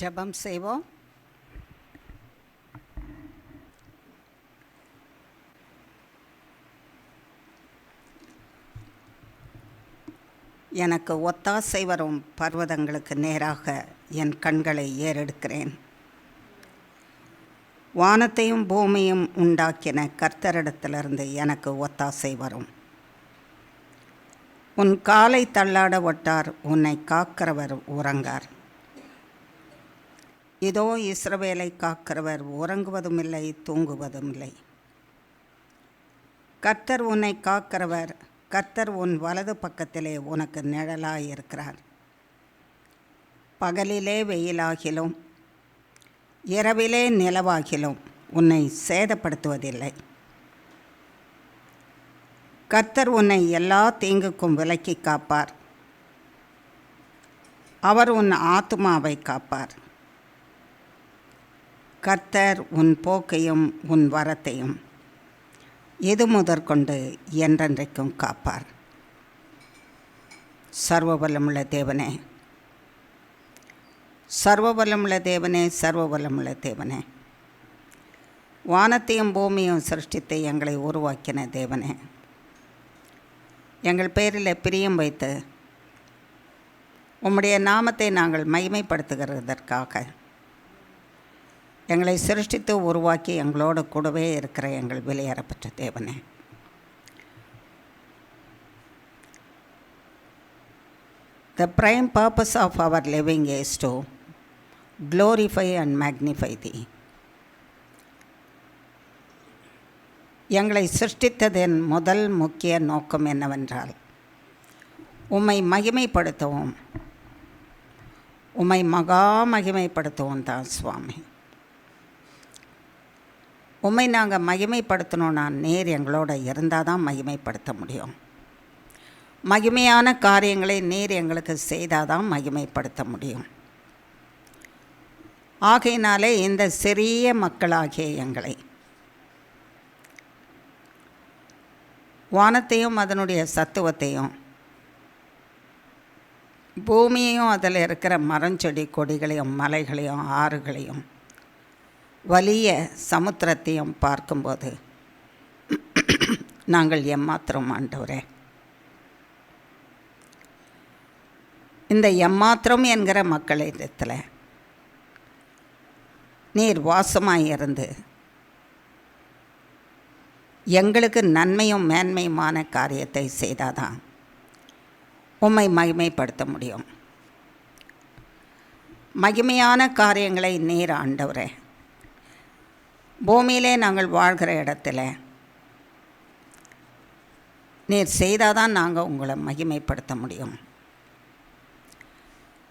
ஜெபம் செய்வோம். எனக்கு ஒத்தாசை வரும் பர்வதங்களுக்கு நேராக என் கண்களை ஏறெடுக்கிறேன். வானத்தையும் பூமியும் உண்டாக்கின கர்த்தரிடத்திலிருந்து எனக்கு ஒத்தாசை வரும். உன் காலை தள்ளாட ஒட்டார், உன்னை காக்கிறவர் உறங்கார். இதோ இஸ்ரவேலை காக்கிறவர் உறங்குவதும் இல்லை, தூங்குவதும் இல்லை. கர்த்தர் உன்னை காக்கிறவர், கர்த்தர் உன் வலது பக்கத்திலே உனக்கு நிழலாயிருக்கிறார். பகலிலே வெயிலாகிலும் இரவிலே நிலவாகிலும் உன்னை சேதப்படுத்துவதில்லை. கர்த்தர் உன்னை எல்லா தீங்குக்கும் விலக்கி காப்பார். அவர் உன் ஆத்துமாவை காப்பார். கர்த்தர் உன் போக்கையும் உன் வரத்தையும் இது முதற்கொண்டு என்றென்றைக்கும் காப்பார். சர்வவல்லமுள்ள தேவனே, சர்வவல்லமுள்ள தேவனே, சர்வவல்லமுள்ள தேவனே, வானத்தையும் பூமியும் சிருஷ்டித்து எங்களை உருவாக்கின தேவனே, எங்கள் பேரில் பிரியம் வைத்து உம்முடைய நாமத்தை நாங்கள் மகிமைப்படுத்துகிறதற்காக எங்களை சிருஷ்டித்து உருவாக்கி எங்களோடு கூடவே இருக்கிற எங்கள் விலையேறப்பட்ட தேவனே, the prime purpose of our living is to glorify and magnify thee. எங்களை சிருஷ்டித்ததன் முதல் முக்கிய நோக்கம் என்னவென்றால் உம்மை மகிமைப்படுத்தவும், உம்மை மகா மகிமைப்படுத்தவும் தான் சுவாமி. உம்மை நாங்கள் மகிமைப்படுத்தணும்னா நேர் எங்களோட இருந்தால் தான் மகிமைப்படுத்த முடியும். மகிமையான காரியங்களை நேர் எங்களுக்கு செய்தால் தான் மகிமைப்படுத்த முடியும். ஆகையினாலே இந்த சிறிய மக்களாகிய எங்களை வானத்தையும் அதனுடைய சத்துவத்தையும் பூமியையும் அதில் இருக்கிற மரஞ்செடி கொடிகளையும் மலைகளையும் ஆறுகளையும் வலிய சமுத்திரத்தையும் பார்க்கும்போது நாங்கள் எம்மாத்திரம் ஆண்டவரே, இந்த எம்மாத்திரம் என்கிற மக்களிடத்தில் நீர் வாசமாயிருந்து எங்களுக்கு நன்மையும் மேன்மையுமான காரியத்தை செய்தாதான் உம்மை மகிமைப்படுத்த முடியும். மகிமையான காரியங்களை நீர் ஆண்டவரே பூமியிலே நாங்கள் வாழ்கிற இடத்துல நீர் செய்தாதான் நாங்கள் உங்களை மகிமைப்படுத்த முடியும்.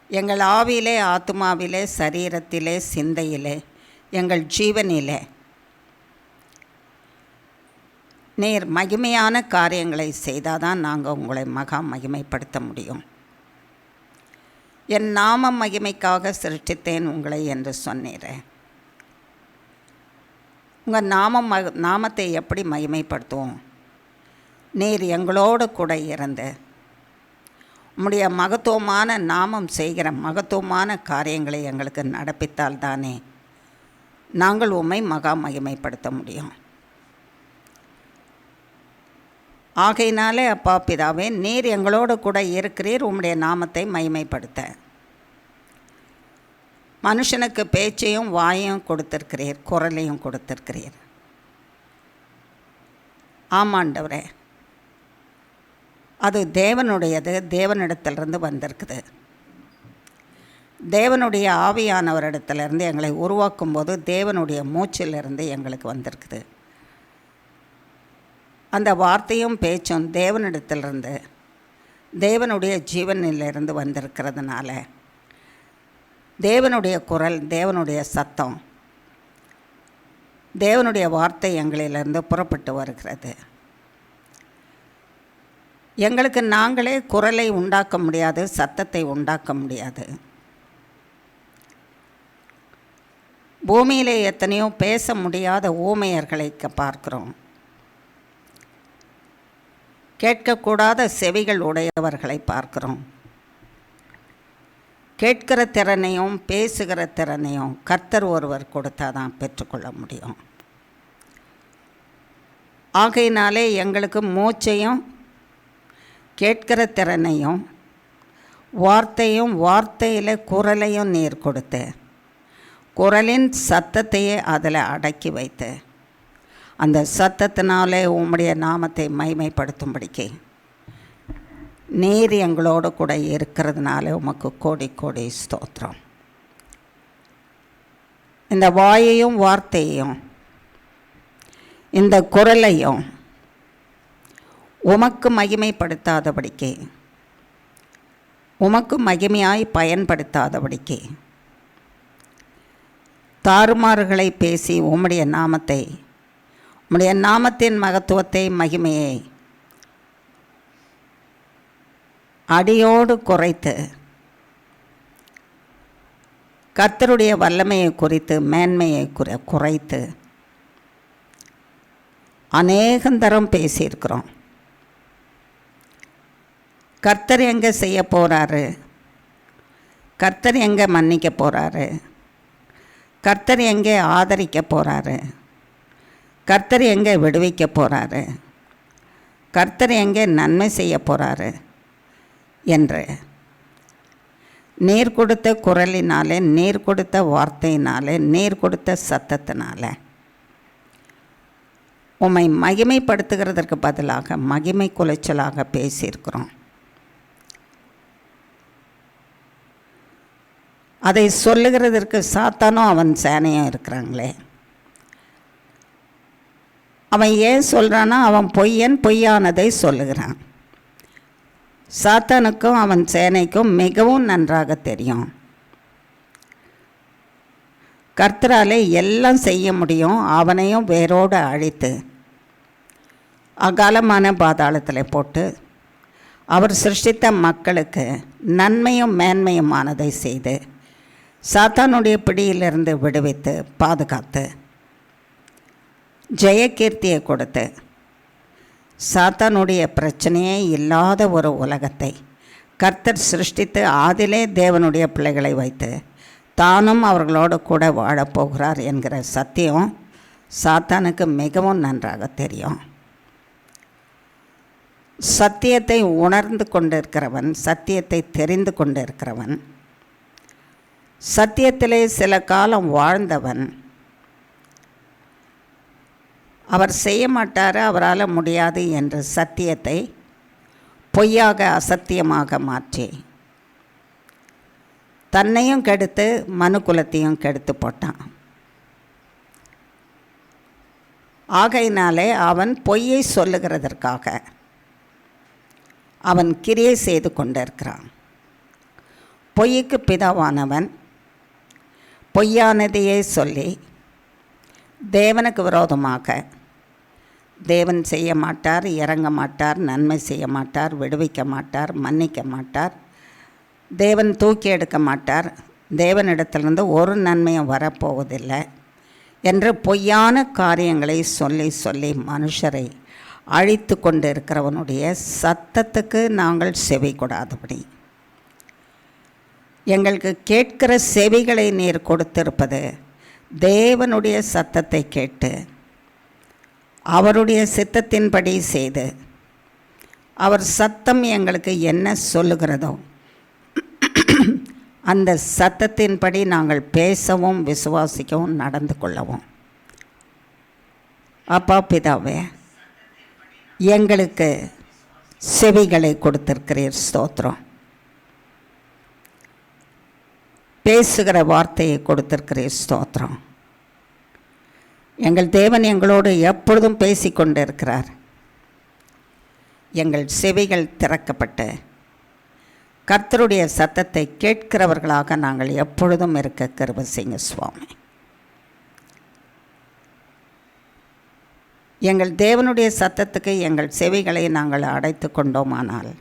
எங்கள் ஆவியிலே, ஆத்துமாவிலே, சரீரத்திலே, சிந்தையிலே, எங்கள் ஜீவனிலே நீர் மகிமையான காரியங்களை செய்தாதான் நாங்கள் உங்களை மகா மகிமைப்படுத்த முடியும். என் நாம மகிமைக்காக சிருஷ்டித்தேன் உங்களை என்று சொன்னீரே. உங்கள் நாமத்தை எப்படி மகிமைப்படுத்துவோம்? நீர் எங்களோடு கூட இருந்து உம்முடைய மகத்துவமான நாமம் செய்கிற மகத்துவமான காரியங்களை எங்களுக்கு நடப்பித்தால் தானே நாங்கள் உம்மை மகா மகிமைப்படுத்த முடியும். ஆகையினாலே அப்பா பிதாவே, நீர் எங்களோடு கூட இருக்கிறீர். உம்முடைய நாமத்தை மகிமைப்படுத்த மனுஷனுக்கு பேச்சையும் வாயையும் கொடுத்திருக்கிறீர், குரலையும் கொடுத்திருக்கிறீர். ஆமாண்டவரே, அது தேவனுடையது, தேவனிடத்திலிருந்து வந்திருக்குது. தேவனுடைய ஆவியானவரிடத்திலிருந்து எங்களை உருவாக்கும்போது தேவனுடைய மூச்சிலிருந்து எங்களுக்கு வந்திருக்குது. அந்த வார்த்தையும் பேச்சும் தேவனிடத்திலிருந்து, தேவனுடைய ஜீவனிலிருந்து வந்திருக்கிறதுனால தேவனுடைய குரல், தேவனுடைய சத்தம், தேவனுடைய வார்த்தை எங்களிலிருந்து புறப்பட்டு வருகிறது. எங்களுக்கு நாங்களே குரலை உண்டாக்க முடியாது, சத்தத்தை உண்டாக்க முடியாது. பூமியிலே எத்தனையோ பேச முடியாத ஊமையர்களை பார்க்கிறோம். கேட்கக்கூடாத செவிகள் உடையவர்களை பார்க்கிறோம். கேட்கிற திறனையும் பேசுகிற திறனையும் கர்த்தர் ஒருவர் கொடுத்தா தான் பெற்றுக்கொள்ள முடியும். ஆகையினாலே எங்களுக்கு மூச்சையும் கேட்கிற திறனையும் வார்த்தையும் வார்த்தையில் குரலையும் நீர் கொடுத்து குரலின் சத்தத்தையே அதில் அடக்கி வைத்து அந்த சத்தத்தினாலே உம்முடைய நாமத்தை மகிமைப்படுத்தும்படிக்கு நீர் எங்களோடு கூட இருக்கிறதுனால உமக்கு கோடி கோடி ஸ்தோத்திரம். இந்த வாயையும் வார்த்தையையும் இந்த குரலையும் உமக்கு மகிமைப்படுத்தாதபடிக்கு உமக்கு மகிமையாய் பயன்படுத்தாதபடிக்கு தாறுமாறுகளை பேசி உம்முடைய நாமத்தை உம்முடைய நாமத்தின் மகத்துவத்தை மகிமையை அடியோடு குறைத்து கர்த்தருடைய வல்லமையை குறித்து மேன்மையை குறைத்து அநேகந்தரம் பேசியிருக்கிறோம். கர்த்தர் எங்கே செய்ய போகிறாரு, கர்த்தர் எங்கே மன்னிக்க போகிறாரு, கர்த்தர் எங்கே ஆதரிக்க போகிறாரு, கர்த்தர் எங்கே விடுவிக்க போகிறாரு, கர்த்தர் எங்கே நன்மை செய்ய போகிறாரு என்று நீர் கொடுத்த குரலினாலே, நீர் கொடுத்த வார்த்தையினாலே, நீர் கொடுத்த சத்தத்தினால உம்மை மகிமைப்படுத்துகிறதற்கு பதிலாக மகிமை குலைச்சலாக பேசியிருக்கிறோம். அதை சொல்லுகிறதற்கு சாத்தானும் அவன் சேனையும் இருக்கிறாங்களே. அவன் ஏன் சொல்கிறான்னா, அவன் பொய்யானதை சொல்லுகிறான். சாத்தானுக்கும் அவன் சேனைக்கும் மிகவும் நன்றாக தெரியும், கர்த்தராலே எல்லாம் செய்ய முடியும். அவனையும் வேரோடு அழித்து அகாலமான பாதாளத்தில் போட்டு அவர் சிருஷ்டித்த மக்களுக்கு நன்மையும் மேன்மையுமானதை செய்து சாத்தானுடைய பிடியிலிருந்து விடுவித்து பாதுகாத்து ஜெயகீர்த்தியை கொடுத்து சாத்தானுடைய பிரச்சனையே இல்லாத ஒரு உலகத்தை கர்த்தர் சிருஷ்டித்து அதிலே தேவனுடைய பிள்ளைகளை வைத்து தானும் அவர்களோடு கூட வாழப்போகிறார் என்கிற சத்தியம் சாத்தானுக்கு மிகவும் நன்றாக தெரியும். சத்தியத்தை உணர்ந்து கொண்டிருக்கிறவன், சத்தியத்தை தெரிந்து கொண்டிருக்கிறவன், சத்தியத்திலே சில காலம் வாழ்ந்தவன், அவர் செய்ய மாட்டார், அவரால் முடியாது என்ற சத்தியத்தை பொய்யாக அசத்தியமாக மாற்றி தன்னையும் கெடுத்து மனுக்குலத்தையும் கெடுத்து போட்டான். ஆகையினாலே அவன் பொய்யை சொல்லுகிறதற்காக அவன் கிரியை செய்து கொண்டிருக்கிறான். பொய்யுக்கு பிதாவானவன் பொய்யானதையே சொல்லி தேவனுக்கு விரோதமாக தேவன் செய்ய மாட்டார், இறங்க மாட்டார், நன்மை செய்ய மாட்டார், விடுவிக்க மாட்டார், மன்னிக்க மாட்டார், தேவன் தூக்கி எடுக்க மாட்டார், தேவனிடத்திலிருந்து ஒரு நன்மையும் வரப்போவதில்லை என்று பொய்யான காரியங்களை சொல்லி சொல்லி மனுஷரை அழித்து கொண்டு இருக்கிறவனுடைய சத்தத்துக்கு நாங்கள் செவி கொடாதபடி எங்களுக்கு கேட்கிற செவிகளை நீர் கொடுத்திருப்பது தேவனுடைய சத்தத்தை கேட்டு அவருடைய சித்தத்தின்படி செய்து அவர் சத்தம் எங்களுக்கு என்ன சொல்லுகிறதோ அந்த சத்தத்தின்படி நாங்கள் பேசவும் விசுவாசிக்கவும் நடந்து கொள்ளவும். அப்பா பிதாவே, எங்களுக்கு செவிகளை கொடுத்திருக்கிறீர், ஸ்தோத்திரம். பேசுகிற வார்த்தையை கொடுத்திருக்கிறீர், ஸ்தோத்திரம். எங்கள் தேவன் எங்களோடு எப்பொழுதும் பேசிக்கொண்டு இருக்கிறார். எங்கள் செவிகள் திறக்கப்பட்டு கர்த்தருடைய சத்தத்தை கேட்கிறவர்களாக நாங்கள் எப்பொழுதும் இருக்க கிருபை செய்யுங்க சுவாமி. எங்கள் தேவனுடைய சத்தத்துக்கு எங்கள் செவிகளை நாங்கள் அடைத்து கொண்டோமானால்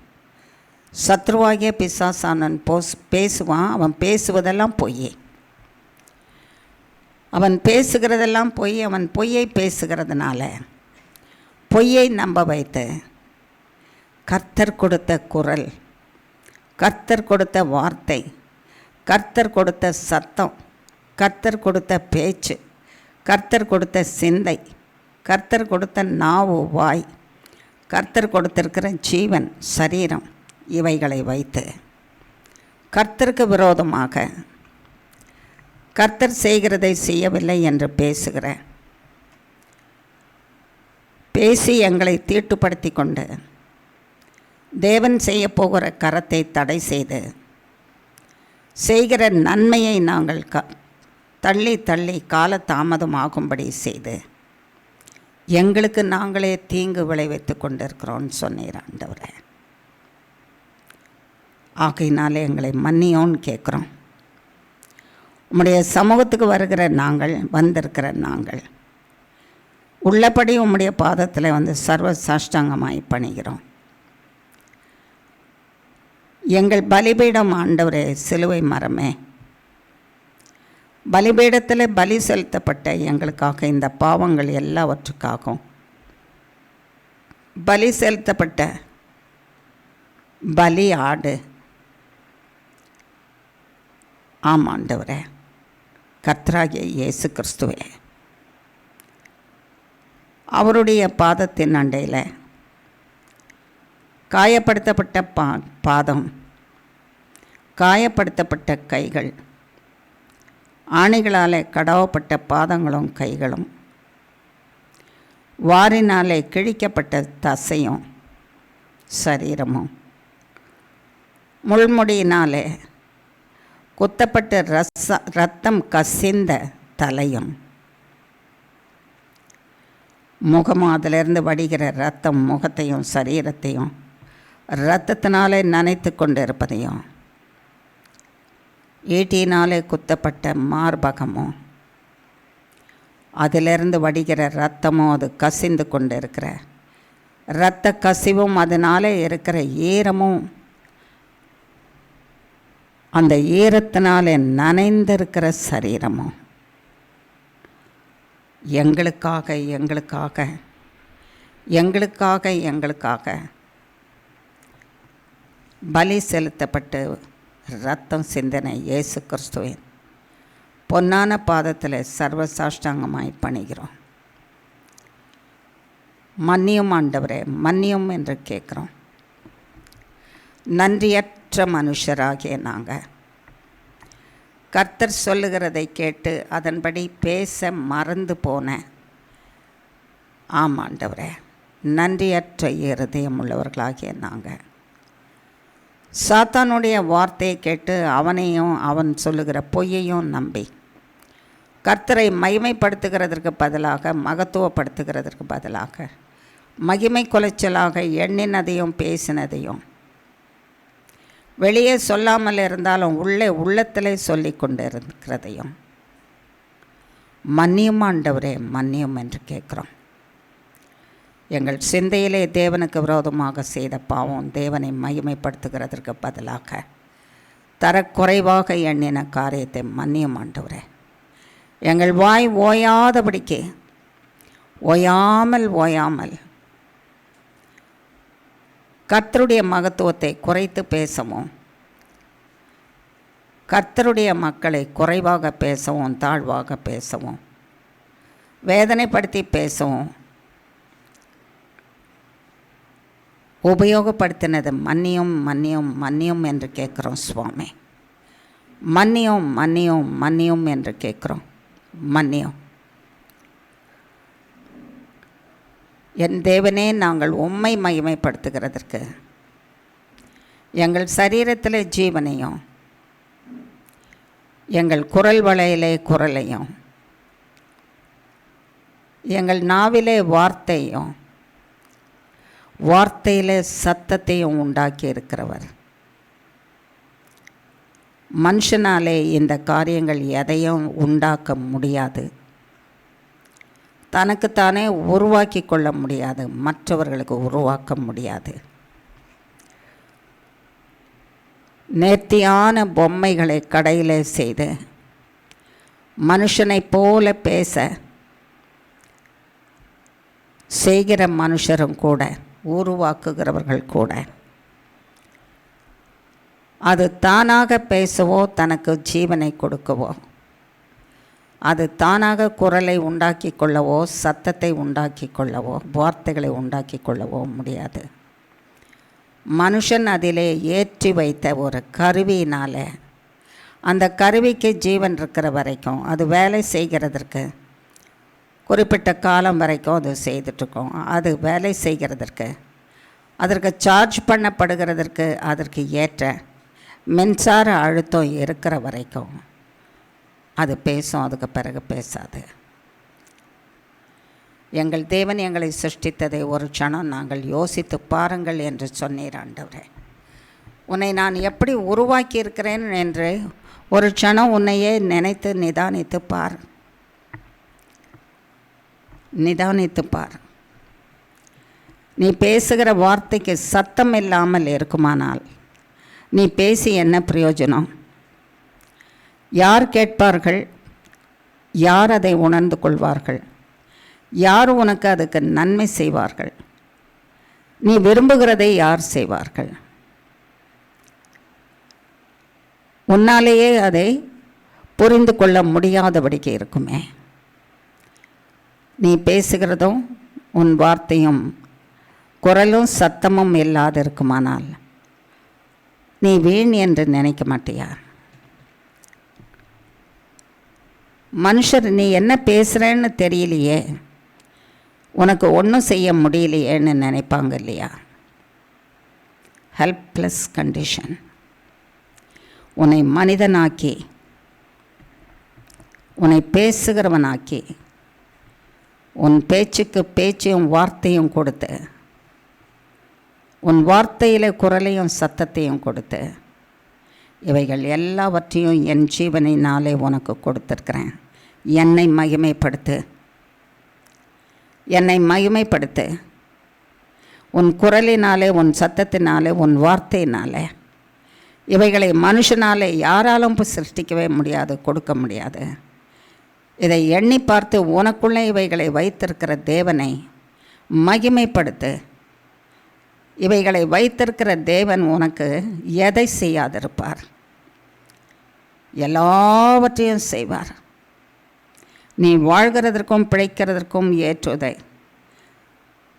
சத்ருவாகிய பிசாசானன் பேசுவான். அவன் பேசுவதெல்லாம் பொய், அவன் பேசுகிறதெல்லாம் பொய். அவன் பொய்யை பேசுகிறதுனால பொய்யை நம்ப வைத்து கர்த்தர் கொடுத்த குரல், கர்த்தர் கொடுத்த வார்த்தை, கர்த்தர் கொடுத்த சத்தம், கர்த்தர் கொடுத்த பேச்சு, கர்த்தர் கொடுத்த சிந்தை, கர்த்தர் கொடுத்த நாவு, வாய், கர்த்தர் கொடுத்திருக்கிற ஜீவன், சரீரம், இவைகளை வைத்து கர்த்தருக்கு விரோதமாக கர்த்தர் செய்கிறதை செய்யவில்லை என்று பேசி எங்களை தீட்டுப்படுத்தி கொண்டு தேவன் செய்ய போகிற கரத்தை தடை செய்து செய்கிற நன்மையை நாங்கள் தள்ளி கால தாமதமாகும்படி செய்து எங்களுக்கு நாங்களே தீங்கு விளைவித்து கொண்டிருக்கிறோன்னு சொன்னீர் ஆண்டவரே. ஆகையினாலே எங்களை மன்னியோன்னு கேட்குறோம். உம்முடைய சமூகத்துக்கு வந்திருக்கிற நாங்கள் உள்ளபடி உம்முடைய பாதத்தில் வந்து சர்வ சாஷ்டாங்கமாய் பணிகிறோம். எங்கள் பலிபீடம் ஆண்டவரே, சிலுவை மரமே, பலிபீடத்தில் பலி செலுத்தப்பட்ட எங்களுக்காக இந்த பாவங்கள் எல்லாவற்றுக்காகவும் பலி செலுத்தப்பட்ட பலி ஆடு, ஆமாண்டவரே, கர்த்தராகிய இயேசு கிறிஸ்துவே, அவருடைய பாதத்தின் அண்டையில் காயப்படுத்தப்பட்ட பாதம், காயப்படுத்தப்பட்ட கைகள், ஆணிகளாலே கடவப்பட்ட பாதங்களும் கைகளும், வாரினாலே கிழிக்கப்பட்ட தசையும் சரீரமும், முள்முடியினாலே குத்தப்பட்டு இரத்தம் கசிந்த தலையும், முகமும் அதிலிருந்து வடிகிற இரத்தம் முகத்தையும் சரீரத்தையும் இரத்தத்தினாலே நனைத்து கொண்டு இருப்பதையும், ஈட்டியினாலே குத்தப்பட்ட மார்பகமும் அதிலிருந்து வடிகிற இரத்தமும் அது கசிந்து கொண்டு இருக்கிற இரத்த கசிவும் அதனாலே இருக்கிற ஈரமும் அந்த ஈரத்தினாலே நனைந்திருக்கிற சரீரமும் எங்களுக்காக எங்களுக்காக எங்களுக்காக எங்களுக்காக பலி செலுத்தப்பட்டு இரத்தம் சிந்தனை இயேசு கிறிஸ்துவின் பொன்னான பாதத்தில் சர்வ சாஷ்டாங்கமாய் பணிகிறோம். மன்னியும் ஆண்டவரே, மன்னியும் என்று கேட்குறோம். நன்றியற்ற மனுஷராகிய நாங்கள் கர்த்தர் சொல்லுகிறதை கேட்டு அதன்படி பேச மறந்து போன ஆமாண்டவரே, நன்றியற்ற இருதயம் உள்ளவர்களாகிய நாங்கள் சாத்தானுடைய வார்த்தையை கேட்டு அவனையும் அவன் சொல்லுகிற பொய்யையும் நம்பி கர்த்தரை மகிமைப்படுத்துகிறதற்கு பதிலாக மகத்துவப்படுத்துகிறதற்கு பதிலாக மகிமை குலைச்சலாக எண்ணினதையும் பேசினதையும் வெளியே சொல்லாமல் இருந்தாலும் உள்ளத்திலே சொல்லி கொண்டு இருக்கிறதையும் மன்னியும் ஆண்டவரே, மன்னியும் என்று கேட்குறோம். எங்கள் சிந்தையிலே தேவனுக்கு விரோதமாக செய்த பாவம் தேவனை மகிமைப்படுத்துகிறதற்கு பதிலாக தரக்குறைவாக எண்ணின காரியத்தை மன்னியும் ஆண்டவரே. எங்கள் வாய் ஓயாதபடிக்கு ஓயாமல் கர்த்தருடைய மகத்துவத்தை குறைத்து பேசவும், கர்த்தருடைய மக்களை குறைவாக பேசவும், தாழ்வாக பேசவும், வேதனைப்படுத்தி பேசவும் உபயோகப்படுத்தினது மன்னியும் மன்னியும் மன்னியும் என்று கேட்குறோம் சுவாமி. மன்னியும் மன்னியும் மன்னியும் என்று கேட்குறோம். மன்னியும் என் தேவனே, நாங்கள் உம்மை மகிமைப்படுத்துகிறதற்கு எங்கள் சரீரத்தில் ஜீவனையும் எங்கள் குரல் வளையிலே குரலையும் எங்கள் நாவிலே வார்த்தையிலே சத்தத்தையும் உண்டாக்கி இருக்கிறவர். மனுஷனாலே இந்த காரியங்கள் எதையும் உண்டாக்க முடியாது, தனக்குத்தானே உருவாக்கி கொள்ள முடியாது, மற்றவர்களுக்கு உருவாக்க முடியாது. நேர்த்தியான பொம்மைகளை கடையிலே செய்து மனுஷனை போல பேச செய்கிற மனுஷரும் கூட, உருவாக்குகிறவர்கள் கூட அது தானாக பேசவோ தனக்கு ஜீவனை கொடுக்கவோ, அது தானாக குரலை உண்டாக்கி கொள்ளவோ சத்தத்தை உண்டாக்கி கொள்ளவோ வார்த்தைகளை உண்டாக்கி கொள்ளவோ முடியாது. மனுஷன் அதிலே ஏற்றி வைத்த ஒரு கருவியினால், அந்த கருவிக்கு ஜீவன் இருக்கிற வரைக்கும் அது வேலை செய்கிறதற்கு குறிப்பிட்ட காலம் வரைக்கும் அது செய்துட்ருக்கோம். அது வேலை செய்கிறதற்கு, அதற்கு சார்ஜ் பண்ணப்படுகிறதற்கு அதற்கு ஏற்ற மின்சார அழுத்தம் இருக்கிற வரைக்கும் அது பேசும், அதுக்கு பிறகு பேசாது. எங்கள் தேவன் எங்களை சிருஷ்டித்ததை ஒரு க்ஷணம் நாங்கள் யோசித்து பாருங்கள் என்று சொன்னீர் ஆண்டவரே. உன்னை நான் எப்படி உருவாக்கி இருக்கிறேன் என்று ஒரு க்ஷணம் உன்னையே நினைத்து நிதானித்து பார். நீ பேசுகிற வார்த்தைக்கு சத்தம் இல்லாமல் இருக்குமானால் நீ பேசி என்ன பிரயோஜனம்? யார் கேட்பார்கள்? யார் அதை உணர்ந்து கொள்வார்கள்? யார் உனக்கு அதுக்கு நன்மை செய்வார்கள்? நீ விரும்புகிறதை யார் செய்வார்கள்? உன்னாலேயே அதை புரிந்து கொள்ள முடியாதபடிக்கு இருக்குமே. நீ பேசுகிறதும் உன் வார்த்தையும் குரலும் சத்தமும் இல்லாது இருக்குமானால் நீ வீண் என்று நினைக்க மாட்டியா? மனுஷர் நீ என்ன பேசுகிறேன்னு தெரியலையே, உனக்கு ஒன்றும் செய்ய முடியலையேன்னு நினைப்பாங்க இல்லையா? Helpless condition. உன்னை மனிதனாக்கி, உன்னை பேசுகிறவனாக்கி, உன் பேச்சுக்கு பேச்சையும் வார்த்தையும் கொடுத்து, உன் வார்த்தையில் குரலையும் சத்தத்தையும் கொடுத்து, இவைகள் எல்லாவற்றையும் என் ஜீவனினாலே உனக்கு கொடுத்துருக்கிறேன். என்னை மகிமைப்படுத்து, என்னை மகிமைப்படுத்து. உன் குரலினாலே, உன் சத்தத்தினாலே, உன் வார்த்தையினாலே. இவைகளை மனுஷனாலே யாராலும் சிருஷ்டிக்கவே முடியாது, கொடுக்க முடியாது. இதை எண்ணி பார்த்து உனக்குள்ளே இவைகளை வைத்திருக்கிற தேவனை மகிமைப்படுத்து. இவைகளை வைத்திருக்கிற தேவன் உனக்கு எதை செய்யாதிருப்பார்? எல்லாவற்றையும் செய்வார். நீ வாழ்கிறதற்கும் பிழைக்கிறதற்கும் ஏற்றுவதை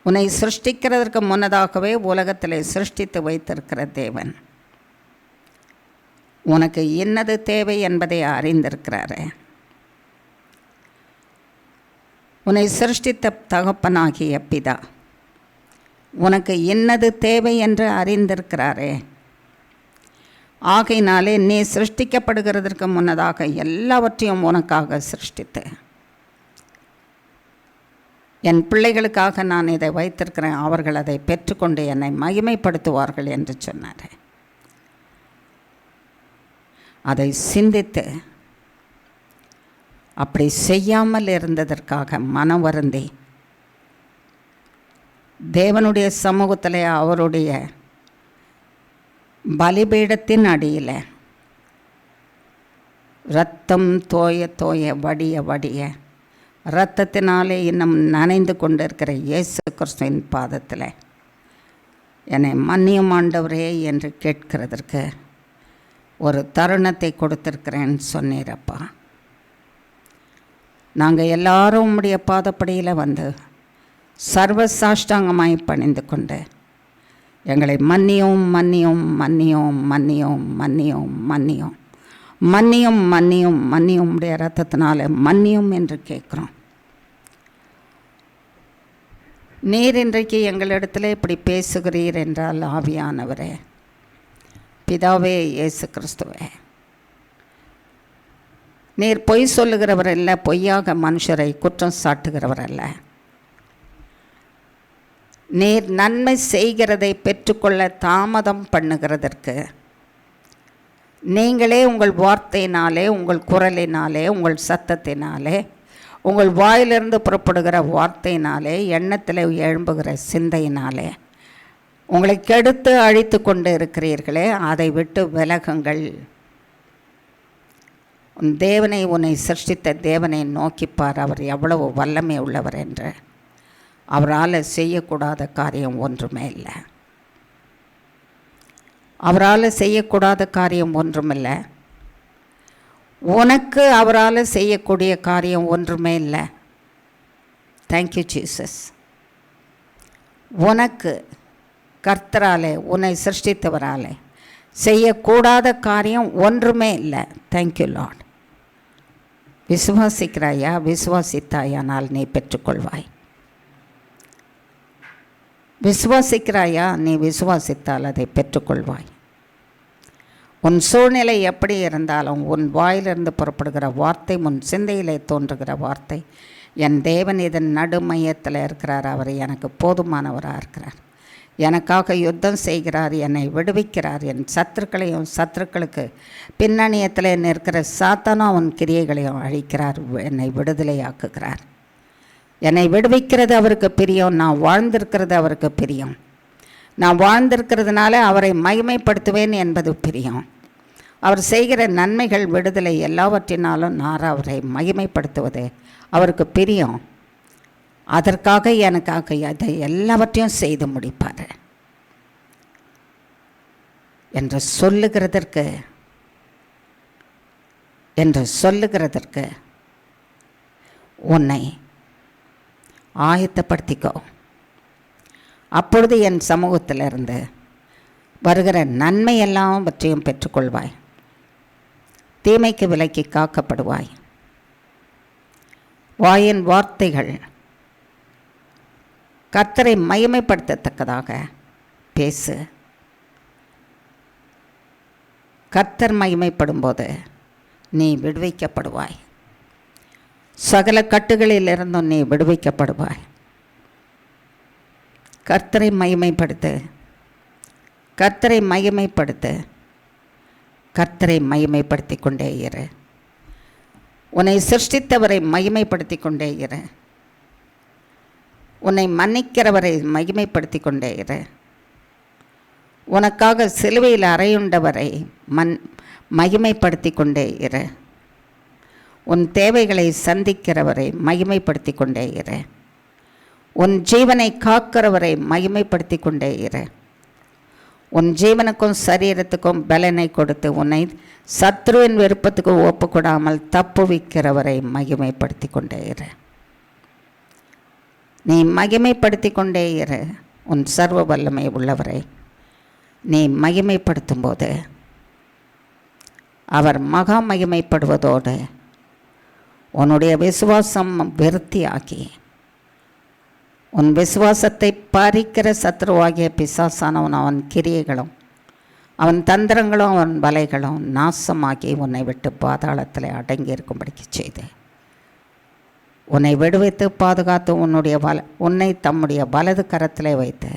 உன்னை சிருஷ்டிக்கிறதற்கு முன்னதாகவே உலகத்தில் சிருஷ்டித்து வைத்திருக்கிற தேவன் உனக்கு என்னது தேவை என்பதை அறிந்திருக்கிறாரே. உன்னை சிருஷ்டித்த தகப்பனாகிய பிதா உனக்கு என்னது தேவை என்று அறிந்திருக்கிறாரே. ஆகையினாலே நீ சிருஷ்டிக்கப்படுகிறதற்கு முன்னதாக எல்லாவற்றையும் உனக்காக சிருஷ்டித்து, என் பிள்ளைகளுக்காக நான் இதை வைத்திருக்கிறேன், அவர்கள் அதை பெற்றுக்கொண்டு என்னை மகிமைப்படுத்துவார்கள் என்று சொன்னார். அதை சிந்தித்து அப்படி செய்யாமல் இருந்ததற்காக மனம் வருந்தி தேவனுடைய சமூகத்தில் அவருடைய பலிபீடத்தின் அடியில் இரத்தம் தோய தோய வடிய வடிய இரத்தத்தினாலே இன்னும் நனைந்து கொண்டிருக்கிற இயேசு கிறிஸ்துவின் பாதத்தில் என்னை மன்னியும் ஆண்டவரே என்று கேட்கிறதற்கு ஒரு தருணத்தை கொடுத்திருக்கிறேன்னு சொன்னீரப்பா. நாங்கள் எல்லாரும் உம்முடைய பாதப்படியில் வந்து சர்வ சாஷ்டாங்கமாய் பணிந்து கொண்டு எங்களை மன்னியும் மன்னியும் மன்னியும் மன்னியும் மன்னியும் மன்னியும் மன்னியும் மன்னியும் மன்னியும் உடைய இரத்தத்தினால மன்னியும் என்று கேட்குறோம். நீர் இன்றைக்கு எங்களிடத்தில் இப்படி பேசுகிறீர் என்றால் ஆவியானவரே, பிதாவே, இயேசு கிறிஸ்துவே, நீர் பொய் சொல்லுகிறவர் அல்ல, பொய்யாக மனுஷரை குற்றம் சாட்டுகிறவர் அல்ல. நீர் நன்மை செய்கிறதை பெற்றுக்கொள்ள தாமதம் பண்ணுகிறதற்கு நீங்களே உங்கள் வார்த்தையினாலே, உங்கள் குரலினாலே, உங்கள் சத்தத்தினாலே, உங்கள் வாயிலிருந்து புறப்படுகிற வார்த்தையினாலே, எண்ணத்தில் எழும்புகிற சிந்தையினாலே உங்களை கெடுத்து அழித்து கொண்டு இருக்கிறீர்களே, அதை விட்டு விலகுங்கள். உன் தேவனை, உன்னை சிருஷ்டித்த தேவனை நோக்கிப்பார். அவர் எவ்வளவு வல்லமை உள்ளவர் என்று. அவரால் செய்யக்கூடாத காரியம் ஒன்றுமே இல்லை. அவரால் செய்யக்கூடாத காரியம் ஒன்றுமில்லை. உனக்கு அவரால் செய்யக்கூடிய காரியம் ஒன்றுமே இல்லை. Thank you Jesus. உனக்கு கர்த்தராலே, உன்னை சிருஷ்டித்தவராலே செய்யக்கூடாத காரியம் ஒன்றுமே இல்லை. Thank you Lord. விசுவாசிக்கிறாயா? விசுவாசித்தாயானால் நீ பெற்றுக்கொள்வாய். விசுவாசிக்கிறாயா? நீ விசுவாசித்தால் அதை பெற்றுக்கொள்வாய். உன் சூழ்நிலை எப்படி இருந்தாலும் உன் வாயிலிருந்து புறப்படுகிற வார்த்தை, உன் சிந்தையிலே தோன்றுகிற வார்த்தை, என் தேவன் இதன் நடுமையத்தில் இருக்கிறார், அவர் எனக்கு போதுமானவராக இருக்கிறார், எனக்காக யுத்தம் செய்கிறார், என்னை விடுவிக்கிறார், என் சத்துருக்களையும் சத்துருக்களுக்கு பின்னணியத்தில் நிற்கிற சாத்தானும் அவன் கிரியைகளையும் அழிக்கிறார், என்னை விடுதலையாக்குகிறார். என்னை விடுவிக்கிறது அவருக்கு பிரியம், நான் வாழ்ந்திருக்கிறது அவருக்கு பிரியம், நான் வாழ்ந்திருக்கிறதுனால அவரை மகிமைப்படுத்துவேன் என்பது பிரியம். அவர் செய்கிற நன்மைகள், விடுதலை எல்லாவற்றினாலும் நான் அவரை மகிமைப்படுத்துவது அவருக்கு பிரியம். அதற்காக எனக்காக அதை எல்லாவற்றையும் செய்து முடிப்பார் என்று சொல்லுகிறதற்கு உன்னை ஆயத்தப்படுத்திக்கோ. அப்பொழுது என் சமூகத்திலிருந்து வருகிற நன்மை எல்லாவற்றையும் பெற்றுக்கொள்வாய். தீமைக்கு விலக்கி காக்கப்படுவாய். வாயின் வார்த்தைகள் கர்த்தரை மகிமைப்படுத்தத்தக்கதாக பேசு. கர்த்தர் மகிமைப்படும்போது நீ விடுவிக்கப்படுவாய். சகல கட்டுகளிலிருந்தும் நீ விடுவிக்கப்படுவாய். கர்த்தரை மகிமைப்படுத்து, கர்த்தரை மகிமைப்படுத்து, கர்த்தரை மகிமைப்படுத்தி கொண்டே இரு. உன்னை சிருஷ்டித்தவரை மகிமைப்படுத்தி கொண்டே இரு. உன்னை மன்னிக்கிறவரை மகிமைப்படுத்தி கொண்டே இரு. உனக்காக சிலுவையில் அறையுண்டவரை மகிமைப்படுத்தி கொண்டே இரு. உன் தேவைகளை சந்திக்கிறவரை மகிமைப்படுத்தி கொண்டே இரு. உன் ஜீவனை காக்கிறவரை மகிமைப்படுத்தி கொண்டே இரு. உன் ஜீவனுக்கும் சரீரத்துக்கும் பலனை கொடுத்து உன்னை சத்ருவின் விருப்பத்துக்கு ஒப்புக்கொடாமல் தப்புவிக்கிறவரை மகிமைப்படுத்தி கொண்டே இரு. நீ மகிமைப்படுத்தி கொண்டே இரு. உன் சர்வ வல்லமை உள்ளவரை நீ மகிமைப்படுத்தும் போது அவர் மகா மகிமைப்படுவதோடு உன்னுடைய விசுவாசம் விருத்தியாகி உன் விசுவாசத்தை பறிக்கிற சத்ருவாகிய பிசாசானவன் அவன் கிரியைகளும் அவன் தந்திரங்களும் அவன் வலைகளும் நாசமாகி உன்னை விட்டு பாதாளத்தில் அடங்கி இருக்கும்படிக்கு செய்து உன்னை விடுவித்து பாதுகாத்து உன்னை தம்முடைய வலது கரத்திலே வைத்து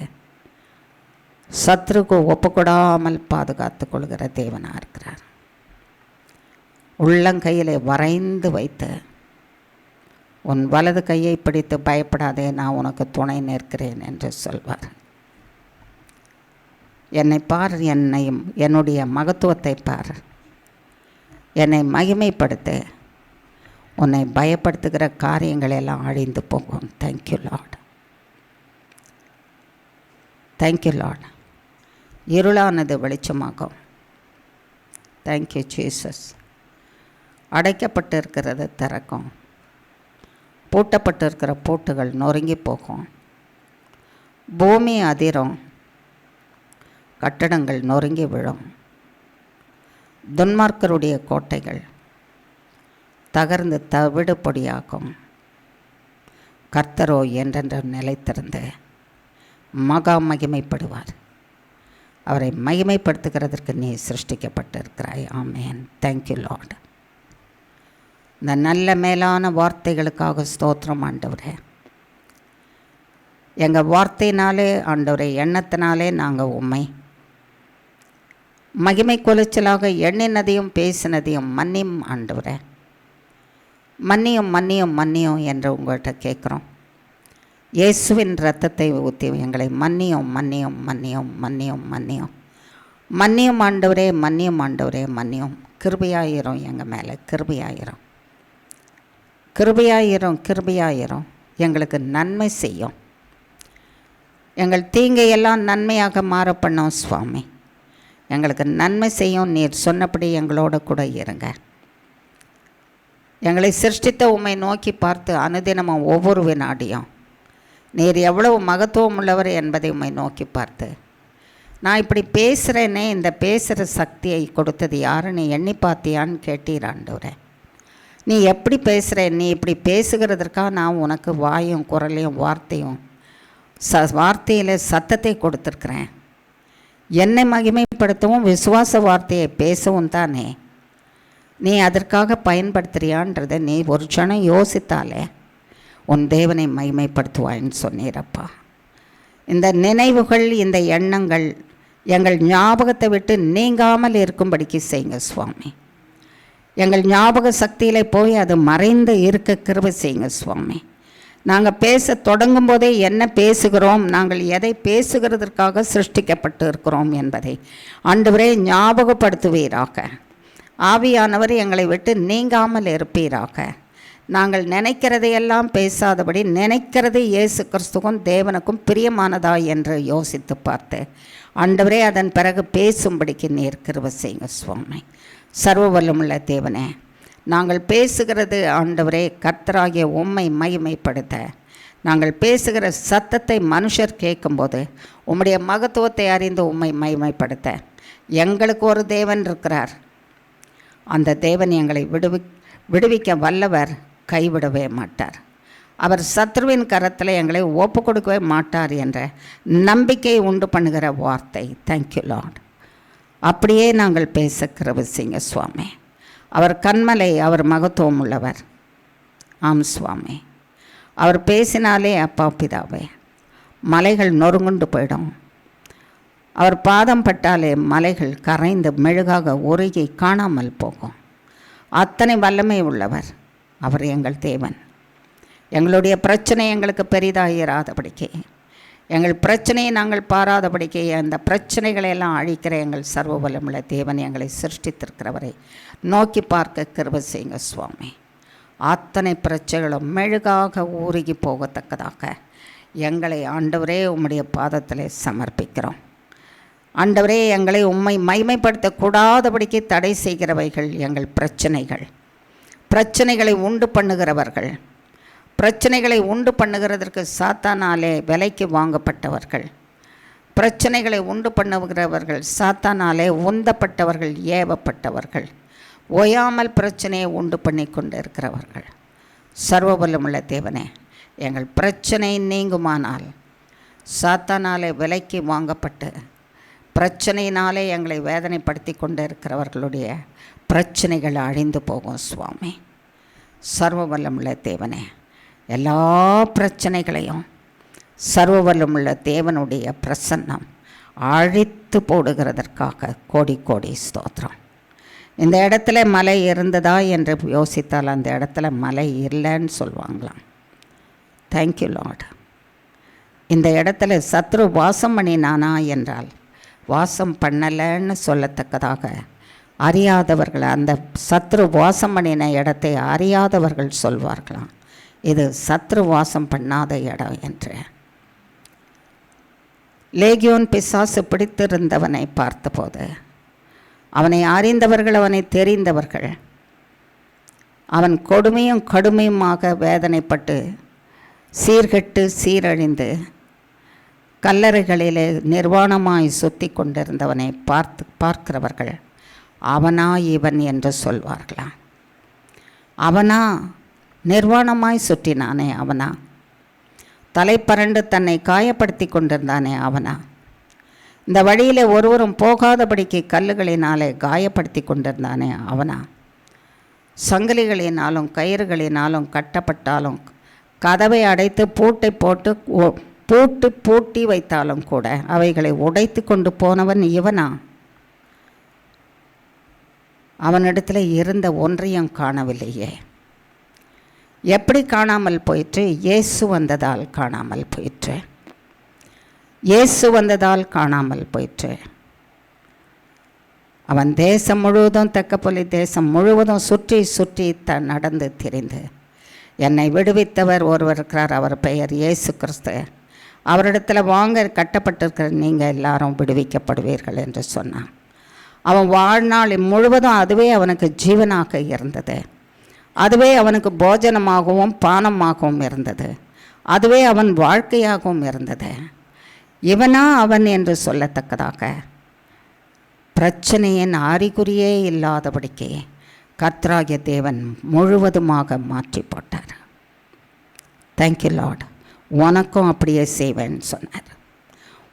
சத்ருக்கு ஒப்புக்கொடாமல் பாதுகாத்து கொள்கிற தேவனாக இருக்கிறார். உள்ளங்கையிலே வரைந்து வைத்து உன் வலது கையை பிடித்து பயப்படாதே, நான் உனக்கு துணை நிற்கிறேன் என்று சொல்வார். என்னை பார், என்னையும் என்னுடைய மகத்துவத்தை பார், என்னை மகிமைப்படுத்து. உன்னை பயப்படுத்துகிற காரியங்கள் எல்லாம் அழிந்து போகும். Thank you lord, thank you lord. இருளானது வெளிச்சமாகும். Thank you Jesus. அடைக்கப்பட்டு இருக்கிறது திறக்கும். பூட்டப்பட்டு இருக்கிற பூட்டுகள் நொறுங்கி போகும். பூமி அதிரும். கட்டடங்கள் நொறுங்கி விழும். துன்மார்க்கருடைய கோட்டைகள் தகர்ந்து தவிடு பொடியாகும். கர்த்தரோ என்றென்று நிலைத்திருந்து மகா மகிமைப்படுவார். அவரை மகிமைப்படுத்துகிறதற்கு நீ சிருஷ்டிக்கப்பட்டிருக்கிறாய். ஆமேன். Thank you Lord. இந்த நல்ல மேலான வார்த்தைகளுக்காக ஸ்தோத்திரம் ஆண்டவரே. எங்கள் வார்த்தையினாலே ஆண்டவரே, எண்ணத்தினாலே நாங்கள் உம்மை மகிமை கொலைச்சலாக எண்ணினதையும் பேசினதையும் மன்னியும் ஆண்டவரே. மன்னியும் மன்னியும் மன்னியும் என்று உங்கள்கிட்ட கேட்குறோம். இயேசுவின் இரத்தத்தை ஊற்றி எங்களை மன்னியும் மன்னியும் மன்னியும் மன்னியும் மன்னியும் மன்னியும் ஆண்டவரே, மன்னியும் ஆண்டவரே, மன்னியும். கிருபையாயிரும், எங்கள் மேலே கிருபையாயிரும், கிருபையாயிரும், கிருபையாயிரும். எங்களுக்கு நன்மை செய்யும். எங்கள் தீங்கையெல்லாம் நன்மையாக மாற பண்ணோம் சுவாமி. எங்களுக்கு நன்மை செய்யும். நீர் சொன்னபடி எங்களோட கூட இருங்க. எங்களை சிருஷ்டித்த உம்மை நோக்கி பார்த்து அனுதினமும் ஒவ்வொரு வினாடியும் நீர் எவ்வளவு மகத்துவம் உள்ளவர் என்பதை உம்மை நோக்கி பார்த்து, நான் இப்படி பேசுகிறேனே, இந்த பேசுகிற சக்தியை கொடுத்தது யாருன்னு எண்ணி பார்த்தியான்னு கேட்டீர் ஆண்டவரே. நீ எப்படி பேசுகிற, நீ இப்படி பேசுகிறதற்காக நான் உனக்கு வாயும் குரலையும் வார்த்தையும் வார்த்தையில் சத்தத்தை கொடுத்துருக்குறேன். என்னை மகிமைப்படுத்தவும் விசுவாச வார்த்தையை பேசவும் தானே நீ அதற்காக பயன்படுத்துறியான்றதை நீ ஒரு க்ஷணம் யோசித்தாலே உன் தேவனை மகிமைப்படுத்துவாயின்னு சொன்னீரப்பா. இந்த நினைவுகள், இந்த எண்ணங்கள் எங்கள் ஞாபகத்தை விட்டு நீங்காமல் இருக்கும்படிக்கு செய்யுங்க சுவாமி. எங்கள் ஞாபக சக்தியில் போய் அது மறைந்து இருக்க கிருபை செய்யுங்க சுவாமி. நாங்கள் பேச தொடங்கும் போதே என்ன பேசுகிறோம், நாங்கள் எதை பேசுகிறதற்காக சிருஷ்டிக்கப்பட்டு இருக்கிறோம் என்பதை ஆண்டவரே ஞாபகப்படுத்துவீராக. ஆவியானவர் எங்களை விட்டு நீங்காமல் இருப்பீராக. நாங்கள் நினைக்கிறதையெல்லாம் பேசாதபடி நினைக்கிறது இயேசு கிறிஸ்துக்கும் தேவனுக்கும் பிரியமானதா என்று யோசித்து பார்த்து ஆண்டவரே அதன் பிறகு பேசும்படிக்கு நீர் கிருபை செய்யுங்க சுவாமி. சர்வ வல்லமுள்ள தேவனே, நாங்கள் பேசுகிறது ஆண்டவரே கர்த்தராகிய உம்மை மகிமைப்படுத்த, நாங்கள் பேசுகிற சத்தத்தை மனுஷர் கேட்கும்போது உம்முடைய மகத்துவத்தை அறிந்து உம்மை மகிமைப்படுத்த எங்களுக்கு ஒரு தேவன் இருக்கிறார். அந்த தேவன் எங்களை விடுவிக்க வல்லவர், கைவிடவே மாட்டார். அவர் சத்ருவின் கரத்தில் எங்களை ஒப்பு கொடுக்கவே மாட்டார் என்ற நம்பிக்கையை உண்டு பண்ணுகிற வார்த்தை. Thank you Lord. அப்படியே நாங்கள் பேச கிருபை செய்யுங்க சுவாமி. அவர் கண்மலை, அவர் மகத்துவம் உள்ளவர். ஆம் சுவாமி. அவர் பேசினாலே அப்பா பிதாவே மலைகள் நொறுங்குண்டு போயிடும். அவர் பாதம் பட்டாலே மலைகள் கரைந்து மெழுகாக உருகி காணாமல் போகும். அத்தனை வல்லமை உள்ளவர் அவர் எங்கள் தேவன். எங்களுடைய பிரச்சனை எங்களுக்கு பெரிதாயிராதபடிக்கு, எங்கள் பிரச்சனையை நாங்கள் பாராதபடிக்கு, அந்த பிரச்சனைகளையெல்லாம் அழிக்கிற எங்கள் சர்வ வல்லமுள்ள தேவன் எங்களை சிருஷ்டித்திருக்கிறவரை நோக்கி பார்க்க கிருபை செய்யுங்க சுவாமி. அத்தனை பிரச்சனைகளும் மெழுகாக ஊருகி போகத்தக்கதாக எங்களை ஆண்டவரே உம்முடைய பாதத்தில் சமர்ப்பிக்கிறோம். ஆண்டவரே, எங்களை உம்மை மகிமைப்படுத்தக்கூடாதபடிக்கு தடை செய்கிறவைகள் எங்கள் பிரச்சனைகள். பிரச்சனைகளை உண்டு பண்ணுகிறவர்கள், பிரச்சனைகளை உண்டு பண்ணுகிறதற்கு சாத்தானாலே விலைக்கு வாங்கப்பட்டவர்கள், பிரச்சனைகளை உண்டு பண்ணுகிறவர்கள், சாத்தானாலே உந்தப்பட்டவர்கள், ஏவப்பட்டவர்கள், ஓயாமல் பிரச்சனையை உண்டு பண்ணி கொண்டு இருக்கிறவர்கள். சர்வ வல்லமுள்ள தேவனே, எங்கள் பிரச்சனை நீங்குமானால் சாத்தானாலே விலைக்கு வாங்கப்பட்டு பிரச்சனையினாலே எங்களை வேதனைப்படுத்தி கொண்டு இருக்கிறவர்களுடைய பிரச்சனைகள் அழிந்து போகும் சுவாமி. சர்வ வல்லமுள்ள தேவனே, எல்லா பிரச்சனைகளையும் சர்வ வல்லமுள்ள தேவனுடைய பிரசன்னம் அழித்து போடுகிறதற்காக கோடி கோடி ஸ்தோத்திரம். இந்த இடத்துல மலை இருந்ததா என்று யோசித்தால் அந்த இடத்துல மலை இல்லைன்னு சொல்லுவாங்களாம். Thank you Lord. இந்த இடத்துல சத்ரு வாசம் பண்ணினானா என்றால் வாசம் பண்ணலைன்னு சொல்லத்தக்கதாக அறியாதவர்கள், அந்த சத்ரு வாசம் பண்ணின இடத்தை அறியாதவர்கள் சொல்வார்களாம், இது சத்ரு வாசம் பண்ணாத இடம் என்று. லேகியோன் பிசாசு பிடித்திருந்தவனை பார்த்தபோது அவனை அறிந்தவர்கள், அவனை தெரிந்தவர்கள், அவன் கொடுமையும் கடுமையுமாக வேதனைப்பட்டு சீர்கெட்டு சீரழிந்து கல்லறைகளிலே நிர்வாணமாய் சுற்றி கொண்டிருந்தவனை பார்க்கிறவர்கள் அவனா இவன் என்று சொல்வார்களாம். அவனா நிர்வாணமாய் சுற்றினானே அவனா, தலைப்பரண்டு தன்னை காயப்படுத்தி கொண்டிருந்தானே அவனா, இந்த வழியில் ஒருவரும் போகாதபடிக்கு கல்லுகளினாலே காயப்படுத்தி கொண்டிருந்தானே அவனா, சங்கிலிகளினாலும் கயிறுகளினாலும் கட்டப்பட்டாலும் கதவை அடைத்து பூட்டை போட்டு பூட்டி வைத்தாலும் கூட அவைகளை உடைத்து கொண்டு போனவன் இவனா? அவனிடத்தில் இருந்த ஒன்றையும் காணவில்லையே. எப்படி காணாமல் போயிற்று? இயேசு வந்ததால் காணாமல் போயிற்று. இயேசு வந்ததால் காணாமல் போயிற்று. அவன் தேசம் முழுவதும், தெக்கப்பொலி தேசம் முழுவதும் சுற்றி சுற்றி நடந்து திரிந்து, என்னை விடுவித்தவர் ஒருவர் இருக்கிறார், அவர் பெயர் இயேசு கிறிஸ்து, அவரிடத்தில் வாங்க கட்டப்பட்டிருக்கிற நீங்கள் எல்லாரும் விடுவிக்கப்படுவீர்கள் என்று சொன்னான். அவன் வாழ்நாள் முழுவதும் அதுவே அவனுக்கு ஜீவனாக இருந்தது. அதுவே அவனுக்கு போஜனமாகவும் பானமாகவும் இருந்தது. அதுவே அவன் வாழ்க்கையாகவும் இருந்தது. இவனா அவன் என்று சொல்லத்தக்கதாக பிரச்சனையின் அறிகுறியே இல்லாதபடிக்கு கர்த்தராகிய தேவன் முழுவதுமாக மாற்றி போட்டார். Thank you Lord. உனக்கும் அப்படியே செய்வேன்னு சொன்னார்.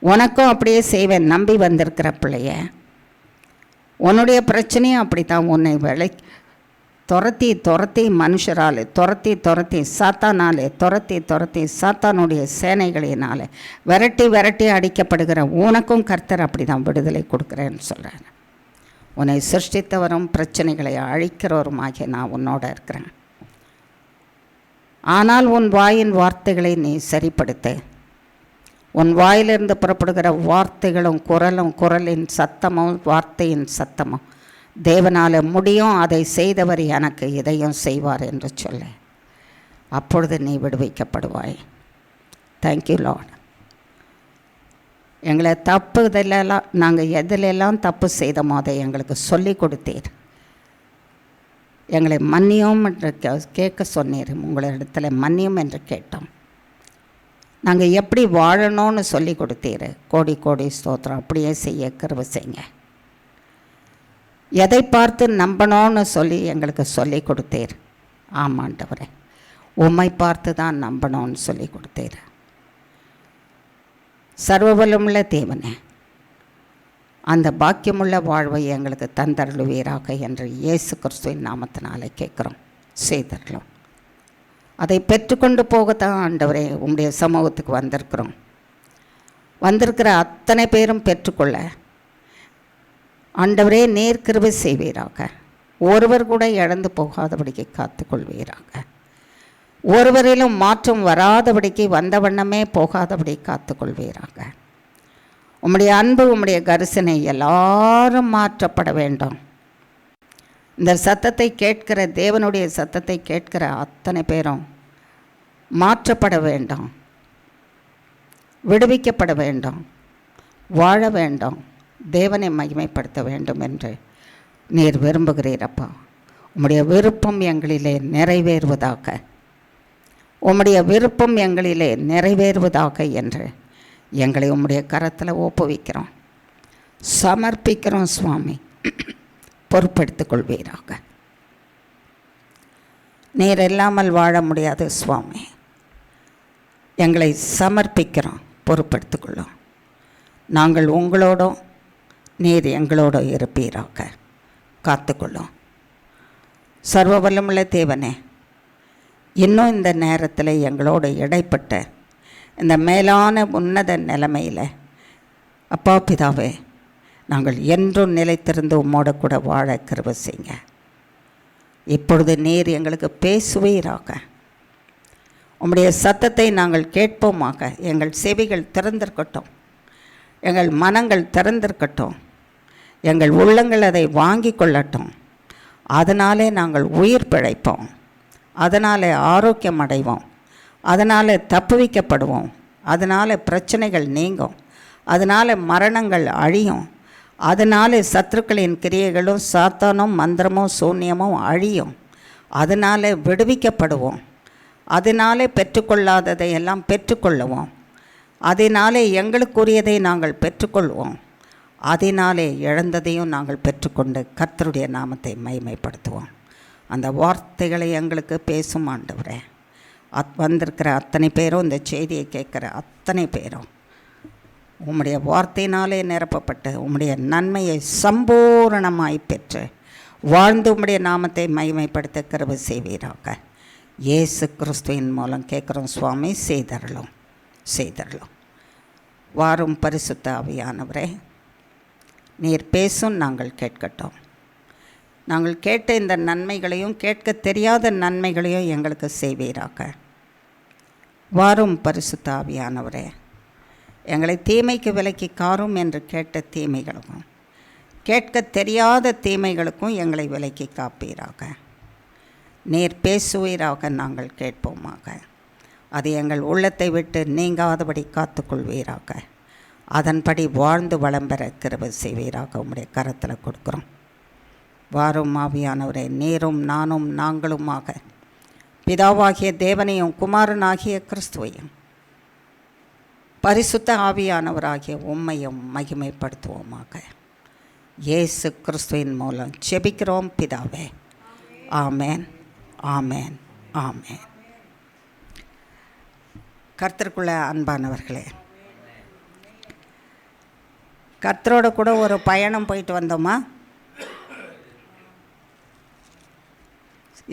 உனக்கும் அப்படியே செய்வேன். நம்பி வந்திருக்கிற பிள்ளைய, உன்னுடைய பிரச்சனையும் அப்படி தான். உன்னை துரத்தி மனுஷரால் துரத்தி சாத்தானாலே துரத்தி சாத்தானுடைய சேனைகளினால் விரட்டி அடிக்கப்படுகிற உனக்கும் கர்த்தர் அப்படி தான் விடுதலை கொடுக்குறேன்னு சொல்கிறார். உன்னை சிருஷ்டித்தவரும் பிரச்சனைகளை அழிக்கிறவருமாகிய நான் உன்னோட இருக்கிறேன். ஆனால் உன் வாயின் வார்த்தைகளை நீ சரிப்படுத்து. உன் வாயிலிருந்து புறப்படுகிற வார்த்தைகளும் குரலின் சத்தமும் வார்த்தையின் சத்தமும் தேவனால் முடியும். அதை செய்தவர் எனக்கு இதையும் செய்வார் என்று சொல்ல, அப்பொழுது நீ விடுவிக்கப்படுவாய். Thank you Lord. எங்களை தப்புதெல்லாம் நாங்கள் எதிலெல்லாம் தப்பு செய்தோமோ அதை எங்களுக்கு சொல்லி கொடுத்தீர். எங்களை மன்னியும் என்று கேட்க சொன்னீர். உங்களிடத்துல மன்னியும் என்று கேட்டோம். நாங்கள் எப்படி வாழணும்னு சொல்லி கொடுத்தீர். கோடி ஸ்தோத்திரம். அப்படியே செய்ய கிருபை செய்யுங்க. எதை பார்த்து நம்பணும்னு சொல்லி எங்களுக்கு சொல்லி கொடுத்தீர். ஆமாண்டவரே, உம்மை பார்த்து தான் நம்பணும்னு சொல்லி கொடுத்தீர். சர்வபலமுள்ள தேவனே, அந்த பாக்கியமுள்ள வாழ்வை எங்களுக்கு தந்தருளுவீராக என்று இயேசு கிறிஸ்துவின் நாமத்தினாலே கேட்குறோம். செய்தரலும் அதை பெற்றுக்கொண்டு போகத்தான் ஆண்டவரே உம்முடைய சமூகத்துக்கு வந்திருக்கிற அத்தனை பேரும் பெற்றுக்கொள்ள ஆண்டவரே நீர் கிருபை செய்வீராக. ஒருவர் கூட இழந்து போகாதபடிக்கு காத்துக்கொள்வீராக. ஒருவரிலும் மாற்றம் வராதபடிக்கு வந்த வண்ணமே போகாதபடி காத்துக்கொள்வீராக. உம்முடைய அன்பு உம்முடைய கரிசனை எல்லாரும் மாற்றப்பட வேண்டும். இந்த சத்தத்தை கேட்கிற தேவனுடைய சத்தத்தை கேட்கிற அத்தனை பேரும் மாற்றப்பட வேண்டும், விடுவிக்கப்பட வேண்டும், வாழ வேண்டும், தேவனை மகிமைப்படுத்த வேண்டும் என்று நீர் விரும்புகிறீரப்பா. உம்முடைய விருப்பம் எங்களிலே நிறைவேறுவதாக, உம்முடைய விருப்பம் எங்களிலே நிறைவேறுவதாக என்று எங்களை உம்முடைய கரத்தில் ஒப்புவிக்கிறோம், சமர்ப்பிக்கிறோம். சுவாமி பொறுப்பெடுத்துக் கொள்வீராக. நீர் இல்லாமல் வாழ முடியாது சுவாமி. எங்களை சமர்ப்பிக்கிறோம், பொறுப்பெடுத்துக்கொள்ளும். நாங்கள் உங்களோடும் நீர் எங்களோட இருப்பீராக. காத்துக்கொள்ளும். சர்வ வல்லமுள்ள தேவனே, இன்னும் இந்த நேரத்தில் எங்களோடு இடைப்பட்ட இந்த மேலான உன்னத நிலைமையில் அப்பா பிதாவே, நாங்கள் என்றும் நிலைத்திருந்து உம்மோட கூட வாழ கிருபை செய்யுங்க. இப்பொழுது நீர் எங்களுக்கு பேசுவீராக. உம்முடைய சத்தத்தை நாங்கள் கேட்போமாக. எங்கள் செவிகள் திறந்திருக்கட்டும், எங்கள் மனங்கள் திறந்திருக்கட்டும், எங்கள் உள்ளங்கள் அதை வாங்கி கொள்ளட்டும். அதனாலே நாங்கள் உயிர் பிழைப்போம், அதனால் ஆரோக்கியம் அடைவோம், அதனால் தப்புவிக்கப்படுவோம், அதனால் பிரச்சனைகள் நீங்கும், அதனால் மரணங்கள் அழியும், அதனால் சத்துருக்களின் கிரியைகளும் சாத்தானும் மந்திரமும் சூன்யமும் அழியும், அதனால் விடுவிக்கப்படுவோம், அதனாலே பெற்றுக்கொள்ளாததை எல்லாம் பெற்றுக்கொள்ளுவோம், அதனாலே எங்களுக்குரியதை நாங்கள் பெற்றுக்கொள்வோம், அதனாலே இழந்ததையும் நாங்கள் பெற்றுக்கொண்டு கர்த்தருடைய நாமத்தை மகிமைப்படுத்துவோம். அந்த வார்த்தைகளை எங்களுக்கு பேசும் ஆண்டவரே. வந்திருக்கிற அத்தனை பேரும், இந்த செய்தியை கேட்குற அத்தனை பேரும் உம்முடைய வார்த்தையினாலே நிரப்பப்பட்டு உம்முடைய நன்மையை சம்பூரணமாய் பெற்று வாழ்ந்து உம்முடைய நாமத்தை மகிமைப்படுத்த கிருபை செய்வீராக. இயேசு கிறிஸ்துவின் மூலம் கேட்குறோம் சுவாமி. செய்தரலும். வாரும் பரிசுத்த ஆவியானவரே, நீர் பேசும், நாங்கள் கேட்கட்டும். நாங்கள் கேட்ட இந்த நன்மைகளையும் கேட்க தெரியாத நன்மைகளையும் எங்களுக்கு செய்வீராக. வாரும் பரிசுத்த ஆவியானவரே, எங்களை தீமைக்கு விலக்கி காரும் என்று கேட்ட தீமைகளுக்கும் கேட்க தெரியாத தீமைகளுக்கும் எங்களை விலக்கி காப்பீராக. நீர் பேசுவீராக, நாங்கள் கேட்போமாக. அது எங்கள் உள்ளத்தை விட்டு நீங்காதபடி காத்துக்கொள்வீராக. அதன்படி வாழ்ந்து வளம் பெற கிருபை செய்வீராக உம்முடைய கரத்தில் கொடுக்குறோம். வாரும் ஆவியானவரே, நீரும் நானும் நாங்களுமாக பிதாவாகிய தேவனையும் குமாரனாகிய கிறிஸ்துவையும் பரிசுத்த ஆவியானவராகிய உம்மையும் மகிமைப்படுத்துவோமாக. இயேசு கிறிஸ்துவின் மூலம் ஜெபிக்கிறோம் பிதாவே. ஆமேன், ஆமேன், ஆமேன். கர்த்தருக்குள்ள அன்பானவர்களே, கர்த்தரோட கூட ஒரு பயணம் போயிட்டு வந்தோமா?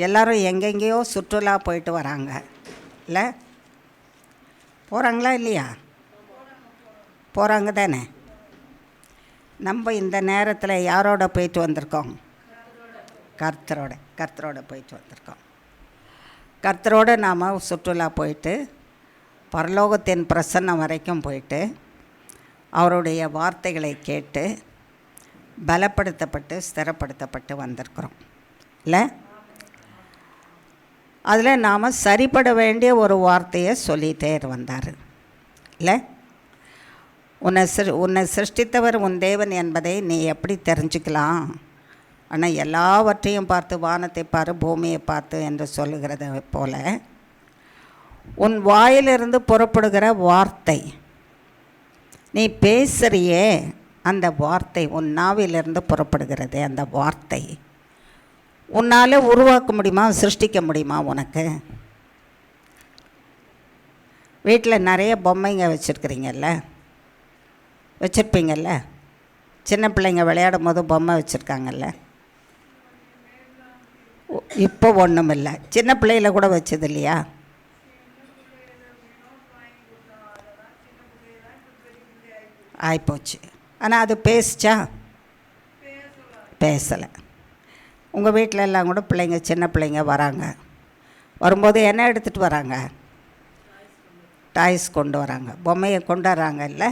எல்லோரும் எங்கெங்கேயோ சுற்றுலா போயிட்டு வராங்க இல்லை? போகிறாங்களா இல்லையா? போகிறாங்க தானே. நம்ம இந்த நேரத்தில் யாரோட போயிட்டு வந்திருக்கோம்? கர்த்தரோட போயிட்டு வந்திருக்கோம். கர்த்தரோடு நாம் சுற்றுலா போயிட்டு பரலோகத்தின் பிரசன்னம் வரைக்கும் போயிட்டு அவருடைய வார்த்தைகளை கேட்டு பலப்படுத்தப்பட்டு ஸ்திரப்படுத்தப்பட்டு வந்திருக்கிறோம் இல்லை? அதில் நாம் சரிப்பட வேண்டிய ஒரு வார்த்தையை சொல்லிகிட்டே வந்தார் இல்லை? உன்னை சிருஷ்டித்தவர் உன் தேவன் என்பதை நீ எப்படி தெரிஞ்சுக்கலாம்? ஆனால் எல்லாவற்றையும் பார்த்து, வானத்தை பாரு, பூமியை பார்த்து என்று சொல்லுகிறத போல உன் வாயிலிருந்து புறப்படுகிற வார்த்தை, நீ பேசுகிறியே அந்த வார்த்தை, உன் நாவிலிருந்து புறப்படுகிறது அந்த வார்த்தை உன்னால் உருவாக்க முடியுமா? சிருஷ்டிக்க முடியுமா? உனக்கு வீட்டில் நிறைய பொம்மைங்க வச்சுருப்பீங்கள்ல, சின்ன பிள்ளைங்க விளையாடும் போது பொம்மை வச்சுருக்காங்கல்ல. இப்போ ஒன்றும் இல்லை, சின்ன பிள்ளையில கூட வச்சது இல்லையா? ஆயிப்போச்சு. ஆனால் அது பேசுச்சா? பேசலை. உங்கள் வீட்டில் எல்லாம் கூட பிள்ளைங்க, சின்ன பிள்ளைங்க வராங்க, வரும்போது என்ன எடுத்துகிட்டு வராங்க? டாய்ஸ் கொண்டு வராங்க, பொம்மையை கொண்டு வராங்கல்ல.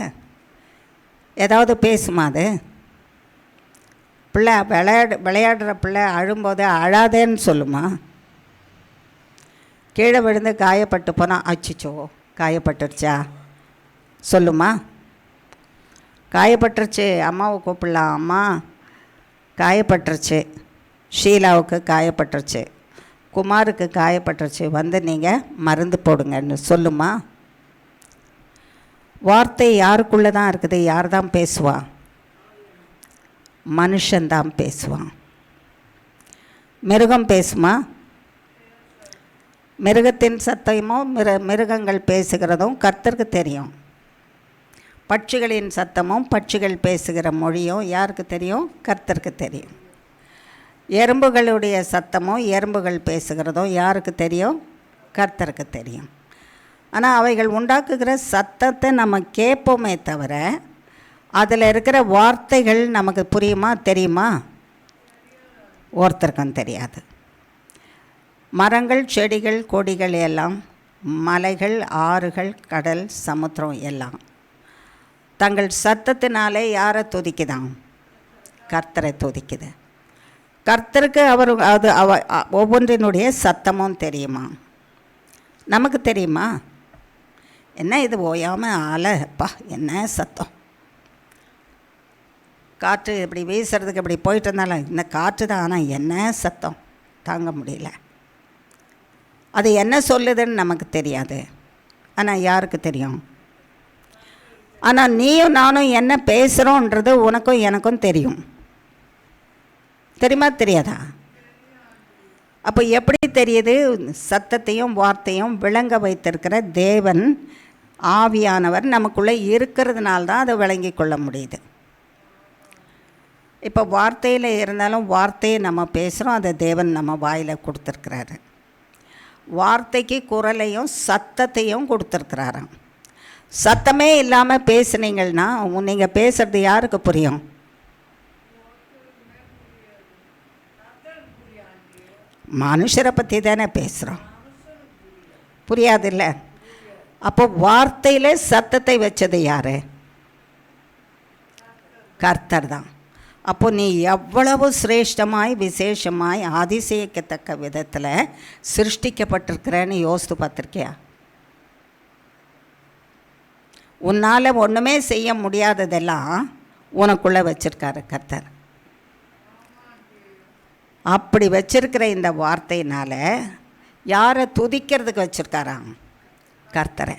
ஏதாவது பேசுமா அது? பிள்ளை விளையாடுற பிள்ளை அழும்போது அழாதேன்னு சொல்லுமா? கீழே விழுந்து காயப்பட்டு போனால் அச்சிச்சோ காயப்பட்டுருச்சா சொல்லுமா? காயப்பட்டுருச்சு, அம்மாவை கூப்பிடலாம், அம்மா காயப்பட்டுருச்சு, ஷீலாவுக்கு காயப்பட்டுருச்சு, குமாருக்கு காயப்பட்டுருச்சு, வந்து நீங்கள் மருந்து போடுங்கன்னு சொல்லுமா? வார்த்தை யாருக்குள்ளே தான் இருக்குது? யார் தான் பேசுவா? மனுஷன்தான் பேசுவான். மிருகம் பேசுமா? மிருகத்தின் சத்தமும் மிருகங்கள் பேசுகிறதும் கர்த்தருக்கு தெரியும். பட்சிகளின் சத்தமும் பட்சிகள் பேசுகிற மொழியும் யாருக்கு தெரியும்? கர்த்தருக்கு தெரியும். எறும்புகளுடைய சத்தமும் எறும்புகள் பேசுகிறதும் யாருக்கு தெரியும்? கர்த்தருக்கு தெரியும். ஆனால் அவைகள் உண்டாக்குகிற சத்தத்தை நம்ம கேட்போமே தவிர அதில் இருக்கிற வார்த்தைகள் நமக்கு புரியுமா, தெரியுமா? ஒருத்தருக்கும் தெரியாது. மரங்கள், செடிகள், கொடிகள் எல்லாம், மலைகள், ஆறுகள், கடல், சமுத்திரம் எல்லாம் தங்கள் சத்தத்தினாலே யாரை துதிக்குதான்? கர்த்தரை துதிக்குது. கர்த்தருக்கு ஒவ்வொன்றினுடைய சத்தமும் தெரியுமா? நமக்கு தெரியுமா? என்ன இது ஓயாமல் அலைப்பா, என்ன சத்தம்! காற்று இப்படி வீசுறதுக்கு இப்படி போயிட்டு இருந்தாலும் இந்த காற்று தான், ஆனால் என்ன சத்தம் தாங்க முடியல. அது என்ன சொல்லுதுன்னு நமக்கு தெரியாது. ஆனால் யாருக்கு தெரியும்? ஆனால் நீயும் நானும் என்ன பேசுகிறோன்றது உனக்கும் எனக்கும் தெரியும். தெரியுமா தெரியாதா? அப்போ எப்படி தெரியுது? சத்தத்தையும் வார்த்தையும் விளங்க வைத்திருக்கிற தேவன் ஆவியானவர் நமக்குள்ளே இருக்கிறதுனால தான் அதை விளங்கி கொள்ள முடியுது. இப்போ வார்த்தையில் இருந்தாலும் வார்த்தையை நம்ம பேசுகிறோம், அதை தேவன் நம்ம வாயில் கொடுத்துருக்கிறாரு. வார்த்தைக்கு குரலையும் சத்தத்தையும் கொடுத்துருக்குறாராம். சத்தமே இல்லாமல் பேசுனீங்கன்னா நீங்கள் பேசுகிறது யாருக்கு புரியும்? மனுஷரை பற்றி தானே பேசுகிறோம், புரியாதில்ல. அப்போ வார்த்தையில் சத்தத்தை வச்சது யார்? கர்த்தர் தான். அப்போ நீ எவ்வளவு சிரேஷ்டமாய் விசேஷமாய் அதிசயிக்கத்தக்க விதத்தில் சிருஷ்டிக்கப்பட்டிருக்கிறேன்னு யோசித்து பார்த்துருக்கியா? உன்னால் ஒன்றுமே செய்ய முடியாததெல்லாம் உனக்குள்ளே வச்சுருக்காரு கர்த்தர். அப்படி வச்சிருக்கிற இந்த வார்த்தையினால் யாரை துதிக்கிறதுக்கு வச்சுருக்காராம்? கர்த்தரை.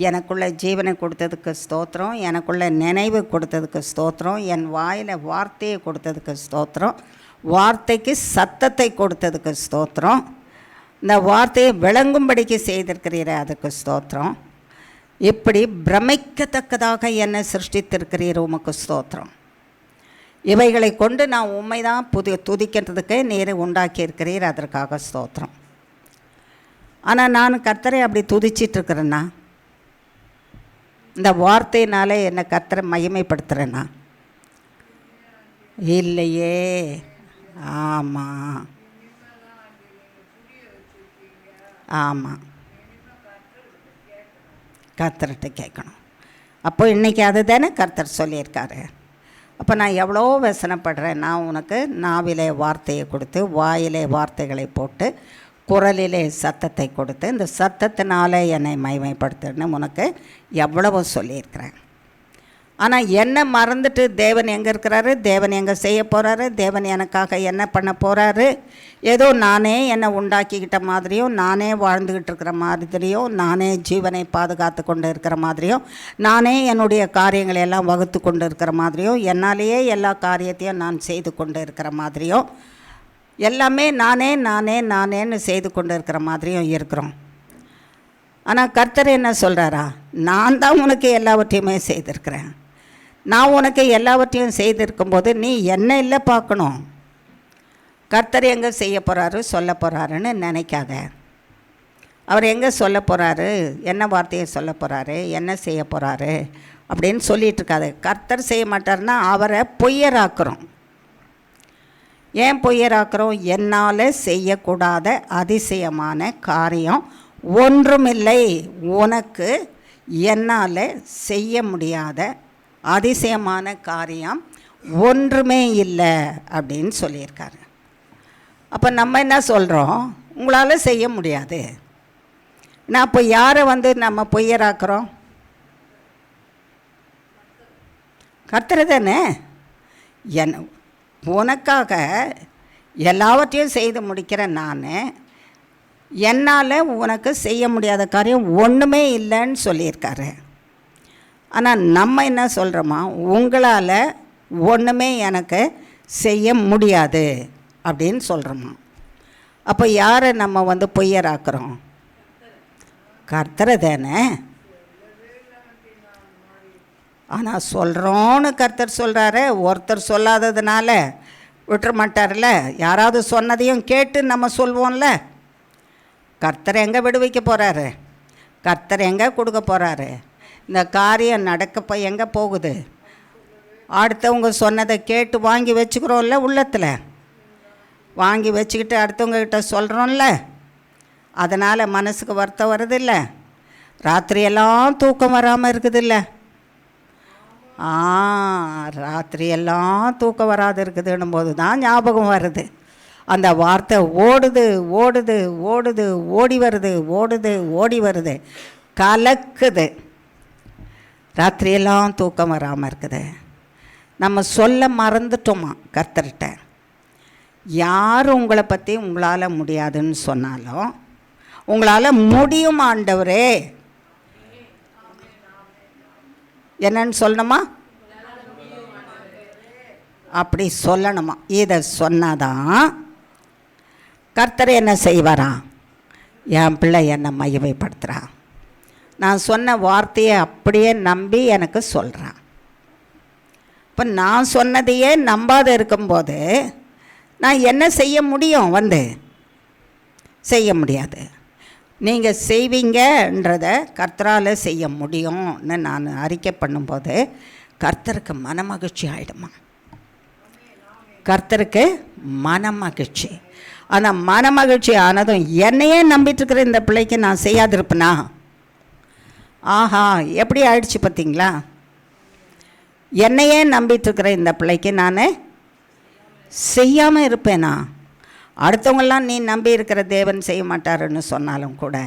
எனக்குள்ளே ஜீவனை கொடுத்ததுக்கு ஸ்தோத்திரம், எனக்குள்ளே நினைவு கொடுத்ததுக்கு ஸ்தோத்திரம், என் வாயில் வார்த்தையை கொடுத்ததுக்கு ஸ்தோத்திரம், வார்த்தைக்கு சத்தத்தை கொடுத்ததுக்கு ஸ்தோத்திரம், இந்த வார்த்தையை விளங்கும்படிக்கு செய்திருக்கிறீர அதுக்கு ஸ்தோத்திரம், இப்படி பிரமிக்கத்தக்கதாக என்னை சிருஷ்டித்திருக்கிறீர் உமக்கு ஸ்தோத்திரம், இவைகளை கொண்டு நான் உண்மை தான் துதிக்கிறதுக்கு நீர் உண்டாக்கியிருக்கிறீர் அதற்காக ஸ்தோத்திரம். ஆனால் நான் கர்த்தரை அப்படி துதிச்சிட்ருக்கிறேன்னா, இந்த வார்த்தையினாலே என்னை கர்த்தரை மகிமைப்படுத்துகிறேன்னா? இல்லையே. ஆமாம் ஆமாம், கர்த்தர்கிட்ட கேட்கணும். அப்போ இன்றைக்கி அது தானே கர்த்தர் சொல்லியிருக்காரு. அப்போ நான் எவ்வளோ வசனப்படுறேன். நான் உனக்கு நாவிலே வார்த்தையை கொடுத்து, வாயிலே வார்த்தைகளை போட்டு, குரலிலே சத்தத்தை கொடுத்து, இந்த சத்தத்தினால என்னை மகிமைப்படுத்துன்னு உனக்கு எவ்வளவோ சொல்லியிருக்கிறேன். ஆனால் என்னை மறந்துட்டு தேவன் எங்கே இருக்கிறாரு, தேவன் எங்கே செய்ய போகிறாரு, தேவன் எனக்காக என்ன பண்ண போகிறாரு, ஏதோ நானே என்னை உண்டாக்கிக்கிட்ட மாதிரியும், நானே வாழ்ந்துக்கிட்டு இருக்கிற மாதிரியும், நானே ஜீவனை பாதுகாத்து கொண்டு இருக்கிற மாதிரியும், நானே என்னுடைய காரியங்களை எல்லாம் வகுத்து கொண்டு இருக்கிற மாதிரியும், என்னாலேயே எல்லா காரியத்தையும் நான் செய்து கொண்டு இருக்கிற மாதிரியும், எல்லாமே நானே நானே நானேன்னு செய்து கொண்டு இருக்கிற மாதிரியும் இருக்கிறோம். ஆனால் கர்த்தர் என்ன சொல்கிறாரா? நான் தான் உனக்கு எல்லாவற்றையுமே செய்திருக்கிறேன். நான் உனக்கு எல்லாவற்றையும் செய்திருக்கும்போது நீ என்ன இல்லை பார்க்கணும். கர்த்தர் எங்கே செய்ய போகிறாரு, சொல்ல போகிறாருன்னு நினைக்காத. அவர் எங்கே சொல்ல போகிறாரு, என்ன வார்த்தையை சொல்ல போகிறாரு, என்ன செய்ய போகிறாரு அப்படின்னு சொல்லிகிட்டு இருக்காது. கர்த்தர் செய்ய மாட்டார்னா அவரை பொய்யராக்குறோம். ஏன் பொய்யராக்குறோம்? என்னால் செய்யக்கூடாத அதிசயமான காரியம் ஒன்றுமில்லை, உனக்கு என்னால் செய்ய முடியாத அதிசயமான காரியம் ஒன்றுமே இல்லை அப்படின்னு சொல்லியிருக்காரு. அப்போ நம்ம என்ன சொல்கிறோம்? உங்களால் செய்ய முடியாது. நான் இப்போ யாரை நம்ம பொய்யராக்குறோம்? கர்த்தர் தானே. உனக்காக எல்லாவற்றையும் செய்து முடிக்கிற நான், என்னால் உனக்கு செய்ய முடியாத காரியம் ஒன்றுமே இல்லைன்னு சொல்லியிருக்காரு. ஆனால் நம்ம என்ன சொல்கிறோமா? உங்களால் ஒன்றுமே எனக்கு செய்ய முடியாது அப்படின்னு சொல்கிறோமா? அப்போ யாரை நம்ம பொய்யராக்குறோம்? கர்த்தரை தானே. ஆனால் சொல்கிறோன்னு கர்த்தர் சொல்கிறாரு. ஒருத்தர் சொல்லாததுனால விட்டுற மாட்டார்ல. யாராவது சொன்னதையும் கேட்டு நம்ம சொல்வோம்ல. கர்த்தர் எங்கே விடுவிக்க போகிறாரு? கர்த்தர் எங்கே கொடுக்க போகிறாரு? இந்த காரியம் நடக்கப்போ எங்கே போகுது? அடுத்தவங்க சொன்னதை கேட்டு வாங்கி வச்சுக்கிறோம்ல, உள்ளத்தில் வாங்கி வச்சுக்கிட்டு அடுத்தவங்கக்கிட்ட சொல்கிறோம்ல. அதனால் மனசுக்கு வருத்தம் வருதில்ல, ராத்திரியெல்லாம் தூக்கம் வராமல் இருக்குதில்ல. ராத்திரியெல்லாம் தூக்கம் வராது இருக்குதுன்னும் போது தான் ஞாபகம் வருது. அந்த வார்த்தை ஓடுது ஓடுது ஓடுது ஓடி வருது, ஓடுது ஓடி வருது, கலக்குது. ராத்திரியெல்லாம் தூக்கம் வராமல் இருக்குது. நம்ம சொல்ல மறந்துட்டோமா கர்த்தர்கிட்ட? யார் உங்களை பற்றி உங்களால் முடியாதுன்னு சொன்னாலும், உங்களால் முடியும் ஆண்டவரே என்னன்னு சொல்லணுமா? அப்படி சொல்லணுமா? இதை சொன்னாதான் கர்த்தர் என்ன செய்வாரா? என் பிள்ளை என்னை மகிமைப்படுத்துகிறான், நான் சொன்ன வார்த்தையை அப்படியே நம்பி எனக்கு சொல்கிறான். இப்போ நான் சொன்னதையே நம்பாத இருக்கும்போது நான் என்ன செய்ய முடியும்? செய்ய முடியாது. நீங்கள் செய்வீங்கன்றதை கர்த்தரால் செய்ய முடியும்னு நான் அறிக்கை பண்ணும்போது கர்த்தருக்கு மனமகிழ்ச்சி ஆகிடுமா? கர்த்தருக்கு மனமகிழ்ச்சி. அந்த மனமகிழ்ச்சி ஆனதும் என்னையே நம்பிட்டுருக்கிற இந்த பிள்ளைக்கு நான் செய்யாதிருப்பேனா? ஆஹா, எப்படி ஆயிடுச்சு பார்த்தீங்களா? என்னையே நம்பிட்டுருக்கிற இந்த பிள்ளைக்கு நான் செய்யாமல் இருப்பேனா? அடுத்தவங்களாம் நீ நம்பி இருக்கிற தேவன் செய்ய மாட்டாருன்னு சொன்னாலும் கூட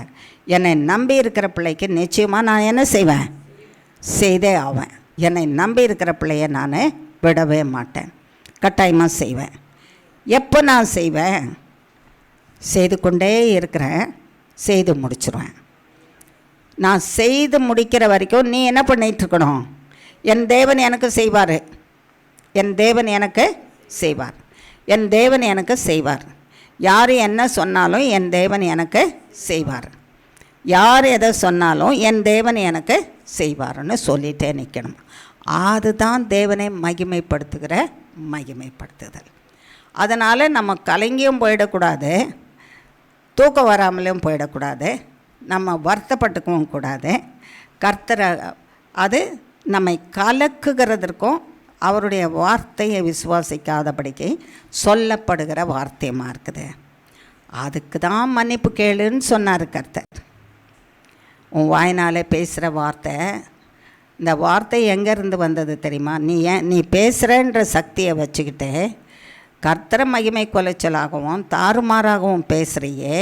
என்னை நம்பி இருக்கிற பிள்ளைக்கு நிச்சயமாக நான் என்ன செய்வேன்? செய்தே ஆவேன். என்னை நம்பி இருக்கிற பிள்ளைய நான் விடவே மாட்டேன், கட்டாயமாக செய்வேன். எப்போ நான் செய்வேன்? செய்து கொண்டே இருக்கிறேன், செய்து முடிச்சிடுவேன். நான் செய்து முடிக்கிற வரைக்கும் நீ என்ன பண்ணிகிட்ருக்கணும்? என் தேவன் எனக்கு செய்வார், என் தேவன் எனக்கு செய்வார், என் தேவன் எனக்கு செய்வார். யார் என்ன சொன்னாலும் என் தேவன் எனக்கு செய்வார், யார் எதை சொன்னாலும் என் தேவன் எனக்கு செய்வார்னு சொல்லிகிட்டே நிற்கணும். அதுதான் தேவனை மகிமைப்படுத்துதல். அதனால் நம்ம கலங்கியும் போயிடக்கூடாது, தூக்கம் வராமலும் போயிடக்கூடாது, நம்ம வருத்தப்பட்டுக்கவும் கூடாது. கர்த்தரை அது நம்மை கலக்குகிறதற்கும் அவருடைய வார்த்தையை விசுவாசிக்காதபடிக்கு சொல்லப்படுகிற வார்த்தையமாக இருக்குது. அதுக்கு தான் மன்னிப்பு கேளுன்னு சொன்னார் கர்த்தர். உன் வாயினால் பேசுகிற வார்த்தை, இந்த வார்த்தை எங்கேருந்து வந்தது தெரியுமா? நீ பேசுகிறன்ற சக்தியை வச்சுக்கிட்டு கர்த்தரை மகிமை குலைச்சலாகவும் தாறுமாறாகவும் பேசுகிறியே,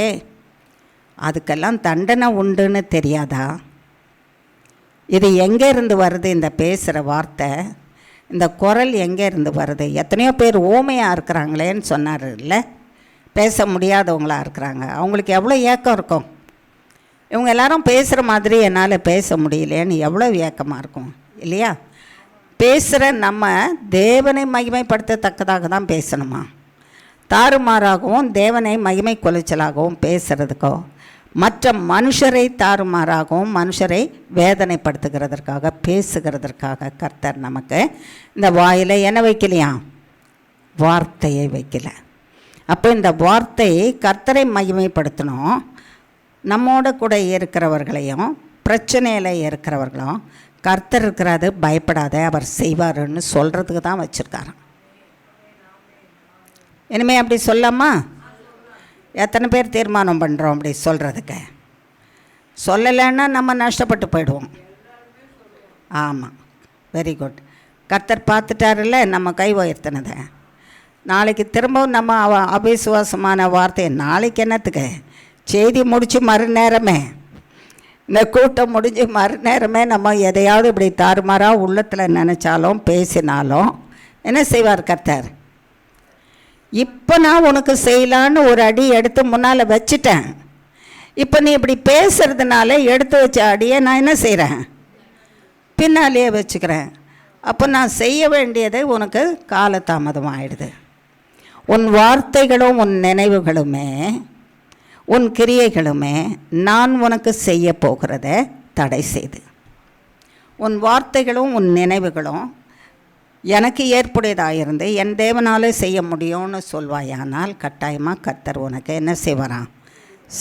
அதுக்கெல்லாம் தண்டனை உண்டுன்னு தெரியாதா? இது எங்கேருந்து வருது? இந்த பேசுகிற வார்த்தை, இந்த குரல் எங்கேருந்து வருது? எத்தனையோ பேர் ஊமையாக இருக்கிறாங்களேன்னு சொன்னார் இல்லை, பேச முடியாதவங்களாக இருக்கிறாங்க. அவங்களுக்கு எவ்வளோ ஏக்கம் இருக்கும்? இவங்க எல்லாரும் பேசுகிற மாதிரி என்னால் பேச முடியலேன்னு எவ்வளோ ஏக்கமாக இருக்கும் இல்லையா? பேசுகிற நம்ம தேவனை மகிமைப்படுத்தத்தக்கதாக தான் பேசணுமா? தாறுமாறாகவும் தேவனை மகிமை குலைச்சலாகவும் பேசுகிறதுக்கோ, மற்ற மனுஷரை தாறுமாறாகவும் மனுஷரை வேதனைப்படுத்துகிறதற்காக பேசுகிறதற்காக கர்த்தர் நமக்கு இந்த வாயில் என்ன வைக்கலையா? வார்த்தையை வைக்கல. அப்போ இந்த வார்த்தை கர்த்தரை மகிமைப்படுத்தணும். நம்மோட கூட இருக்கிறவர்களையும் பிரச்சனையில் இருக்கிறவர்களும் கர்த்தர் இருக்கிறாரு, பயப்படாத, அவர் செய்வாருன்னு சொல்கிறதுக்கு தான் வச்சுருக்காரு. இனிமேல் அப்படி சொல்லாமா? எத்தனை பேர் தீர்மானம் பண்ணுறோம் அப்படி சொல்கிறதுக்கு? சொல்லலைன்னா நம்ம நஷ்டப்பட்டு போயிடுவோம். ஆமாம், வெரி குட். கர்த்தர் பார்த்துட்டாருல்ல நம்ம கை உயர்த்தினதை. நாளைக்கு திரும்பவும் நம்ம அவிசுவாசமான வார்த்தையை நாளைக்கு என்னத்துக்கு? செய்தி முடித்து மறுநேரமே, இந்த கூட்டம் முடிஞ்சு மறுநேரமே நம்ம எதையாவது இப்படி தாறுமாறாக உள்ளத்தில் நினச்சாலும் பேசினாலும் என்ன செய்வார் கர்த்தர்? இப்போ நான் உனக்கு செய்யலான்னு ஒரு அடி எடுத்து முன்னால் வச்சுட்டேன், இப்போ நீ இப்படி பேசுகிறதுனால எடுத்து வச்ச அடியை நான் என்ன செய்கிறேன்? பின்னாலேயே வச்சுக்கிறேன். அப்போ நான் செய்ய வேண்டியது உனக்கு காலதாமதம் ஆகிடுது. உன் வார்த்தைகளும் உன் நினைவுகளுமே உன் கிரியைகளுமே நான் உனக்கு செய்ய போகிறத தடை செய்து, உன் வார்த்தைகளும் உன் நினைவுகளும் எனக்கு ஏற்புடையதாக இருந்து என் தேவனால் செய்ய முடியும்னு சொல்வாயானால் கட்டாயமாக கர்த்தர் உனக்கு என்ன செய்வாராம்?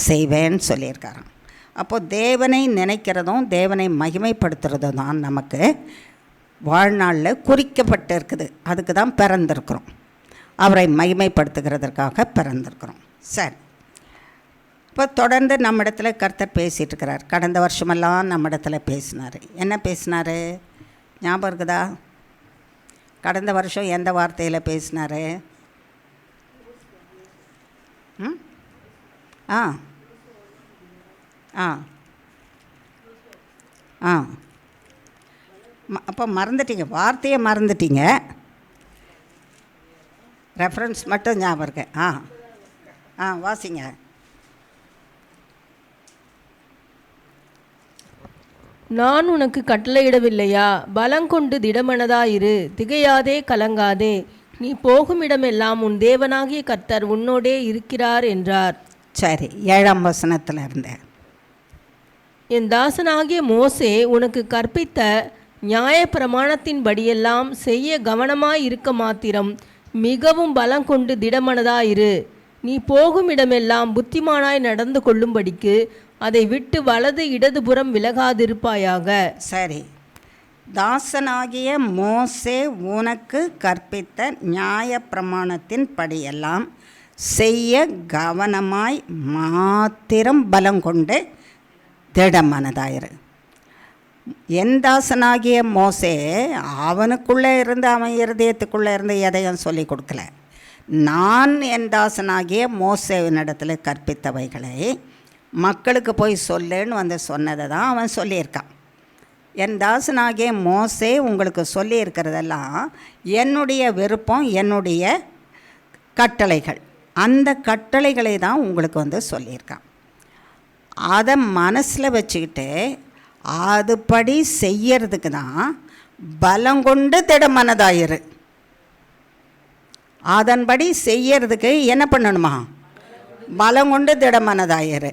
செய்வேன்னு சொல்லியிருக்காராம். அப்போது தேவனை நினைக்கிறதும் தேவனை மகிமைப்படுத்துறதும் தான் நமக்கு வாழ்நாளில் குறிக்கப்பட்டு இருக்குது. அதுக்கு தான் பிறந்திருக்கிறோம், அவரை மகிமைப்படுத்துகிறதற்காக பிறந்திருக்கிறோம். சரி, இப்போ தொடர்ந்து நம்மிடத்தில் கர்த்தர் பேசிகிட்டு இருக்கிறார். கடந்த வருஷமெல்லாம் நம்மிடத்தில் பேசினார். என்ன பேசினார் ஞாபகம் இருக்குதா? கடந்த வருஷம் எந்த வார்த்தையில் பேசினார்? ஆ ஆ ஆ அப்போ மறந்துட்டீங்க, வார்த்தையை மறந்துட்டீங்க, ரெஃபரன்ஸ் மட்டும் ஞாபகம் இருக்கு. வாசிங்க. நான் உனக்கு கட்டளையிடவில்லையா? பலங்கொண்டு திடமனதாயிரு, திகையாதே, கலங்காதே. நீ போகும் இடமெல்லாம் உன் தேவனாகிய கர்த்தர் உன்னோடே இருக்கிறார் என்றார். சரி, 7ஆம் வசனத்தில் இருந்தேன். என் தாசனாகிய மோசே உனக்கு கற்பித்த நியாயப்பிரமாணத்தின்படியெல்லாம் செய்ய கவனமாயிருக்க மாத்திரம் மிகவும் பலங்கொண்டு திடமனதாயிரு. நீ போகும் இடமெல்லாம் புத்திமானாய் நடந்து கொள்ளும்படிக்கு அதை விட்டு வலது இடதுபுறம் விலகாதிருப்பாயாக. சரி, தாசனாகிய மோசே உனக்கு கற்பித்த நியாய பிரமாணத்தின் படியெல்லாம் செய்ய கவனமாய் மாத்திரம் பலங்கொண்டு திடமனதாயிரு. என் தாசனாகிய மோசே அவனுக்குள்ளே இருந்து அவன் இருதயத்துக்குள்ளே இருந்து எதையும் சொல்லி கொடுக்கல. நான் என் தாசனாகிய மோசேவினிடத்தில் கற்பித்தவைகளை மக்களுக்கு போய் சொல்லுன்னு வந்து சொன்னதை தான் அவன் சொல்லியிருக்கான். என் தாசனாகிய மோசே உங்களுக்கு சொல்லி இருக்கிறதெல்லாம் என்னுடைய விருப்பம், என்னுடைய கட்டளைகள். அந்த கட்டளைகளை தான் உங்களுக்கு சொல்லியிருக்கான். அதை மனசில் வச்சுக்கிட்டு அதுபடி செய்யறதுக்கு தான் பலங்கொண்டு திடமனதாயிரு. அதன்படி செய்யறதுக்கு என்ன பண்ணணுமா? பலங்கொண்டு திடமனதாயிரு.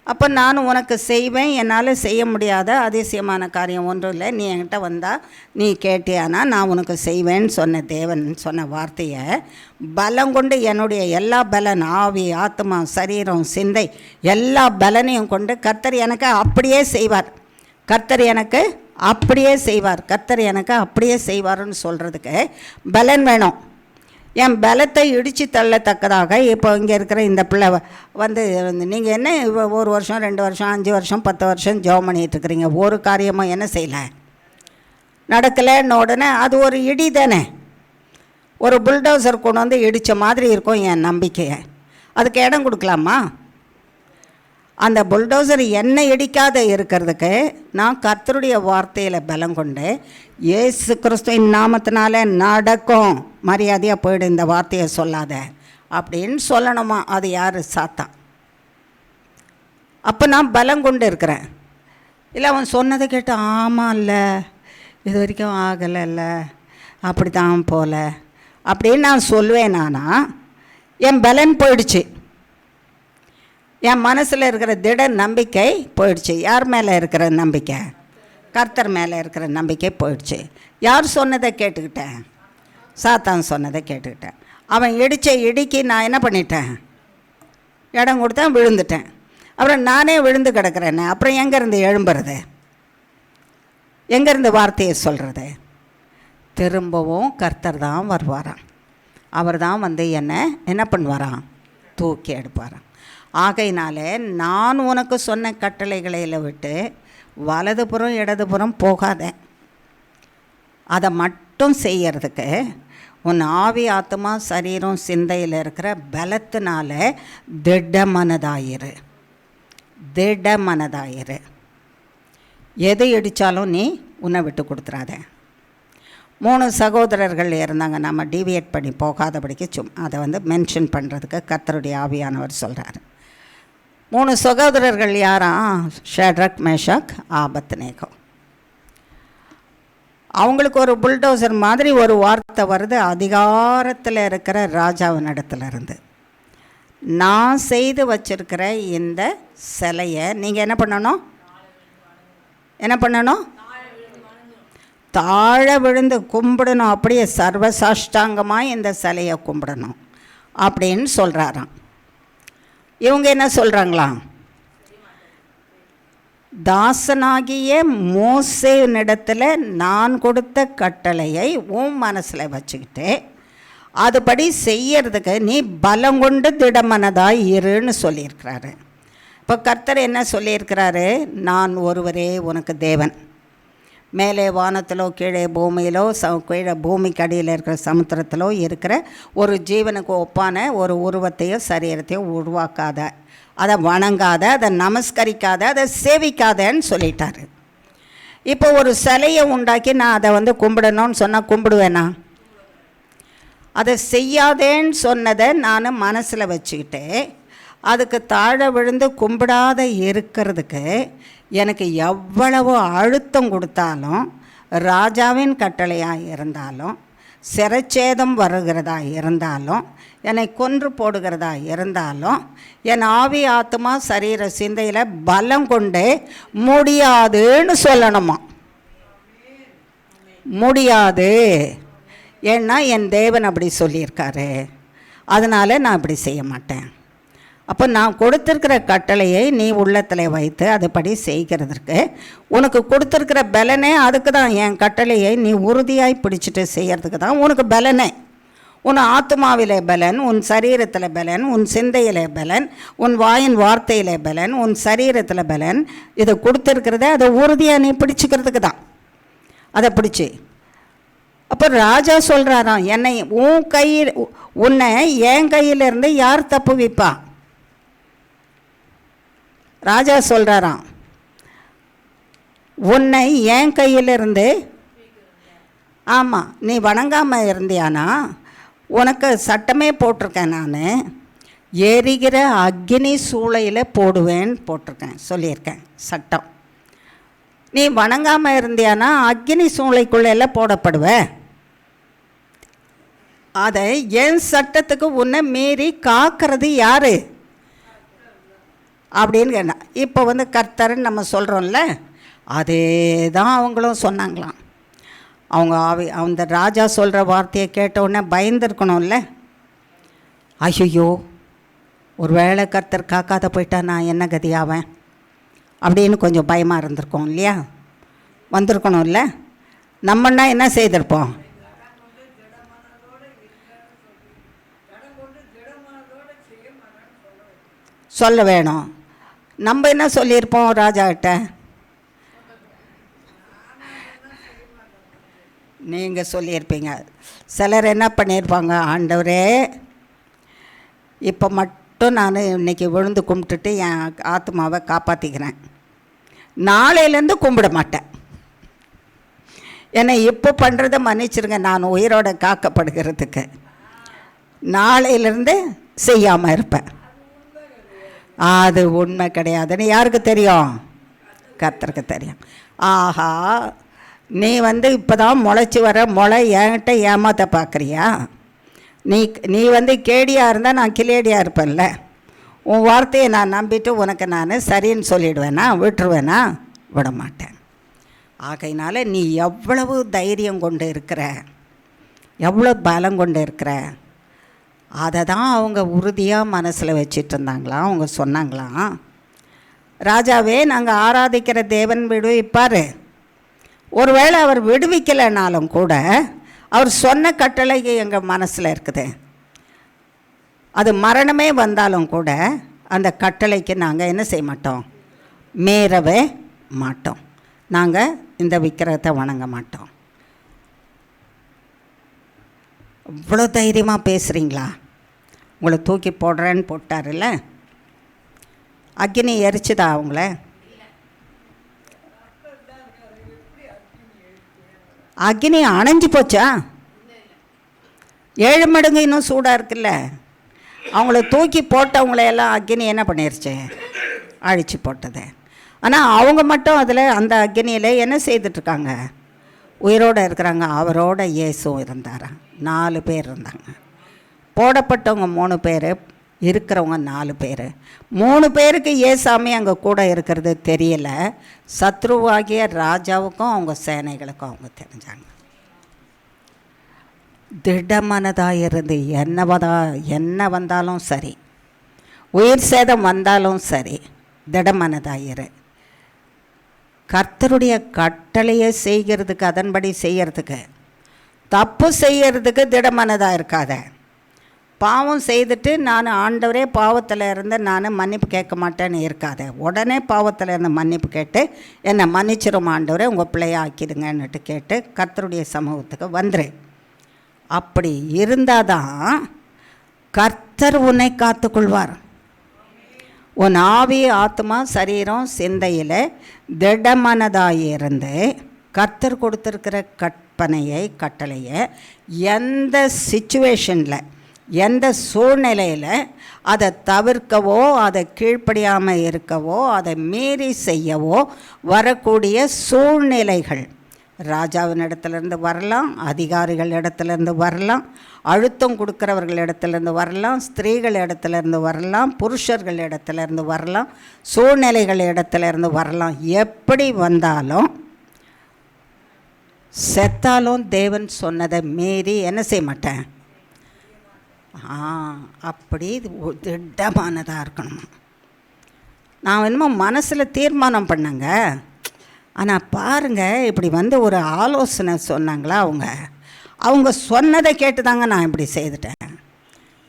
அப்போ நான் உனக்கு செய்வேன். என்னால் செய்ய முடியாத அதிசயமான காரியம் ஒன்றும் இல்லை. நீ என்கிட்ட வந்தால், நீ கேட்டியானா நான் உனக்கு செய்வேன்னு சொன்ன தேவன் சொன்ன வார்த்தையை பலங்கொண்டு, என்னுடைய எல்லா பலன், ஆவி, ஆத்மா, சரீரம், சிந்தை, எல்லா பலனையும் கொண்டு கர்த்தர் எனக்கு அப்படியே செய்வார், கர்த்தர் எனக்கு அப்படியே செய்வார், கர்த்தர் எனக்கு அப்படியே செய்வார்னு சொல்கிறதுக்கு பலன் வேணும். என் பலத்தை இடித்து தள்ளத்தக்கதாக இப்போ இங்கே இருக்கிற இந்த பிள்ளை நீங்கள் என்ன 1 வருஷம் 2 வருஷம் 5 வருஷம் 10 வருஷம் ஜெபம் பண்ணிகிட்ருக்குறீங்க, ஒரு காரியமும் என்ன செய்யலை, நடக்கலைன்னு உடனே அது ஒரு இடி தானே. ஒரு புல்டோசர் கொண்டு இடித்த மாதிரி இருக்கும் என் நம்பிக்கையை. அதுக்கு இடம் கொடுக்கலாமா? அந்த புல்டோசர் என்ன இடிக்காத இருக்கிறதுக்கு நான் கர்த்தருடைய வார்த்தையில் பலம் கொண்டு இயேசு கிறிஸ்துவின் நாமத்தினால நடக்கும், மரியாதையாக போய்டு, இந்த வார்த்தையை சொல்லாத அப்படின்னு சொல்லணுமா? அது யார்? சாத்தான். அப்போ நான் பலம் கொண்டு இருக்கிறேன். இல்லை அவன் சொன்னதை கேட்டு ஆமாம் இல்லை, இது வரைக்கும் ஆகலை, இல்லை அப்படி தான் போல அப்படின்னு நான் சொல்லுவேன். ஆனால் என் பலன் போயிடுச்சு, என் மனசில் இருக்கிற திட நம்பிக்கை போயிடுச்சு. யார் மேலே இருக்கிற நம்பிக்கை? கர்த்தர் மேலே இருக்கிற நம்பிக்கை போயிடுச்சு. யார் சொன்னதை கேட்டுக்கிட்டேன்? சாத்தான் சொன்னதை கேட்டுக்கிட்டேன். அவன் இடித்த இடிக்கு நான் என்ன பண்ணிட்டேன்? இடம் கொடுத்தேன், விழுந்துட்டேன். அப்புறம் நானே விழுந்து கிடக்கிறேன்னு அப்புறம் எங்கேருந்து எழும்புறது? எங்கேருந்து வார்த்தையை சொல்கிறது? திரும்பவும் கர்த்தர் தான் வருவாராம். அவர் தான் என்னை என்ன பண்ணுவாராம்? தூக்கி எடுப்பாராம். ஆகையினாலே நான் உனக்கு சொன்ன கட்டளைகளில் விட்டு வலதுபுறம் இடதுபுறம் போகாத. அதை மட்டும் செய்யறதுக்கு உன் ஆவி, ஆத்மா, சரீரம், சிந்தையில் இருக்கிற பலத்தினால திடமனதாயிரு, திடமனதாயிரு. எது இடித்தாலும் நீ உன்னை விட்டு கொடுத்துறாத. 3 சகோதரர்கள் இருந்தாங்க, நம்ம டிவியேட் பண்ணி போகாதபடிக்கு அதை மென்ஷன் பண்ணுறதுக்கு கர்த்தருடைய ஆவியானவர் சொல்கிறார். 3 சகோதரர்கள் யாரா? ஷட்ரக், மேஷாக், ஆபத்நேகோ. அவங்களுக்கு ஒரு புல்டோசர் மாதிரி ஒரு வார்த்தை வருது அதிகாரத்தில் இருக்கிற ராஜாவின் இடத்துல இருந்து. நான் செய்து வச்சிருக்கிற இந்த சிலையை நீங்கள் என்ன பண்ணணும்? என்ன பண்ணணும்? தாழ விழுந்து கும்பிடணும். அப்படியே சர்வசாஷ்டாங்கமாக இந்த சிலையை கும்பிடணும் அப்படின்னு சொல்கிறாராம். இவங்க என்ன சொல்கிறாங்களாம்? தாசனாகிய மோசேனிடத்தில் நான் கொடுத்த கட்டளையை உன் மனசில் வச்சுக்கிட்டு அதுபடி செய்யறதுக்கு நீ பலம் கொண்டு திடமனதாய் இருன்னு சொல்லியிருக்கிறாரு. இப்போ கர்த்தர் என்ன சொல்லியிருக்கிறாரு? நான் ஒருவரே உனக்கு தேவன். மேலே வானத்திலோ கீழே பூமியிலோ கீழே பூமிக்கு அடியில் இருக்கிற சமுத்திரத்திலோ இருக்கிற ஒரு ஜீவனுக்கு ஒப்பான ஒரு உருவத்தையோ சரீரத்தையோ உருவாக்காத, அதை வணங்காத, அதை நமஸ்கரிக்காத, அதை சேவிக்காதன்னு சொல்லிட்டாரு. இப்போ ஒரு சிலையை உண்டாக்கி நான் அதை கும்பிடணும்னு சொன்னால் கும்பிடுவேனா? அதை செய்யாதேன்னு சொன்னதை நான் மனசில் வச்சுக்கிட்டு அதுக்கு தாழ விழுந்து கும்பிடாத இருக்கிறதுக்கு எனக்கு எவ்வளவு அழுத்தம் கொடுத்தாலும், ராஜாவின் கட்டளையாக இருந்தாலும், சிரச்சேதம் வருகிறதா இருந்தாலும், என்னை கொன்று போடுகிறதா இருந்தாலும், என் ஆவி, ஆத்மா, சரீர, சிந்தையில் பலம் கொண்டு முடியாதுன்னு சொல்லணுமா? முடியாது. ஏன்னா என் தேவன் அப்படி சொல்லியிருக்காரு, அதனால் நான் அப்படி செய்ய மாட்டேன். அப்போ நான் கொடுத்துருக்கிற கட்டளையை நீ உள்ளத்தில் வைத்து அதுபடி செய்கிறதுக்கு உனக்கு கொடுத்துருக்கிற பலனே அதுக்கு தான். என் கட்டளையை நீ உறுதியாய் பிடிச்சிட்டு செய்கிறதுக்கு தான் உனக்கு பலனே. உன் ஆத்மாவிலே பலன், உன் சரீரத்தில் பலன், உன் சிந்தையிலே பலன், உன் வாயின் வார்த்தையிலே பலன், உன் சரீரத்தில் பலன். இதை கொடுத்துருக்கிறத அதை உறுதியாக நீ பிடிச்சிக்கிறதுக்கு தான். அதை பிடிச்சி அப்போ ராஜா சொல்கிறாராம், என்னை உன் கையில், உன்னை என் கையிலேருந்து யார் தப்பு வைப்பா? ராஜா சொல்கிறாராம், உன்னை என் கையிலிருந்து, ஆமாம், நீ வணங்காமல் இருந்தியானா உனக்கு சட்டமே போட்டிருக்கேன், நான் எரிகிற அக்னி சூளையில் போடுவேன்னு போட்டிருக்கேன், சொல்லியிருக்கேன் சட்டம். நீ வணங்காமல் இருந்தியானா அக்னி சூளைக்குள்ளெல்லாம் போடப்படுவ. அதை என் சட்டத்துக்கு உன்னை மீறி காக்கிறது யார் அப்படின்னு கேட்டான். இப்போ கர்த்தர்ன்னு நம்ம சொல்கிறோம்ல, அதே தான் அவங்களும் சொன்னாங்களாம். அவங்க அந்த ராஜா சொல்கிற வார்த்தையை கேட்ட உடனே பயந்துருக்கணும்ல. ஐயோ, ஒரு வேளை கர்த்தர் காக்காத போயிட்டா நான் என்ன கதியாவேன் அப்படின்னு கொஞ்சம் பயமாக இருந்திருக்கோம் இல்லையா, வந்திருக்கணும்ல. நம்மன்னா என்ன செய்திருப்போம்? சொல்ல வேணும். நம்ம என்ன சொல்லியிருப்போம் ராஜாக்கிட்ட? நீங்கள் சொல்லியிருப்பீங்க. சிலர் என்ன பண்ணியிருப்பாங்க, ஆண்டவரே இப்போ மட்டும் நான் இன்றைக்கி விழுந்து கும்பிட்டுட்டு என் ஆத்மாவை காப்பாற்றிக்கிறேன், நாளையிலேருந்து கும்பிட மாட்டேன், என்னை இப்போ பண்ணுறதை மன்னிச்சிருங்க, நான் உயிரோட காக்கப்படுகிறதுக்கு நாளையிலேருந்து செய்யாமல் இருப்பேன். அது உண்மை கிடையாதுன்னு யாருக்கு தெரியும்? கர்த்தருக்கு தெரியும். ஆஹா, நீ இப்போ தான் முளைச்சி வர முளை என்கிட்ட ஏமாற்ற பார்க்குறியா? நீ கேடியாக இருந்தால் நான் கிளேடியாக இருப்பேன்ல. உன் வார்த்தையை நான் நம்பிட்டு உனக்கு நான் சரின்னு சொல்லிவிடுவேனா? விட்டுருவேனா? விட மாட்டேன். ஆகையினால நீ எவ்வளவு தைரியம் கொண்டு இருக்கிற, எவ்வளோ பலம் கொண்டு இருக்கிற, அதை தான் அவங்க உறுதியாக மனசில் வச்சிட்டு இருந்தாங்களாம். அவங்க சொன்னாங்களாம், ராஜாவே நாங்கள் ஆராதிக்கிற தேவன் விடுவிப்பார். ஒருவேளை அவர் விடுவிக்கலைனாலும் கூட அவர் சொன்ன கட்டளை எங்கள் மனசில் இருக்குது. அது மரணமே வந்தாலும் கூட அந்த கட்டளைக்கு நாங்கள் என்ன செய்ய மாட்டோம்? மீறவே மாட்டோம். நாங்கள் இந்த விக்கிரகத்தை வணங்க மாட்டோம். இவ்வளோ தைரியமாக பேசுகிறீங்களா? உங்களை தூக்கி போடுறேன்னு போட்டார்ல, அக்னி எரிச்சுதா அவங்கள? அக்னி அணைஞ்சு போச்சா? 7 மடங்கு இன்னும் சூடாக இருக்குல்ல. அவங்கள தூக்கி போட்டவங்களையெல்லாம் அக்னி என்ன பண்ணிருச்சு? அழிச்சு போட்டது. ஆனால் அவங்க மட்டும் அதில் அந்த அக்னியில் என்ன செய்துட்ருக்காங்க? உயிரோடு இருக்கிறாங்க. அவரோட இயேசுவும் இருந்தாராம். 4 பேர் இருந்தாங்க. போடப்பட்டவங்க 3 பேர், இருக்கிறவங்க 4 பேர். 3 பேருக்கு ஏசாமி அங்கே கூட இருக்கிறது தெரியல. சத்ருவாகிய ராஜாவுக்கும் அவங்க சேனைகளுக்கும் அவங்க தெரிஞ்சாங்க. திடமனதாக இருந்து என்ன வந்தாலும் சரி, உயிர் சேதம் வந்தாலும் சரி, திடமனதாக இரு. கர்த்தருடைய கட்டளையை செய்கிறதுக்கு, அதன்படி செய்கிறதுக்கு, தப்பு செய்கிறதுக்கு திடமனதாக இருக்காத. பாவம் செய்துட்டு நான் ஆண்டவரே பாவத்தில் இருந்து நான் மன்னிப்பு கேட்க மாட்டேன்னு இருக்காத. உடனே பாவத்தில் இருந்து மன்னிப்பு கேட்டு என்னை மன்னிச்சிரும் ஆண்டவரே, உங்கள் பிள்ளைய ஆக்கிடுங்கன்னுட்டு கேட்டு கர்த்தருடைய சமூகத்துக்கு வந்துரு. அப்படி இருந்தால் தான் கர்த்தர் உன்னை காத்துக்கொள்வார். உன் ஆவி, ஆத்மா, சரீரம், சிந்தையில் திடமனதாயிருந்து கர்த்தர் கொடுத்துருக்கிற கட்டளையை எந்த சிச்சுவேஷனில், எந்த சூழ்நிலையில் அதை தவிர்க்கவோ, அதை கீழ்ப்படியாமல் இருக்கவோ, அதை மீறி செய்யவோ வரக்கூடிய சூழ்நிலைகள் ராஜாவின் இடத்துலேருந்து வரலாம், அதிகாரிகள் இடத்துலேருந்து வரலாம், அழுத்தம் கொடுக்குறவர்கள் இடத்துலேருந்து வரலாம், ஸ்திரீகள் இடத்துலேருந்து வரலாம், புருஷர்கள் இடத்துலேருந்து வரலாம், சூழ்நிலைகள் இடத்துலேருந்து வரலாம். எப்படி வந்தாலும் செத்தாலும் தேவன் சொன்னதை மீறி என்ன செய்ய மாட்டேன். அப்படி திடமானதாக இருக்கணும். நான் என்னமோ மனசில் தீர்மானம் பண்ணேங்க. ஆனால் பாருங்கள், இப்படி ஒரு ஆலோசனை சொன்னாங்களா, அவங்க சொன்னதை கேட்டு தாங்க நான் இப்படி செய்துட்டேன்.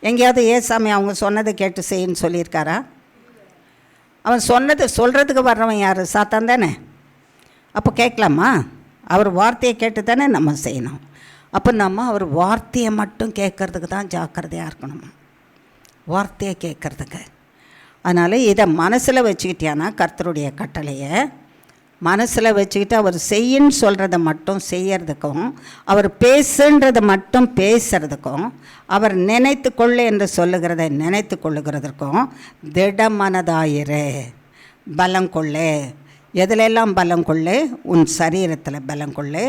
எங்கேயாவது ஏசாமி அவங்க சொன்னதை கேட்டு செய்யன்னு சொல்லியிருக்காரா? அவன் சொல்கிறதுக்கு வர்றவன் யார்? சாத்தான் தானே. அப்போ கேட்கலாமா? அவர் வார்த்தையை கேட்டு தானே நம்ம செய்யணும். அப்போ நம்ம அவர் வார்த்தையை மட்டும் கேட்குறதுக்கு தான் ஜாக்கிரதையாக இருக்கணும், வார்த்தையை கேட்குறதுக்கு. அதனால் இதை மனசில் வச்சுக்கிட்டியானா கர்த்தருடைய கட்டளையை மனசில் வச்சுக்கிட்டு அவர் செய்யின்னு சொல்கிறத மட்டும் செய்யறதுக்கும், அவர் பேசுன்றதை மட்டும் பேசுறதுக்கும், அவர் நினைத்து கொள்ளு என்று சொல்லுகிறதை நினைத்து கொள்ளுகிறதற்கும் திடமனதாயிரு, பலம் கொள்ளு. எதிலெல்லாம் பலம் கொள்ளு? உன் சரீரத்தில் பலம் கொள்ளு,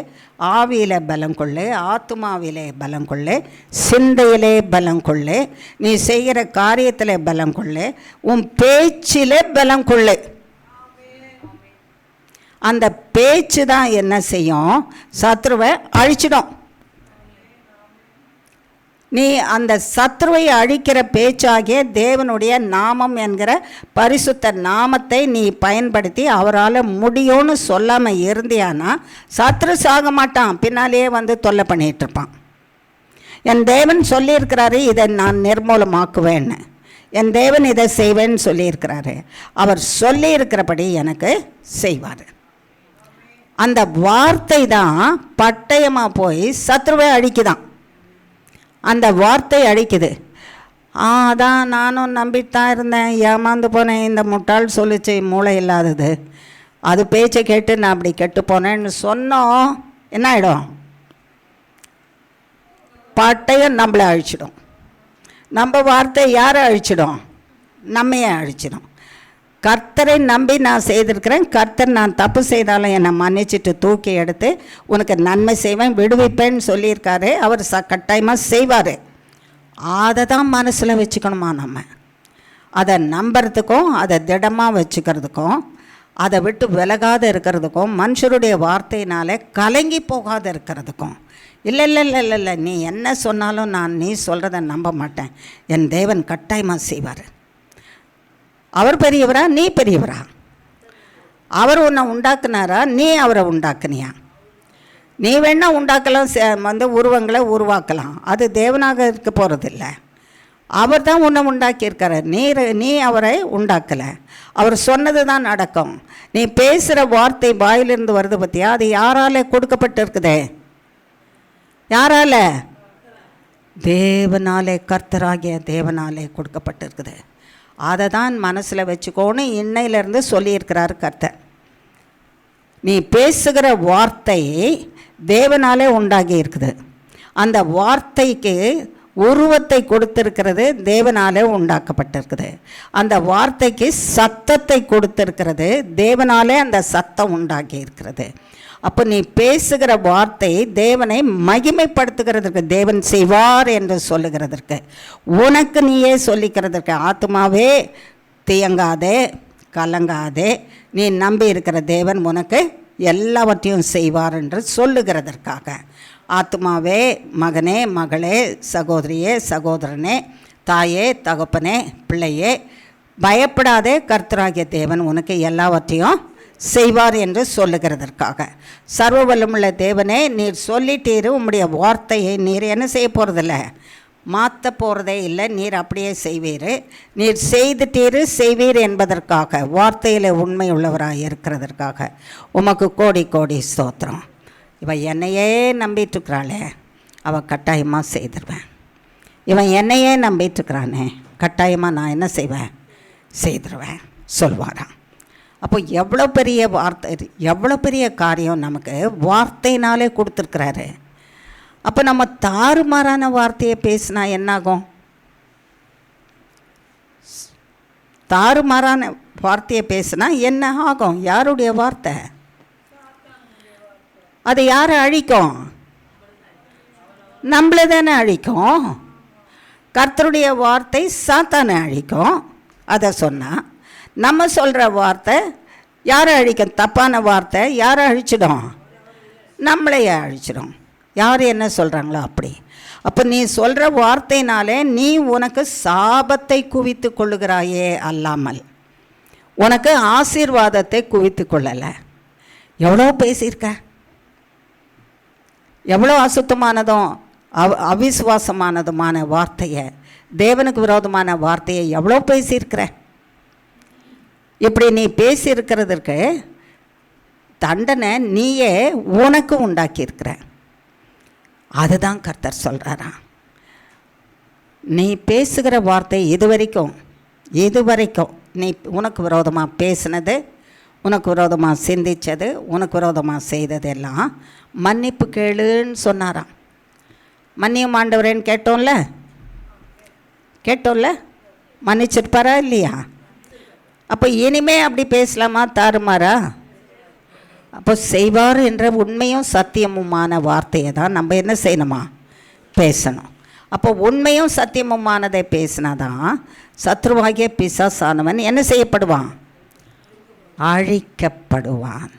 ஆவியில் பலம் கொள்ளு, ஆத்துமாவிலே பலம் கொள்ளு, சிந்தையிலே பலம் கொள்ளு, நீ செய்கிற காரியத்தில் பலம் கொள்ளு, உன் பேச்சிலே பலம் கொள்ளு. அந்த பேச்சு தான் என்ன செய்யும்? சத்ருவை அழிச்சிடும். நீ அந்த சத்ருவை அழிக்கிற பேச்சாகிய தேவனுடைய நாமம் என்கிற பரிசுத்த நாமத்தை நீ பயன்படுத்தி அவரால் முடியும்னு சொல்லாமல் இருந்தியானா சத்ரு சாக மாட்டான், பின்னாலேயே வந்து தொல்லை பண்ணிகிட்டு இருப்பான். என் தேவன் சொல்லியிருக்கிறாரு, இதை நான் நிர்மூலமாக்குவேன்னு. என் தேவன் இதை செய்வேன்னு சொல்லியிருக்கிறாரு. அவர் சொல்லியிருக்கிறபடி எனக்கு செய்வார். அந்த வார்த்தை தான் பட்டயமாக போய் சத்ருவை அழிக்குதான். அந்த வார்த்தை அழிக்குது. அதான் நானும் நம்பிட்டு தான் இருந்தேன், ஏமாந்து போனேன், இந்த முட்டாள் சொல்லிச்சு, மூளை இல்லாதது, அது பேச்சை கேட்டு நான் அப்படி கெட்டு போனேன்னு சொன்னோம். என்ன ஆகிடும்? பட்டயம் நம்மளை அழிச்சிடும். நம்ம வார்த்தை யாரை அழிச்சிடும்? நம்மையே அழிச்சிடும். கர்த்தரை நம்பி நான் செய்திருக்கிறேன், கர்த்தர் நான் தப்பு செய்தாலும் என்னை மன்னிச்சிட்டு தூக்கி எடுத்து உனக்கு நன்மை செய்வேன், விடுவிப்பேன்னு சொல்லியிருக்காரு. அவர் கட்டாயமாக செய்வார். அதை தான் மனசில் வச்சுக்கணுமா நம்ம. அதை நம்புறதுக்கும், அதை திடமாக வச்சுக்கிறதுக்கும், அதை விட்டு விலகாத இருக்கிறதுக்கும், மனுஷருடைய வார்த்தையினாலே கலங்கி போகாத இருக்கிறதுக்கும். இல்லை இல்லை இல்லை இல்லை இல்லை, நீ என்ன சொன்னாலும் நான் நீ சொல்கிறத நம்ப மாட்டேன், என் தேவன் கட்டாயமாக செய்வார். அவர் பெரியவரா, நீ பெரியவரா? அவர் உன்னை உண்டாக்குனாரா, நீ அவரை உண்டாக்குனியா? நீ வேணால் உண்டாக்கலாம், உருவங்களை உருவாக்கலாம், அது தேவனாக இருக்க போகிறதில்ல. அவர் தான் உன்னை உண்டாக்கியிருக்காரு, நீ அவரை உண்டாக்கலை. அவர் சொன்னது தான் நடக்கும். நீ பேசுகிற வார்த்தை வாயிலிருந்து வருது பார்த்தியா, அது யாரால கொடுக்கப்பட்டு இருக்குதே? யாரால? தேவனாலே, கர்த்தராகிய தேவனாலே கொடுக்கப்பட்டிருக்குது. அதை தான் மனசில் வச்சுக்கோன்னு இன்னையிலேருந்து சொல்லியிருக்கிறார் கர்த்தர். நீ பேசுகிற வார்த்தை தேவனாலே உண்டாகி இருக்குது. அந்த வார்த்தைக்கு உருவத்தை கொடுத்திருக்கிறது தேவனாலே உண்டாக்கப்பட்டிருக்குது. அந்த வார்த்தைக்கு சத்தத்தை கொடுத்திருக்கிறது தேவனாலே அந்த சத்தம் உண்டாகி இருக்கிறது. அப்போ நீ பேசுகிற வார்த்தை தேவனை மகிமைப்படுத்துகிறதற்கு, தேவன் செய்வார் என்று சொல்லுகிறதற்கு, உனக்கு நீயே சொல்லிக்கிறதற்கு, ஆத்துமாவே தீயங்காதே, கலங்காதே, நீ நம்பி இருக்கிற தேவன் உனக்கு எல்லாவற்றையும் செய்வார் என்று சொல்லுகிறதற்காக. ஆத்துமாவே, மகனே, மகளே, சகோதரியே, சகோதரனே, தாயே, தகப்பனே, பிள்ளையே, பயப்படாதே, கர்த்தராகிய தேவன் உனக்கு எல்லாவற்றையும் செய்வார் என்று சொல்லுகிறதற்காக. சர்வ வல்லமுள்ள தேவனே, நீர் சொல்லிட்டீரு, உம்முடைய வார்த்தையை நீர் என்ன செய்ய போகிறதில்ல, மாற்ற போகிறதே இல்லை, நீர் அப்படியே செய்வீர். நீர் செய்துட்டீரு, செய்வீர் என்பதற்காக, வார்த்தையில் உண்மை உள்ளவராக இருக்கிறதற்காக உமக்கு கோடி கோடி ஸ்தோத்திரம். இவன் என்னையே நம்பிட்டுருக்கிறாளே, அவள் கட்டாயமாக செய்திருவேன். இவன் என்னையே நம்பிட்டுருக்கிறானே, கட்டாயமாக நான் என்ன செய்வேன், செய்திருவேன் சொல்வாராம். அப்போ எவ்வளோ பெரிய வார்த்தை, எவ்வளோ பெரிய காரியம் நமக்கு வார்த்தையினாலே கொடுத்துருக்குறாரு. அப்போ நம்ம தாறுமாறான வார்த்தையை பேசினா என்னாகும்? தாறுமாறான வார்த்தையை பேசினா என்ன ஆகும்? யாருடைய வார்த்தை? அது யாரை அழிக்கும்? நம்மளை தானே அழிக்கும். கர்த்தருடைய வார்த்தை சாத்தானை அழிக்கும். அதை சொன்னால் நம்ம சொல்கிற வார்த்தை யாரை அழிக்கும்? தப்பான வார்த்தை யாரை அழிச்சிடும்? நம்மளையே அழிச்சிடும். யார் என்ன சொல்கிறாங்களோ அப்படி. அப்போ நீ சொல்கிற வார்த்தையினாலே நீ உனக்கு சாபத்தை குவித்து கொள்ளுகிறாயே அல்லாமல் உனக்கு ஆசீர்வாதத்தை குவித்து கொள்ளலை. எவ்வளோ பேசியிருக்க, எவ்வளோ அசுத்தமானதும் அவிசுவாசமானதுமான வார்த்தையை, தேவனுக்கு விரோதமான வார்த்தையை எவ்வளோ பேசியிருக்கிற. இப்படி நீ பேசியிருக்கிறதுக்கு தண்டனை நீயே உனக்கு உண்டாக்கியிருக்கிற. அதுதான் கர்த்தர் சொல்கிறாரா. நீ பேசுகிற வார்த்தை இதுவரைக்கும் நீ உனக்கு விரோதமாக பேசினது, உனக்கு விரோதமாக சிந்தித்தது, உனக்கு விரோதமாக செய்ததெல்லாம் மன்னிப்பு கேளுன்னு சொன்னாராம். மன்னியும் ஆண்டவரேன்னு கேட்டோம்ல, மன்னிச்சிருப்பாரா இல்லையா? அப்போ இனிமே அப்படி பேசலாமா? தாறுமாறா? அப்போ செய்வார் என்ற உண்மையும் சத்தியமுமான வார்த்தையை தான் நம்ம என்ன செய்யணுமா? பேசணும். அப்போ உண்மையும் சத்தியமுமானதை பேசினாதான் சத்ருவாகிய பிசாசானவன் என்ன செய்யப்படுவான்? அழிக்கப்படுவான்.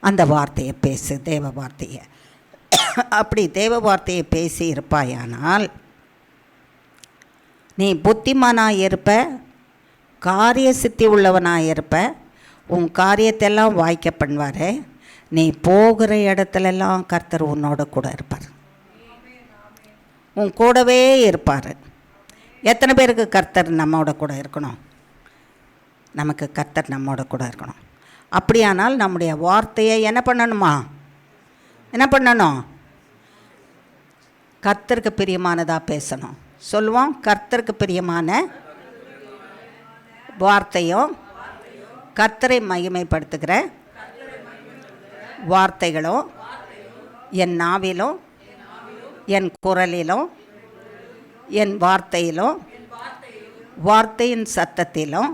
அந்த வார்த்தையை பேசு, தேவ வார்த்தையை. அப்படி தேவ வார்த்தையை பேசி இருப்பாயானால் நீ புத்திமானாக இருப்ப, காரிய சித்தி உள்ளவனாக இருப்ப, உன் காரியத்தெல்லாம் வாய்க்க பண்ணுவார். நீ போகிற இடத்துலெல்லாம் கர்த்தர் உன்னோட கூட இருப்பார், உன் கூடவே இருப்பார். எத்தனை பேருக்கு கர்த்தர் நம்மோட கூட இருக்கணும்? நமக்கு கர்த்தர் நம்மோட கூட இருக்கணும். அப்படியானால் நம்முடைய வார்த்தையை என்ன பண்ணணும்? கர்த்தருக்கு பிரியமானதாக பேசணும். சொல்லுவோம், கர்த்தருக்கு பிரியமான வார்த்தையும் கர்த்தரை மகிமைப்படுத்துகிற வார்த்தைகளும் என் நாவிலும் என் குரலிலும் என் வார்த்தையிலும் வார்த்தையின் சத்தத்திலும்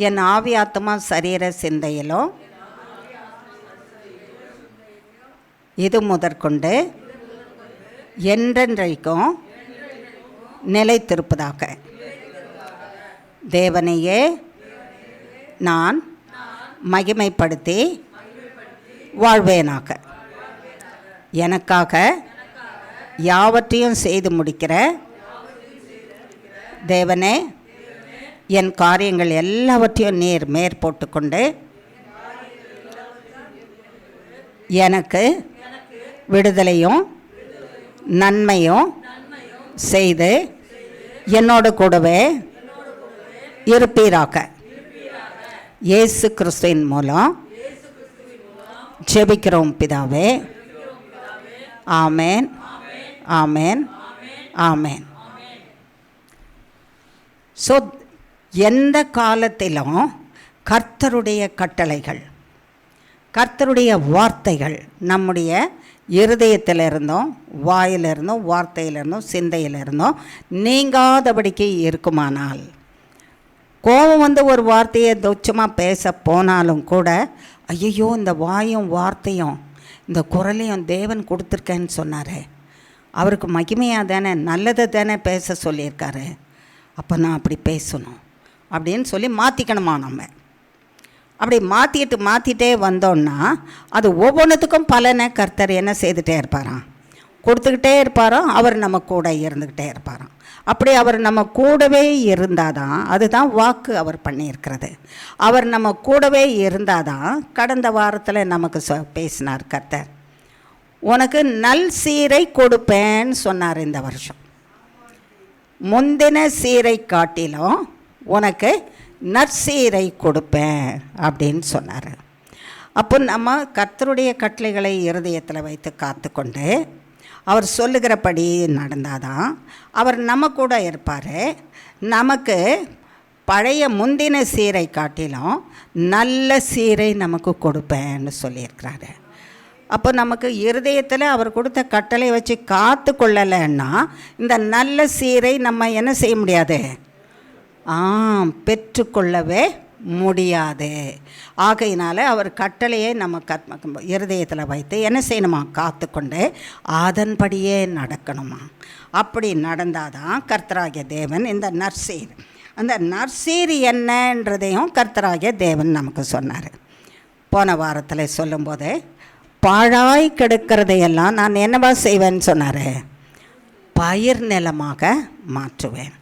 என் ஆவி ஆத்மா சரீர சிந்தையிலும் இது முதற்கொண்டு என்றென்றைக்கும் நிலைத்திருப்பதாக. தேவனையே நான் மகிமைப்படுத்தி வாழ்வேனாக. எனக்காக யாவற்றையும் செய்து முடிக்கிற தேவனே, என் காரியங்கள் எல்லாவற்றையும் நீர் மேற்போட்டுக்கொண்டு எனக்கு விடுதலையும் நன்மையும் செய்து என்னோடு கூடவே இருப்பீராக. இயேசு கிறிஸ்துவின் மூலம் ஜெபிக்கிறோம் பிதாவே. ஆமேன், ஆமேன், ஆமேன். ஸோ எந்த காலத்திலும் கர்த்தருடைய கட்டளைகள், கர்த்தருடைய வார்த்தைகள் நம்முடைய இருதயத்திலிருந்தும் வாயிலிருந்தும் வார்த்தையிலிருந்தும் சிந்தையிலிருந்தும் நீங்காதபடிக்கு இருக்குமானால், கோபம் வந்து ஒரு வார்த்தையை துச்சமாக பேச போனாலும் கூட, ஐயோ இந்த வாயும் வார்த்தையும் இந்த குரலையும் தேவன் கொடுத்துருக்கேன்னு சொன்னார், அவருக்கு மகிமையாக தானே நல்லதை தானே பேச சொல்லியிருக்காரு, அப்போ நான் அப்படி பேசணும் அப்படின்னு சொல்லி மாற்றிக்கணுமா நம்ம. அப்படி மாற்றிட்டே வந்தோன்னா அது ஒவ்வொன்றுத்துக்கும் பலனை கர்த்தர் என்ன செய்துகிட்டே இருப்பாராம்? கொடுத்துக்கிட்டே இருப்பாராம். அவர் நம்ம கூட இருந்துக்கிட்டே இருப்பாராம். அப்படி அவர் நம்ம கூடவே இருந்தால் தான், அதுதான் வாக்கு அவர் பண்ணியிருக்கிறது. அவர் நம்ம கூடவே இருந்தால் தான், கடந்த வாரத்தில் நமக்கு பேசினார் கர்த்தர், உனக்கு நல் சீரை கொடுப்பேன்னு சொன்னார். இந்த வருஷம் முந்தின சீரை காட்டிலும் உனக்கு நற்சீரை கொடுப்பேன் அப்படின்னு சொன்னார். அப்போ நம்ம கர்த்தருடைய கட்டளைகளை இருதயத்தில் வைத்து காத்து கொண்டு அவர் சொல்லுகிறபடி நடந்தாதான் அவர் நம்ம கூட இருப்பார். நமக்கு பழைய முந்தின சீரை காட்டிலும் நல்ல சீரை நமக்கு கொடுப்பேன்னு சொல்லியிருக்கிறாரு. அப்போ நமக்கு இருதயத்தில் அவர் கொடுத்த கட்டளை வச்சு காத்து கொள்ளலைன்னா இந்த நல்ல சீரை நம்ம என்ன செய்ய முடியாது? பெற்றுக்கொள்ளவே முடியாது. ஆகையினால அவர் கட்டளையை நம்ம இருதயத்தில் வைத்து என்ன செய்யணுமா? காத்து கொண்டு அதன்படியே நடக்கணுமா. அப்படி நடந்தால் தான் கர்த்தராகிய தேவன் இந்த நற்சீர், அந்த நற்சீர் என்னன்றதையும் கர்த்தராகிய தேவன் நமக்கு சொன்னார். போன வாரத்தில் சொல்லும்போது, பாழாய் கெடுக்கிறதையெல்லாம் நான் என்னவா செய்வேன்னு சொன்னார்? பயிர் நிலமாக மாற்றுவேன்.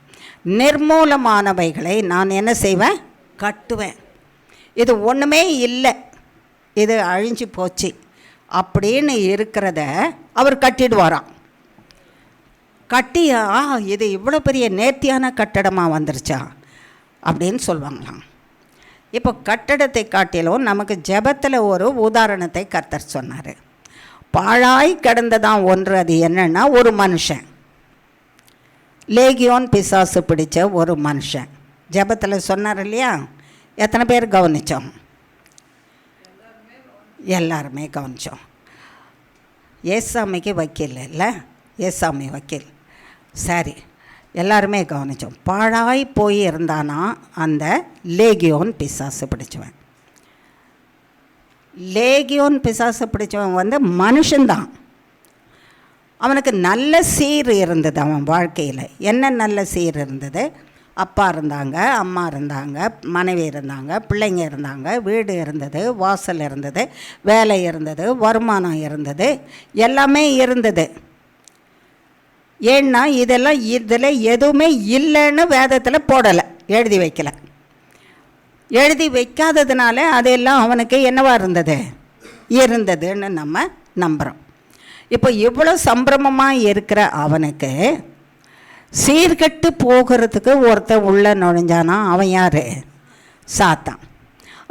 நிர்மூலமானவைகளை நான் என்ன செய்வேன்? கட்டுவேன். இது ஒன்றுமே இல்லை, இது அழிஞ்சு போச்சு அப்படின்னு இருக்கிறத அவர் கட்டிடுவாராம். கட்டியா இது இவ்வளோ பெரிய நேர்த்தியான கட்டடமாக வந்துருச்சா அப்படின்னு சொல்லுவாங்களாம். இப்போ கட்டடத்தை காட்டிலும் நமக்கு ஜெபத்தில் ஒரு உதாரணத்தை கர்த்தர் சொன்னார். பாழாய் கிடந்ததான் ஒன்று. அது என்னன்னா, ஒரு மனுஷன், லேகியோன் பிசாசு பிடிச்ச ஒரு மனுஷன் ஜெபத்தில் சொன்னார் இல்லையா? எத்தனை பேர் கவனித்தோம்? எல்லாருமே கவனித்தோம். ஏசாமிக்கு வக்கீல் இல்லை, ஏசாமி வக்கீல். சரி, எல்லாருமே கவனித்தோம். பாழாய் போய் இருந்தானா அந்த லேகியோன் பிசாசு பிடிச்சவன். லேகியோன் பிசாசு பிடிச்சவன் வந்து மனுஷன்தான். அவனுக்கு நல்ல சீர் இருந்தது அவன் வாழ்க்கையில். என்ன நல்ல சீர் இருந்தது? அப்பா இருந்தாங்க, அம்மா இருந்தாங்க, மனைவி இருந்தாங்க, பிள்ளைங்க இருந்தாங்க, வீடு இருந்தது, வாசல் இருந்தது, வேலை இருந்தது, வருமானம் இருந்தது, எல்லாமே இருந்தது. ஏன்னா இதெல்லாம் இதில் எதுவுமே இல்லைன்னு வேதத்தில் போடலை, எழுதி வைக்கலை. எழுதி வைக்காததுனால அதெல்லாம் அவனுக்கு என்னவாக இருந்ததுன்னு நம்ம நம்புகிறோம். இப்போ இவ்வளோ சம்பிரமமாக இருக்கிற அவனுக்கு சீர்கட்டு போகிறதுக்கு ஒருத்தன் உள்ளே நுழைஞ்சானா. அவன் யார்? சாத்தான்.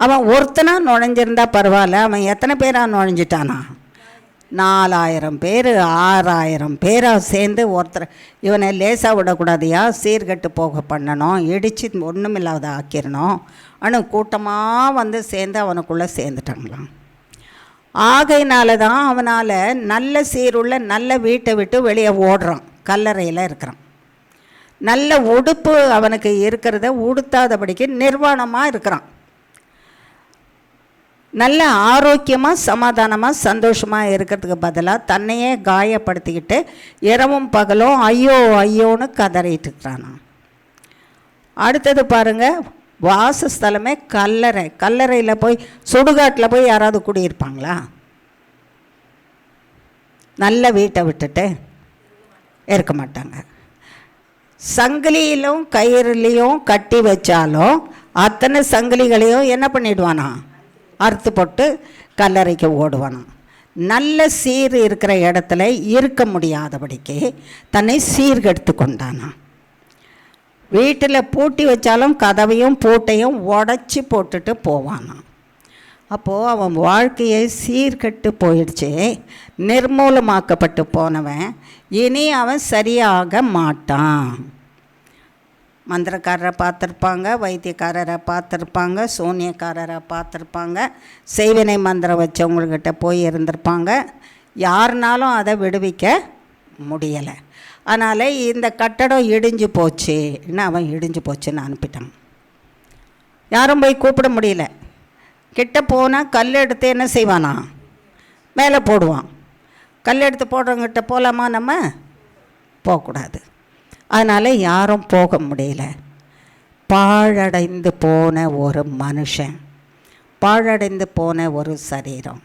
அவன் ஒருத்தனாக நுழைஞ்சிருந்தா பரவாயில்ல, அவன் எத்தனை பேராக நுழைஞ்சிட்டானா? 4000 பேர் 6000 பேராக சேர்ந்து ஒருத்தர் இவனை லேசாக விடக்கூடாதையா, சீர்கட்டு போக பண்ணணும், இடித்து ஒன்றுமில்லாத ஆக்கிடணும். ஆனால் கூட்டமாக வந்து சேர்ந்து அவனுக்குள்ளே சேர்ந்துட்டாங்களாம். ஆகையினால தான் அவனால் நல்ல சீருள்ள நல்ல வீட்டை விட்டு வெளியே ஓடுறான், கல்லறையில் இருக்கிறான். நல்ல உடுப்பு அவனுக்கு இருக்கிறத உடுத்தாதபடிக்கு நிர்வாணமாக இருக்கிறான். நல்ல ஆரோக்கியமாக சமாதானமாக சந்தோஷமாக இருக்கிறதுக்கு பதிலாக தன்னையே காயப்படுத்திக்கிட்டு இரவும் பகலும் ஐயோ ஐயோன்னு கதறிட்டு இருக்கிறானா. அடுத்தது பாருங்கள், வாசஸ்தலமே கல்லறை. கல்லறையில் போய் சுடுகாட்டில் போய் யாராவது குடியிருப்பாங்களா? நல்ல வீட்டை விட்டுட்டு இருக்க மாட்டாங்க. சங்கிலியிலும் கயிறுலையும் கட்டி வச்சாலும் அத்தனை சங்கிலிகளையும் என்ன பண்ணிடுவானா? அறுத்து போட்டு கல்லறைக்கு ஓடுவானா. நல்ல சீர் இருக்கிற இடத்துல இருக்க முடியாதபடிக்கு தன்னை சீர்கெடுத்து கொண்டானா. வீட்டில் பூட்டி வச்சாலும் கதவையும் பூட்டையும் உடச்சி போட்டுட்டு போவானா. அப்போது அவன் வாழ்க்கையை சீர்கெட்டு போயிடுச்சு, நிர்மூலமாக்கப்பட்டு போனவன் இனி அவன் சரியாக மாட்டான். மந்திரக்காரரை பார்த்துருப்பாங்க, வைத்தியக்காரரை பார்த்துருப்பாங்க, சூனியக்காரரை பார்த்துருப்பாங்க, செய்வினை மந்திரம் வச்சவங்கக்கிட்ட போய் இருந்திருப்பாங்க. யாருனாலும் அதை விடுவிக்க முடியலை. அதனால் இந்த கட்டடம் இடிஞ்சு போச்சு, என்ன அவன் இடிஞ்சு போச்சுன்னு அனுப்பிட்டான். யாரும் போய் கூப்பிட முடியல. கிட்ட போனால் கல் எடுத்து என்ன செய்வானா? மேலே போடுவான். கல் எடுத்து போடுறவங்கிட்ட போகலாமா? நம்ம போகக்கூடாது. அதனால் யாரும் போக முடியல. பாழடைந்து போன ஒரு மனுஷன், பாழடைந்து போன ஒரு சரீரம்.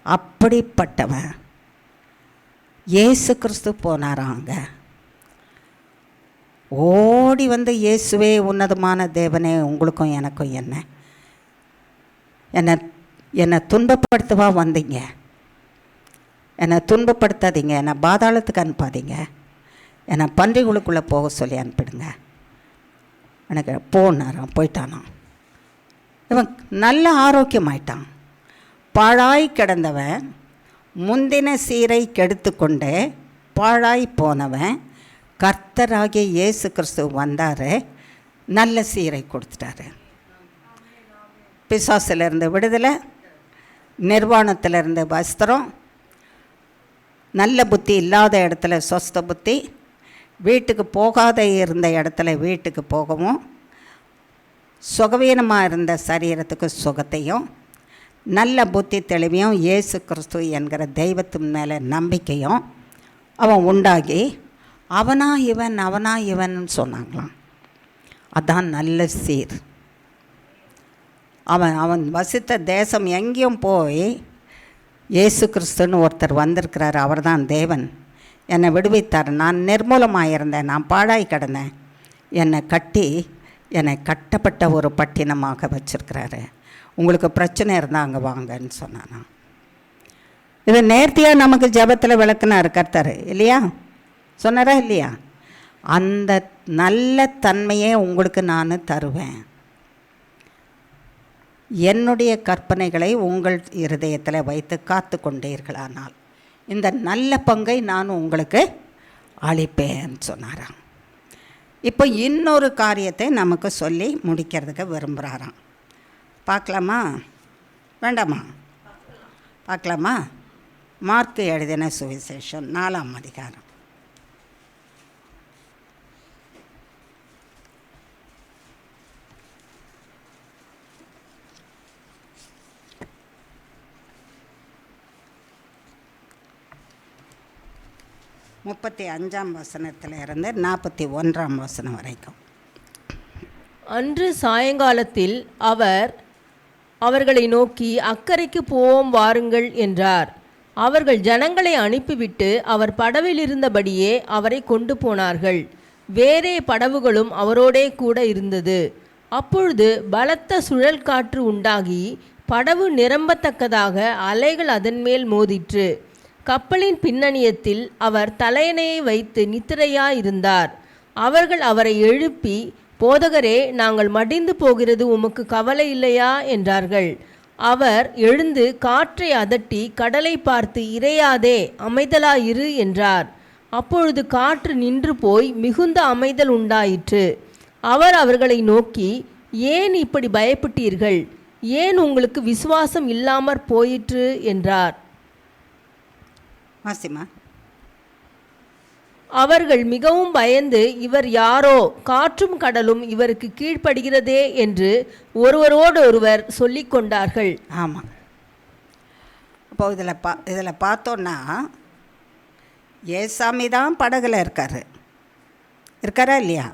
அப்படிப்பட்டவன் இயேசு கிறிஸ்து போனாராங்க. ஓடி வந்து, இயேசுவே உன்னதமான தேவனே, உங்களுக்கும் எனக்கும் என்னை துன்பப்படுத்தவா வந்தீங்க? என்னை துன்பப்படுத்தாதீங்க, என்னை பாதாளத்துக்கு அனுப்பாதீங்க, என்னை பன்றிகளுக்குள்ளே போக சொல்லி அனுப்பிடுங்க. எனக்கு போனாராம், போயிட்டானான். இவன் நல்ல ஆரோக்கியமாயிட்டான். பாழாய் கிடந்தவன், முந்தின சீரை கெடுத்து கொண்டு பாழாய் போனவன், கர்த்தராகிய இயேசு கிறிஸ்து வந்தார், நல்ல சீரை கொடுத்துட்டாரு. பிசாசிலிருந்து விடுதலை, நிர்வாணத்திலிருந்து வஸ்திரம், நல்ல புத்தி இல்லாத இடத்துல சொஸ்த புத்தி, வீட்டுக்கு போகாத இருந்த இடத்துல வீட்டுக்கு போகவும், சுகவீனமாக இருந்த சரீரத்துக்கு சுகத்தையும், நல்ல புத்தி தெளிவையும், இயேசு கிறிஸ்து என்கிற தெய்வத்தின் மேலே நம்பிக்கையும் அவன் உண்டாகி, அவனா இவன் சொன்னாங்களாம். அதான் நல்ல சீர். அவன் வசித்த தேசம் எங்கேயும் போய் இயேசு கிறிஸ்துன்னு ஒருத்தர் வந்திருக்கிறார், அவர் தான் தேவன், என்னை விடுவித்தார், நான் நிர்மூலமாக இருந்தேன், நான் பாழாய் கிடந்தேன், என்னை கட்டப்பட்ட ஒரு பட்டினமாக வச்சுருக்கிறாரு, உங்களுக்கு பிரச்சனை இருந்தால் அங்கே வாங்கன்னு சொன்னானா. இது நேர்த்தியாக நமக்கு ஜெபத்தில் விளக்குனார் கர்த்தர், இல்லையா? சொன்னாரா இல்லையா? அந்த நல்ல தன்மையை உங்களுக்கு நான் தருவேன், என்னுடைய கற்பனைகளை உங்கள் இருதயத்தில் வைத்து காத்து கொண்டீர்களானால் இந்த நல்ல பங்கை நான் உங்களுக்கு அளிப்பேன்னு சொன்னாராம். இப்போ இன்னொரு காரியத்தை நமக்கு சொல்லி முடிக்கிறதுக்கு விரும்புகிறாராம். பார்க்கலாமா? வேண்டாமா? பார்க்கலாமா? மார்க்கு எழுதின சுவிசேஷம் 4ஆம் அதிகாரம். முப்பத்தி 5ஆம் வசனத்திலிருந்து 41ஆம் வசனம் வரைக்கும். அன்று சாயங்காலத்தில் அவர் அவர்களை நோக்கி, அக்கரைக்கு போவோம் வாருங்கள் என்றார். அவர்கள் ஜனங்களை அனுப்பிவிட்டு அவர் படவில் இருந்தபடியே அவரை கொண்டு போனார்கள். வேறே படவுகளும் அவரோடே கூட இருந்தது. அப்பொழுது பலத்த சுழல் காற்று உண்டாகி படவு நிரம்பத்தக்கதாக அலைகள் அதன் மேல் மோதிற்று. கப்பலின் பின்னணியத்தில் அவர் தலையணையை வைத்து நித்திரையாயிருந்தார். அவர்கள் அவரை எழுப்பி, போதகரே, நாங்கள் மடிந்து போகிறது, உமக்கு கவலை இல்லையா என்றார்கள். அவர் எழுந்து காற்றை அதட்டி கடலை பார்த்து, இறையாதே, அமைதலாயிரு என்றார். அப்பொழுது காற்று நின்று போய் மிகுந்த அமைதல் உண்டாயிற்று. அவர் அவர்களை நோக்கி, ஏன் இப்படி பயப்பட்டீர்கள்? ஏன் உங்களுக்கு விசுவாசம் இல்லாமற் போயிற்று என்றார். வாசிமா. அவர்கள் மிகவும் பயந்து, இவர் யாரோ, காற்றும் கடலும் இவருக்கு கீழ்ப்படுகிறதே என்று ஒருவரோடு ஒருவர் சொல்லிக் கொண்டார்கள். ஆமாம். அப்போ இதில் பார்த்தோன்னா ஏசாமி தான் படகுல இருக்காரா இல்லையா?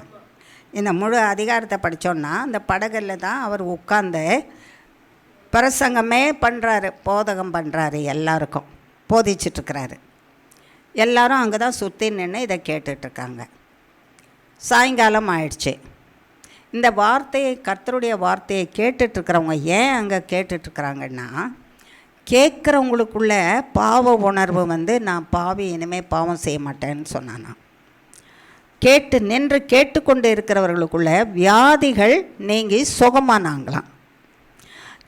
இந்த முழு அதிகாரத்தை படித்தோன்னா அந்த படகுல தான் அவர் உட்கார்ந்து பிரசங்கமே பண்ணுறாரு, போதகம் பண்ணுறாரு, எல்லாருக்கும் போதிச்சிட்ருக்கிறாரு. எல்லாரும் அங்கே தான் சுற்றி நின்று இதை கேட்டுட்ருக்காங்க. சாயங்காலம் ஆயிடுச்சு. இந்த வார்த்தையை, கர்த்தருடைய வார்த்தையை கேட்டுட்ருக்கிறவங்க ஏன் அங்கே கேட்டுட்ருக்குறாங்கன்னா, கேட்குறவங்களுக்குள்ள பாவ உணர்வு நான் பாவி, இனிமேல் பாவம் செய்ய மாட்டேன்னு சொன்னானா. நின்று கேட்டுக்கொண்டு இருக்கிறவர்களுக்குள்ள வியாதிகள் நீங்கி சுகமானாங்களாம்.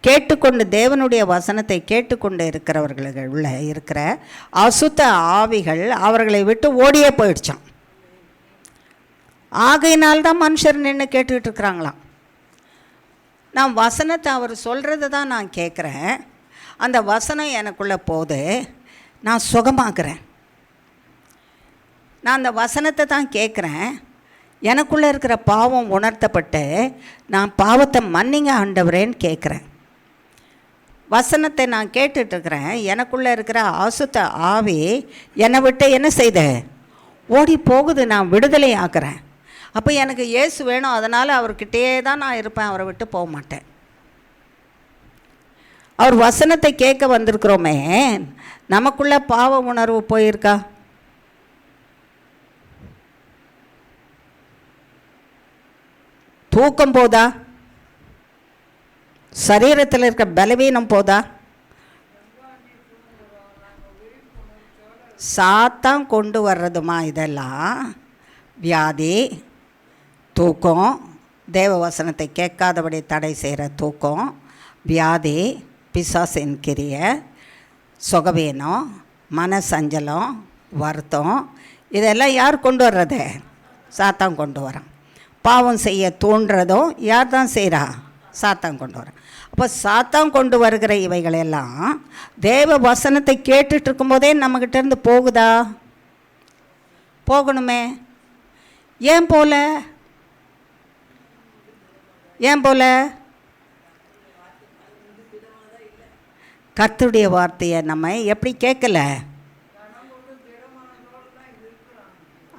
கேட்டுக்கொண்டு தேவனுடைய வசனத்தை கேட்டுக்கொண்டு இருக்கிறவர்களுக்குள்ள இருக்கிற அசுத்த ஆவிகள் அவர்களை விட்டு ஓடியே போயிடுச்சான். ஆகையினால்தான் மனுஷர் நின்று கேட்டுக்கிட்டு இருக்கிறாங்களாம். நான் வசனத்தை அவர் சொல்கிறது தான் நான் கேட்குறேன். அந்த வசனம் எனக்குள்ளே போது நான் சுகமாக்குறேன். நான் அந்த வசனத்தை தான் கேட்குறேன். எனக்குள்ளே இருக்கிற பாவம் உணர்த்தப்பட்டு நான் பாவத்தை மன்னிங்க ஆண்டவரேன்னு கேட்குறேன். வசனத்தை நான் கேட்டுட்ருக்கிறேன். எனக்குள்ளே இருக்கிற அசுத்த ஆவி என்னை விட்டு என்ன செய்த ஓடி போகுது. நான் விடுதலை ஆக்குறேன். அப்போ எனக்கு இயேசு வேணும், அதனால் அவர்கிட்டே தான் நான் இருப்பேன், அவரை விட்டு போக மாட்டேன். அவர் வசனத்தை கேட்க வந்திருக்கிறோமே, நமக்குள்ள பாவ உணர்வு போயிருக்கா? தூக்கம் போதா? சரீரத்தில் இருக்க பலவீனம் போதா? சாத்தான் கொண்டு வர்றதுமா இதெல்லாம்? வியாதி, தூக்கம், தேவ வசனத்தை கேட்காதபடி தடை செய்கிற தூக்கம், வியாதி, பிசாசின் கிரிய, சுகவீனம், மனசஞ்சலம், வருத்தம், இதெல்லாம் யார் கொண்டு வர்றது? சாத்தான் கொண்டு வரான். பாவம் செய்ய தோன்றதும் யார் தான் செய்கிறா? சாத்தான் கொண்டு வரான். அப்போ சாத்தான் கொண்டு வருகிற இவைகளெல்லாம் தேவ வசனத்தை கேட்டுட்டு இருக்கும்போதே நம்மக்கிட்ட இருந்து போகுதா? போகணுமே. ஏன் போல? கர்த்தருடைய வார்த்தையை நம்ம எப்படி கேட்கல?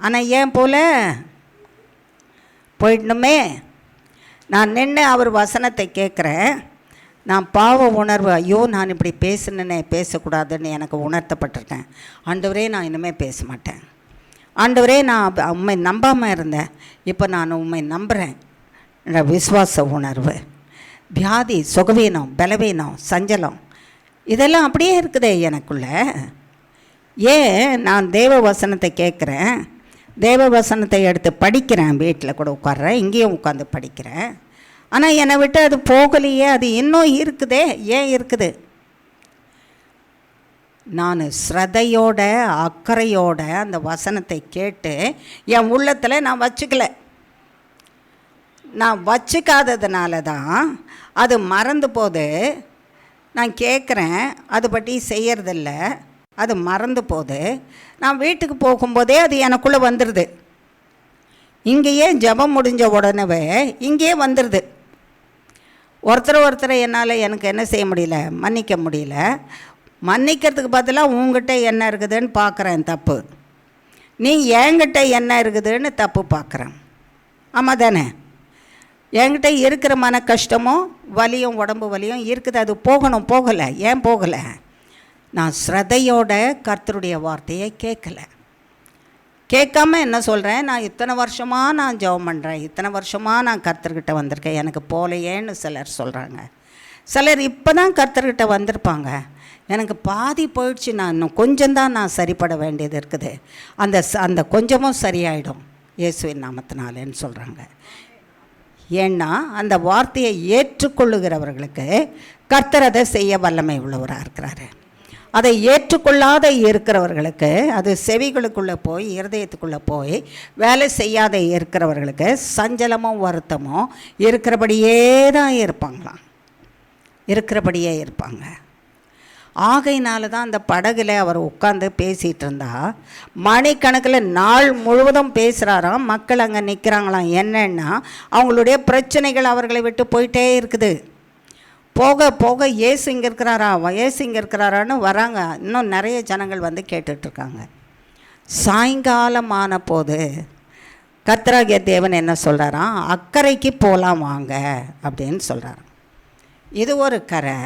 ஆனால் ஏன் போல? போயிடணுமே. நான் நின்று அவர் வசனத்தை கேட்குறேன். நான் பாவ உணர்வு, ஐயோ நான் இப்படி பேசினேனே, பேசக்கூடாதுன்னு எனக்கு உணர்த்தப்பட்டிருக்கேன். ஆண்டவரே, நான் இனிமேல் பேச மாட்டேன். ஆண்டவரே, நான் உண்மை நம்பாமல் இருந்தேன், இப்போ நான் உண்மை நம்புகிறேன் என்ற விசுவாச உணர்வு. வியாதி, சுகவீனம், பலவீனம், சஞ்சலம், இதெல்லாம் அப்படியே இருக்குதே எனக்குள்ள. ஏன்? நான் தேவ வசனத்தை கேட்குறேன், தேவ வசனத்தை எடுத்து படிக்கிறேன், வீட்டில் கூட உட்கார்றேன், இங்கேயும் உட்காந்து படிக்கிறேன். ஆனால் என்னை விட்டு அது போகலையே, அது இன்னும் இருக்குதே. ஏன் இருக்குது? நான் ஸ்ரத்தையோட அக்கறையோட அந்த வசனத்தை கேட்டு என் உள்ளத்தில் நான் வச்சுக்கல. நான் வச்சுக்காததுனால தான் அது மறந்து போது நான் கேட்குறேன், அது பற்றி செய்யறதில்ல, அது மறந்து போது நான் வீட்டுக்கு போகும்போதே அது எனக்குள்ளே வந்துடுது. இங்கேயே ஜெபம் முடிஞ்ச உடனே இங்கேயே வந்துடுது. ஒருத்தரை எனக்கு என்ன செய்ய முடியல, மன்னிக்க முடியல. மன்னிக்கிறதுக்கு பதிலாக உங்ககிட்ட என்ன இருக்குதுன்னு பார்க்குறேன் தப்பு, நீ என்கிட்ட என்ன இருக்குதுன்னு தப்பு பார்க்குறேன். ஆமாம் தானே? என்கிட்ட இருக்கிற மன கஷ்டமும் வலியும் உடம்பு வலியும் இருக்குது, அது போகணும், போகலை. ஏன் போகலை? நான் ஸ்ரத்தையோட கர்த்தருடைய வார்த்தையை கேட்கலை. கேட்காம என்ன சொல்கிறேன், நான் இத்தனை வருஷமாக நான் ஜெபம் பண்ணுறேன், இத்தனை வருஷமாக நான் கர்த்தர்கிட்ட வந்திருக்கேன், எனக்கு போலையேன்னு சிலர் சொல்கிறாங்க. சிலர் இப்போ தான் கர்த்தர்கிட்ட வந்திருப்பாங்க, எனக்கு பாதி போயிடுச்சு, நான் இன்னும் கொஞ்சம்தான் நான் சரிப்பட வேண்டியது இருக்குது, அந்த கொஞ்சமும் சரியாயிடும் இயேசுவின் நாமத்தினாலேன்னு சொல்கிறாங்க. ஏன்னா அந்த வார்த்தையை ஏற்றுக்கொள்ளுகிறவர்களுக்கு கர்த்தர் அதை செய்ய வல்லமை உள்ளவராக இருக்கிறாரு. அதை ஏற்றுக்கொள்ளாத இருக்கிறவர்களுக்கு, அது செவிகளுக்குள்ளே போய் இருதயத்துக்குள்ளே போய் வேலை செய்யாத இருக்கிறவர்களுக்கு சஞ்சலமும் வருத்தமும் இருக்கிறபடியே தான் இருப்பாங்களாம், இருக்கிறபடியே இருப்பாங்க. ஆகையினால தான் அந்த படகுல அவர் உட்காந்து பேசிகிட்டு இருந்தா மணிக்கணக்கில் நாள் முழுவதும் பேசுகிறாராம். மக்கள் அங்கே நிற்கிறாங்களாம். என்னன்னா அவங்களுடைய பிரச்சனைகள் அவர்களை விட்டு போயிட்டே இருக்குது. போக போக இயேசு இங்கே இருக்கிறாரா, இயேசு இங்கே இருக்கிறாரான்னு வராங்க. இன்னும் நிறைய ஜனங்கள் வந்து கேட்டுட்ருக்காங்க. சாயங்காலமான போது கர்த்தராகிய தேவன் என்ன சொல்கிறாராம், அக்கறைக்கு போகலாம் வாங்க அப்படின்னு சொல்கிறாராம். இது ஒரு கரை,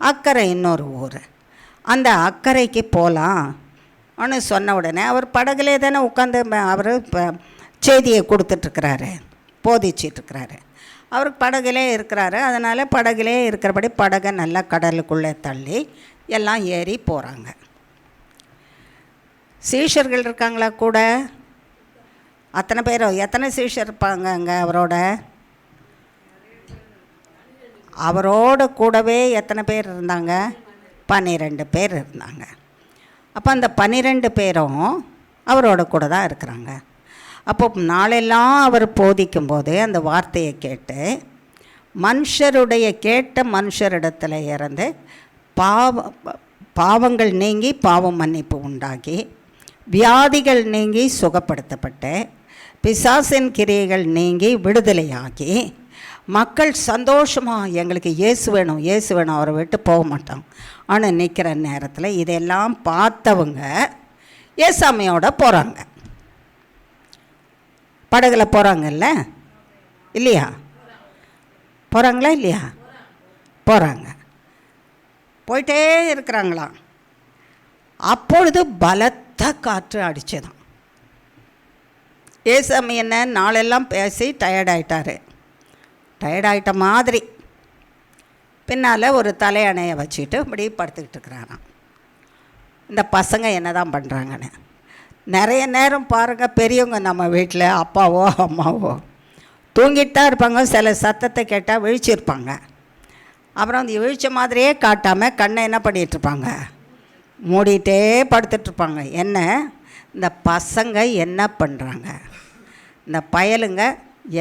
அக்கறை இன்னொரு ஊர். அந்த அக்கறைக்கு போகலாம் ஒன்று சொன்ன உடனே அவர் படகுலே தானே உட்காந்து அவர் செய்தியை கொடுத்துட்ருக்கிறாரு, போதிச்சிட்ருக்கிறாரு. அவர் படகுலே இருக்கிறாரு. அதனால் படகுலே இருக்கிறபடி படகை நல்லா கடலுக்குள்ளே தள்ளி எல்லாம் ஏறி போகிறாங்க. சீஷர்கள் இருக்காங்களா கூட? அத்தனை பேரும், எத்தனை சீஷர் இருப்பாங்க அங்கே அவரோட கூடவே எத்தனை பேர் இருந்தாங்க? 12 பேர் இருந்தாங்க. அப்போ அந்த 12 பேரும் அவரோட கூட தான் இருக்கிறாங்க. அப்போ நாளெல்லாம் அவர் போதிக்கும்போது அந்த வார்த்தையை கேட்டு மனுஷரிடத்தில் இருந்து பாவங்கள் நீங்கி பாவம் மன்னிப்பு உண்டாகி, வியாதிகள் நீங்கி சுகப்படுத்தப்பட்டு, பிசாசின் கிரியைகள் நீங்கி விடுதலையாகி, மக்கள் சந்தோஷமாக எங்களுக்கு இயேசு வேணும், இயேசு வேணும், அவரை விட்டு போக மாட்டோம் ஆனால் நிற்கிற நேரத்தில் இதெல்லாம் பார்த்தவங்க ஏசாமியோட போகிறாங்க. படகுல போகிறாங்கல்ல, இல்லையா? போகிறாங்களா இல்லையா? போகிறாங்க. போயிட்டே இருக்கிறாங்களாம். அப்பொழுது பலத்த காற்று அடிச்சதான். ஏசாமி என்ன நாளெல்லாம் பேசி டயர்டாயிட்டார். டயர்டாயிட்ட மாதிரி பின்னால் ஒரு தலையணையை வச்சுட்டு இப்படி படுத்துக்கிட்டு இருக்கிறாராம். இந்த பசங்க என்ன தான் பண்ணுறாங்கன்னு நிறைய நேரம் பாருங்கள். பெரியவங்க நம்ம வீட்டில் அப்பாவோ அம்மாவோ தூங்கிட்டு தான் இருப்பாங்க. சில சத்தத்தை கேட்டால் விழிச்சிருப்பாங்க. அப்புறம் அந்த விழிச்ச மாதிரியே காட்டாமல் கண்ணை என்ன பண்ணிகிட்ருப்பாங்க, மூடிகிட்டே படுத்துட்ருப்பாங்க. என்ன இந்த பசங்க என்ன பண்ணுறாங்க, இந்த பயலுங்க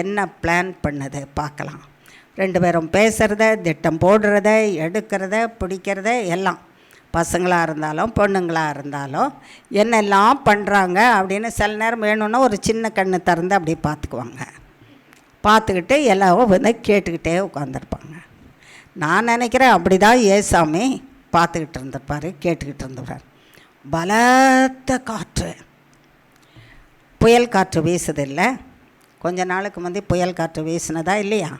என்ன பிளான் பண்ணுது பார்க்கலாம். 2 பேரும் பேசுகிறத, திட்டம் போடுறத, எடுக்கிறத, பிடிக்கிறத எல்லாம், பசங்களாக இருந்தாலும் பொண்ணுங்களாக இருந்தாலும் என்னெல்லாம் பண்ணுறாங்க அப்படின்னு சில நேரம் வேணும்னா ஒரு சின்ன கண்ணு திறந்து அப்படி பார்த்துக்குவாங்க. பார்த்துக்கிட்டு எல்லாரும் வந்து கேட்டுக்கிட்டே உட்காந்துருப்பாங்க. நான் நினைக்கிறேன் அப்படி தான் ஏசாமி பார்த்துக்கிட்டு இருந்திருப்பார், கேட்டுக்கிட்டு இருந்தவர். பலத்த காற்று, புயல் காற்று வீசுதில்லை? கொஞ்ச நாளுக்கு முந்தி புயல் காற்று வீசினதா இல்லையா?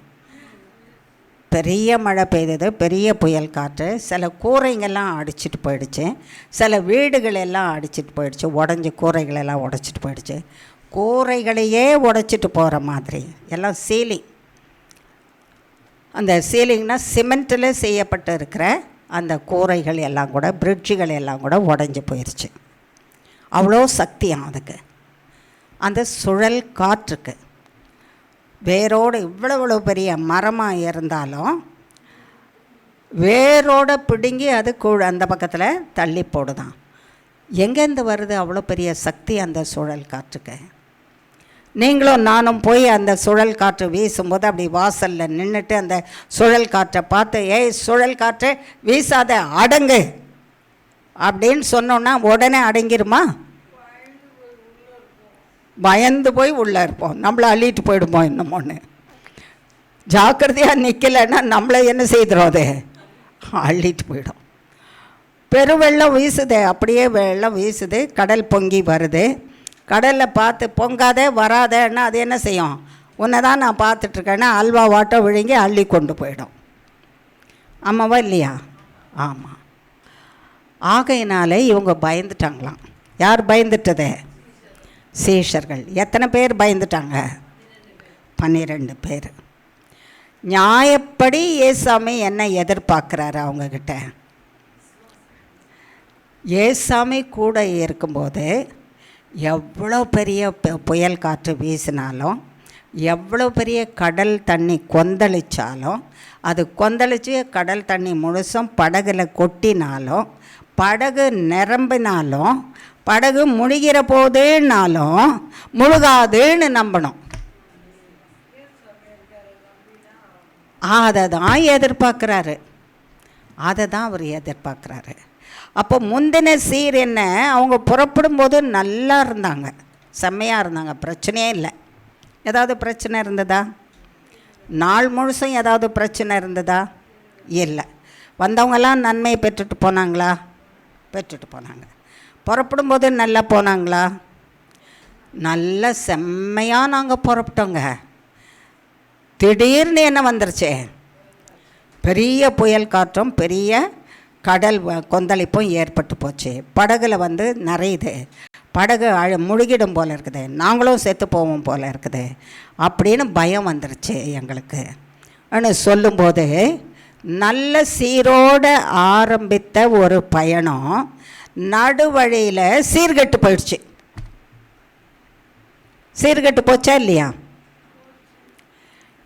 பெரிய மழை பெய்தது, பெரிய புயல் காற்று. சில கூரைங்கெல்லாம் அடிச்சிட்டு போயிடுச்சு, சில வீடுகளெல்லாம் அடிச்சிட்டு போயிடுச்சு, உடஞ்சி கூரைகளெல்லாம் உடைச்சிட்டு போயிடுச்சு. கூரைகளையே உடைச்சிட்டு போகிற மாதிரி எல்லாம் சீலிங். அந்த சீலிங்னால் சிமெண்ட்டில் செய்யப்பட்டு இருக்கிற அந்த கூரைகள் எல்லாம் கூட, பிரிட்ஜுகள் எல்லாம் கூட உடஞ்சி போயிடுச்சு. அவ்வளோ சக்தியாக அதுக்கு, அந்த சுழல் காற்றுக்கு. வேரோடு இவ்வளோ பெரிய மரமாக இருந்தாலும் வேரோடு பிடுங்கி அது அந்த பக்கத்தில் தள்ளி போடுதான். எங்கேருந்து வருது அவ்வளோ பெரிய சக்தி அந்த சுழல் காற்றுக்கு? நீங்களும் நானும் போய் அந்த சுழல் காற்று வீசும்போது அப்படி வாசலில் நின்றுட்டு அந்த சுழல் காற்றை பார்த்து, ஏய் சுழல் காற்றை வீசாத, அடங்கு அப்படின்னு சொன்னோன்னா உடனே அடங்கிருமா? பயந்து போய் உள்ளே இருப்போம், நம்மளை அள்ளிட்டு போயிடுவோம். இன்னும் ஒன்று, ஜாக்கிரதையாக நிற்கலைன்னா நம்மளை என்ன செய்துடும், அது அள்ளிட்டு போயிடும். பெருவெள்ளம் வீசுது, அப்படியே வெள்ளம் வீசுது, கடல் பொங்கி வருது. கடலில் பார்த்து பொங்காதே வராதேன்னா அது என்ன செய்யும், உன்னை தான் நான் பார்த்துட்ருக்கேன்னா அல்வா வாட்டம் விழுங்கி அள்ளி கொண்டு போயிடும். ஆமாவா இல்லையா? ஆமாம். ஆகையினாலே இவங்க பயந்துட்டாங்களாம். யார் பயந்துட்டது? சீஷர்கள். எத்தனை பேர் பயந்துட்டாங்க? 12 பேர். நியாயப்படி ஏசாமி என்ன எதிர்பார்க்குறாரு அவங்கக்கிட்ட? ஏசாமி கூட இருக்கும்போது எவ்வளோ பெரிய புயல் காற்று வீசினாலும், எவ்வளோ பெரிய கடல் தண்ணி கொந்தளித்தாலும், அது கொந்தளித்து கடல் தண்ணி முழுசும் படகுல கொட்டினாலும், படகு நிரம்பினாலும், படகு முழுகிற போதேனாலும் முழுகாதுன்னு நம்பணும். அதை தான் எதிர்பார்க்குறாரு, அதை தான் அவர் எதிர்பார்க்குறாரு. அப்போ முந்தின சீர் என்ன, அவங்க புறப்படும்போது நல்லா இருந்தாங்க, செம்மையாக இருந்தாங்க, பிரச்சனையே இல்லை. ஏதாவது பிரச்சனை இருந்ததா? நாள் முழுசும் ஏதாவது பிரச்சனை இருந்ததா? இல்லை. வந்தவங்கெல்லாம் நன்மையை பெற்றுட்டு போனாங்களா? பெற்றுட்டு போனாங்க. புறப்படும்போது நல்லா போனாங்களா? நல்ல செம்மையாக நாங்கள் புறப்பட்டோங்க. திடீர்னு என்ன வந்துருச்சு, பெரிய புயல் காற்றும் பெரிய கடல் கொந்தளிப்பும் ஏற்பட்டு போச்சு. படகுல நிறையுது, படகு முழுகிடும் போல் இருக்குது, நாங்களும் செத்து போவோம் போல் இருக்குது அப்படின்னு பயம் வந்துருச்சு எங்களுக்கு அப்படின்னு சொல்லும்போது, நல்ல சீரோடு ஆரம்பித்த ஒரு பயணம் நடுவழியில் சீர்கெட்டு போயிடுச்சு. சீர்கெட்டு போச்சா இல்லையா?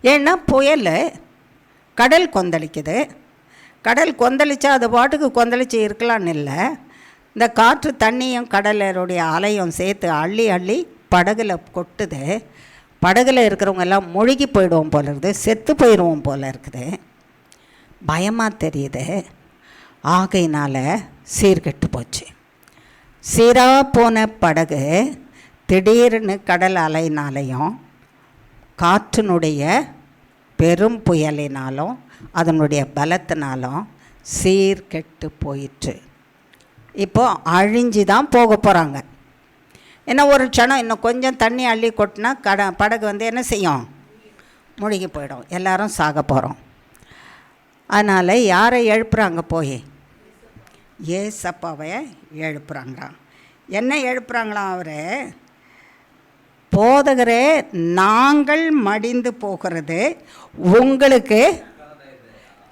ஏன்னா புயல், கடல் கொந்தளிக்குது. கடல் கொந்தளிச்சா அது பாட்டுக்கு கொந்தளிச்சு இருக்கலான்னு இல்லை, இந்த காற்று தண்ணியும் கடலுடைய அலையும் சேர்த்து அள்ளி அள்ளி படகுல கொட்டுது. படகுல இருக்கிறவங்க எல்லாம் முழுகி போயிடுவோம் போல இருக்குது, செத்து போயிடுவோம் போல் இருக்குது, பயமாக தெரியுது. ஆகையினால் சீர்கெட்டு போச்சு. சீராக போன படகு திடீர்னு கடல் அலையினாலையும் காற்றினுடைய பெரும் புயலினாலும் அதனுடைய பலத்தினாலும் சீர்கெட்டு போயிற்று. இப்போது அழிஞ்சு தான் போக போகிறாங்க. ஏன்னா ஒரு க்ஷணம் இன்னும் கொஞ்சம் தண்ணி அள்ளி கொட்டினா படகு என்ன செய்யும், முழுகி போயிடும், எல்லாரும் சாக போகிறோம். அதனால் யாரை எழுப்புறாங்க? போய் ஏசப்பாவை எழுப்புறாங்களாம். என்ன எழுப்புறாங்களாம்? அவர், போதகரே நாங்கள் மடிந்து போகிறது உங்களுக்கு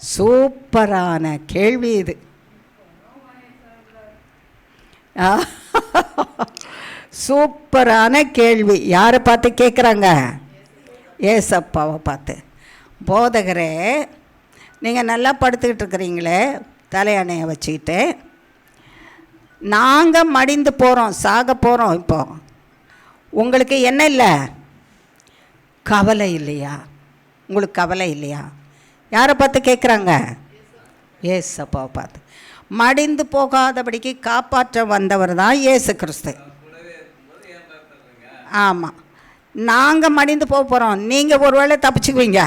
சூப்பரான கேள்வி இது. சூப்பரான கேள்வி. யாரை பார்த்து கேட்குறாங்க? ஏசப்பாவை பார்த்து. போதகரே நீங்கள் நல்லா படுத்துக்கிட்டு இருக்கிறீங்களே தலையணையை வச்சுக்கிட்டு, நாங்கள் மடிந்து போகிறோம், சாக போகிறோம், இப்போ உங்களுக்கு என்ன இல்லை, கவலை இல்லையா? உங்களுக்கு கவலை இல்லையா? யாரை பார்த்து கேட்குறாங்க? ஏசப்பாவை பார்த்து. மடிந்து போகாதபடிக்கு காப்பாற்ற வந்தவர் தான் இயேசு கிறிஸ்து. ஆமாம், நாங்கள் மடிந்து போக போகிறோம், நீங்கள் ஒரு வேளை தப்பிச்சுக்குவீங்க.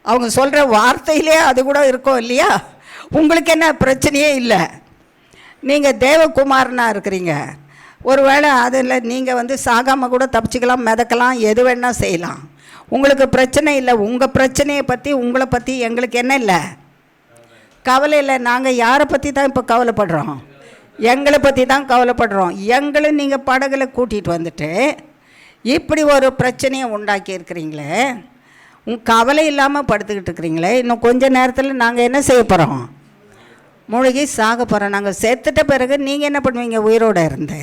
அவங்க சொல்கிற வார்த்தையிலே அது கூட இருக்கும் இல்லையா? உங்களுக்கு என்ன பிரச்சனையே இல்லை, நீங்கள் தேவகுமாரனாக இருக்கிறீங்க. ஒரு வேளை அதில் நீங்கள் சாகாமல் கூட தப்பிச்சுக்கலாம், மிதக்கலாம், எது வேணால் செய்யலாம், உங்களுக்கு பிரச்சனை இல்லை. உங்கள் பிரச்சனையை பற்றி, உங்களை பற்றி எங்களுக்கு என்ன இல்லை, கவலை இல்லை. நாங்கள் யாரை பற்றி தான் இப்போ கவலைப்படுறோம்? எங்களை பற்றி தான் கவலைப்படுறோம். எங்களை நீங்கள் படகுல கூட்டிகிட்டு வந்துட்டு இப்படி ஒரு பிரச்சனையை உண்டாக்கி இருக்கிறீங்களே, கவலை இல்லாமல் படுத்துக்கிட்டு இருக்கிறீங்களே, இன்னும் கொஞ்ச நேரத்தில் நாங்கள் என்ன செய்ய போகிறோம்? மூழ்கி சாக போகிறோம். நாங்கள் செத்துட்ட பிறகு நீங்கள் என்ன பண்ணுவீங்க? உயிரோடு இருந்து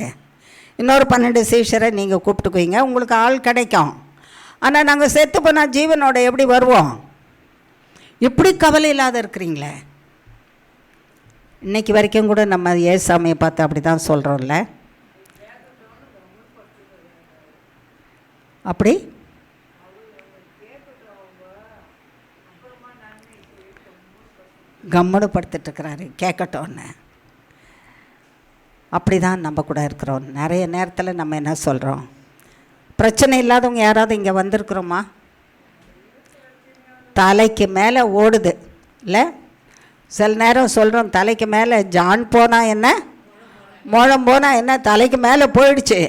இன்னொரு 12 சீஷரை நீங்கள் கூப்பிட்டுக்குவீங்க, உங்களுக்கு ஆள் கிடைக்கும். ஆனால் நாங்கள் செத்து போனால் ஜீவனோட எப்படி வருவோம்? இப்படி கவலை இல்லாத இருக்கிறீங்களே. இன்றைக்கி வரைக்கும் கூட நம்ம ஏசாமியை பார்த்து அப்படி தான் சொல்கிறோம்ல. அப்படி கம்முடு படுத்துட்ருக்கிறாரு, கேட்கட்டோன்னு. அப்படி தான் நம்ம கூட இருக்கிறோம். நிறைய நேரத்தில் நம்ம என்ன சொல்கிறோம், பிரச்சனை இல்லாதவங்க யாராவது இங்கே வந்திருக்கிறோமா? தலைக்கு மேலே ஓடுது இல்லை? சில நேரம் சொல்கிறோம், தலைக்கு மேலே ஜான் போனால் என்ன, முழம் போனால் என்ன, தலைக்கு மேலே போயிடுச்சு,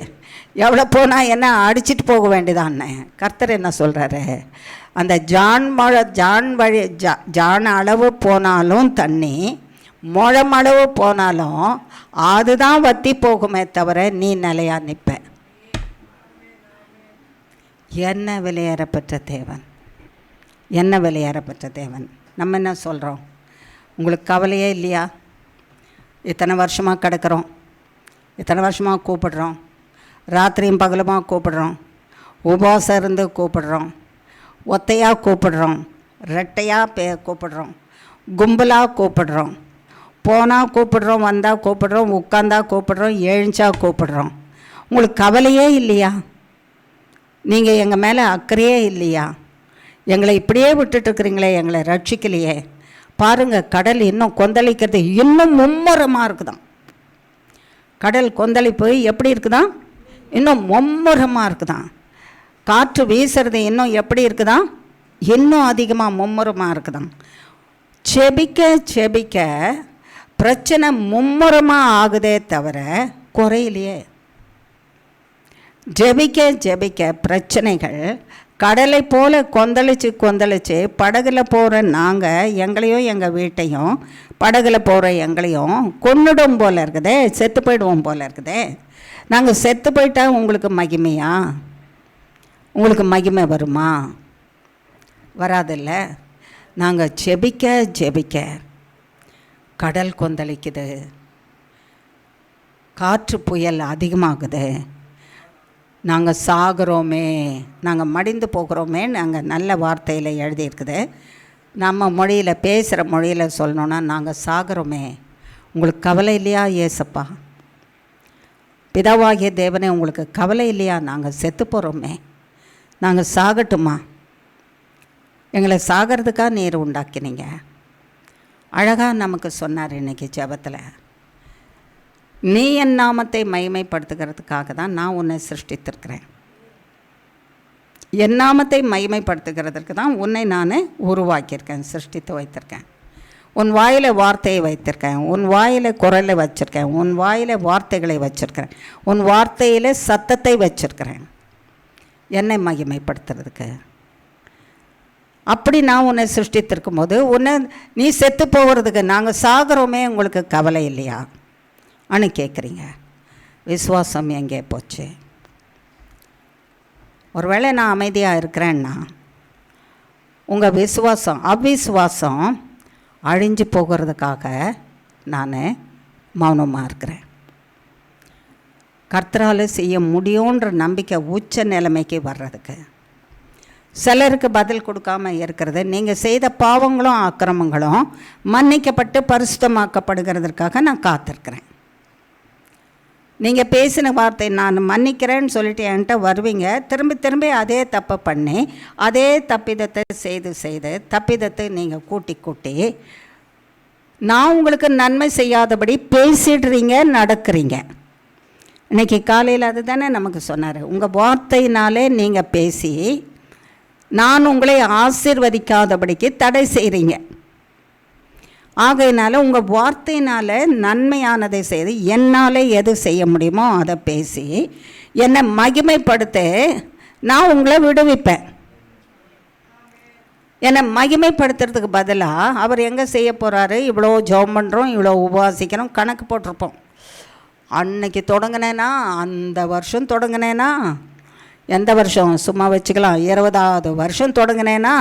எவ்வளோ போனால் என்ன, அடிச்சிட்டு போக வேண்டியதான்னு. கர்த்தர் என்ன சொல்கிறாரு, அந்த ஜான் அளவு போனாலும் தண்ணி, முழம் அளவு போனாலும் அதுதான் வற்றி போகுமே தவிர நீ நிலையா நிற்ப. என்ன விலையேறப்பெற்ற தேவன், என்ன விலையேறப்பெற்ற தேவன். நம்ம என்ன சொல்கிறோம், உங்களுக்கு கவலையே இல்லையா? இத்தனை வருஷமாக கிடக்கிறோம், இத்தனை வருஷமாக கூப்பிடுறோம், ராத்திரியும் பகலுமாக கூப்பிடுறோம், உபவாசம் இருந்து கூப்பிடுறோம், ஒத்தையாக கூப்பிடுறோம், ரெட்டையாக கூப்பிடுறோம், கும்பலாக கூப்பிடுறோம், போனால் கூப்பிடுறோம், வந்தால் கூப்பிடுறோம், உட்காந்தா கூப்பிடுறோம், எழுஞ்சா கூப்பிடுறோம். உங்களுக்கு கவலையே இல்லையா? நீங்கள் எங்கள் மேலே அக்கறையே இல்லையா? எங்களை இப்படியே விட்டுட்டுருக்குறீங்களே, எங்களை ரட்சிக்கலையே. பாருங்கள், கடல் இன்னும் கொந்தளிக்கிறது இன்னும் மும்முரமாக இருக்குதான். கடல் கொந்தளிப்பு எப்படி இருக்குதான், இன்னும் மும்முரமாக இருக்குதான். காற்று வீசுறது இன்னும் எப்படி இருக்குதான், இன்னும் அதிகமாக மும்முரமாக இருக்குதான். செபிக்க செபிக்க பிரச்சனை மும்முரமாக ஆகுதே தவிர குறையிலையே. ஜெபிக்க ஜெபிக்க பிரச்சனைகள் கடலை போல் கொந்தளிச்சு படகுல போகிற நாங்கள் எங்களையும் எங்கள் வீட்டையும் படகுல போகிற எங்களையும் கொன்னுடும் போல் இருக்குதே, செத்து போயிடுவோம் போல் இருக்குதே. நாங்கள் செத்து போயிட்டா உங்களுக்கு மகிமையா? உங்களுக்கு மகிமை வருமா? வராதில்ல. நாங்கள் ஜெபிக்க ஜெபிக்க கடல் கொந்தளிக்குது, காற்று புயல் அதிகமாகுது, நாங்கள் சாகிறோமே, நாங்கள் மடிந்து போகிறோமே. நாங்கள் நல்ல வார்த்தையில் எழுதியிருக்குது. நம்ம மொழியில், பேசுகிற மொழியில் சொல்லணுன்னா, நாங்கள் சாகிறோமே. உங்களுக்கு கவலை இல்லையா ஏசப்பா? பிதாவாகிய தேவனே, உங்களுக்கு கவலை இல்லையா? நாங்கள் செத்து போகிறோமே, நாங்கள் சாகட்டுமா? எங்களை சாகிறதுக்காக நீர் உண்டாக்கினீங்க. அழகாக நமக்கு சொன்னார் இன்றைக்கி ஜெபத்தில், நீ என் நாமத்தை மகிமைப்படுத்துகிறதுக்காக தான் நான் உன்னை சிருஷ்டித்திருக்கிறேன். என் நாமத்தை மகிமைப்படுத்துகிறதுக்கு தான் உன்னை நான் உருவாக்கியிருக்கேன், சிருஷ்டித்து வைத்திருக்கேன். உன் வாயில் வார்த்தையை வைத்திருக்கேன், உன் வாயில் குரலை வச்சுருக்கேன், உன் வாயில் வார்த்தைகளை வச்சுருக்கிறேன், உன் வார்த்தையில் சத்தத்தை வச்சுருக்கிறேன், என்னை மகிமைப்படுத்துறதுக்கு. அப்படி நான் உன்னை சிருஷ்டித்திருக்கும் போது உன்னை நீ செத்து போகிறதுக்கு, நாங்கள் சாகிறோமே, உங்களுக்கு கவலை இல்லையா அனு கேட்குறீங்க. விசுவாசம் எங்கே போச்சு? ஒருவேளை நான் அமைதியாக இருக்கிறேன்னா உங்கள் விசுவாசம், அவ்விசுவாசம் அழிஞ்சு போகிறதுக்காக நான் மௌனமாக இருக்கிறேன். கர்த்தரால் செய்ய முடியுன்ற நம்பிக்கை உச்ச நிலைமைக்கு வர்றதுக்கு. சிலருக்கு பதில் கொடுக்காமல் இருக்கிறது, நீங்கள் செய்த பாவங்களும் அக்கிரமங்களும் மன்னிக்கப்பட்டு பரிசுத்தமாக்கப்படுகிறதுக்காக நான் காத்திருக்கிறேன். நீங்கள் பேசின வார்த்தை நான் மன்னிக்கிறேன்னு சொல்லிட்டு என்கிட்ட வருவீங்க, திரும்பி திரும்பி அதே தப்பை பண்ணி அதே தப்பிதத்தை செய்து தப்பிதத்தை நீங்கள் கூட்டி நான் உங்களுக்கு நன்மை செய்யாதபடி பேசிடுறீங்க, நடக்கிறீங்க. இன்றைக்கி காலையில் அது தானே நமக்கு சொன்னார். உங்கள் வார்த்தையினாலே நீங்கள் பேசி நான் உங்களை ஆசீர்வதிக்காதபடிக்கு தடை செய்கிறீங்க. ஆகையினால உங்கள் வார்த்தையினால் நன்மையானதை செய்து என்னால் எது செய்ய முடியுமோ அதை பேசி என்னை மகிமைப்படுத்த நான் உங்களை விடுவிப்பேன். என்னை மகிமைப்படுத்துறதுக்கு பதிலாக அவர் எங்கே செய்ய போகிறாரு? இவ்வளோ ஜெபம் பண்ணுறோம், இவ்வளோ உபவாசிக்கிறோம், கணக்கு போட்டிருப்போம். அன்னைக்கு தொடங்கினேன்னா, அந்த வருஷம் தொடங்கினேன்னா, எந்த வருஷம் சும்மா வச்சுக்கலாம், 20வது வருஷம் தொடங்கினேன்னா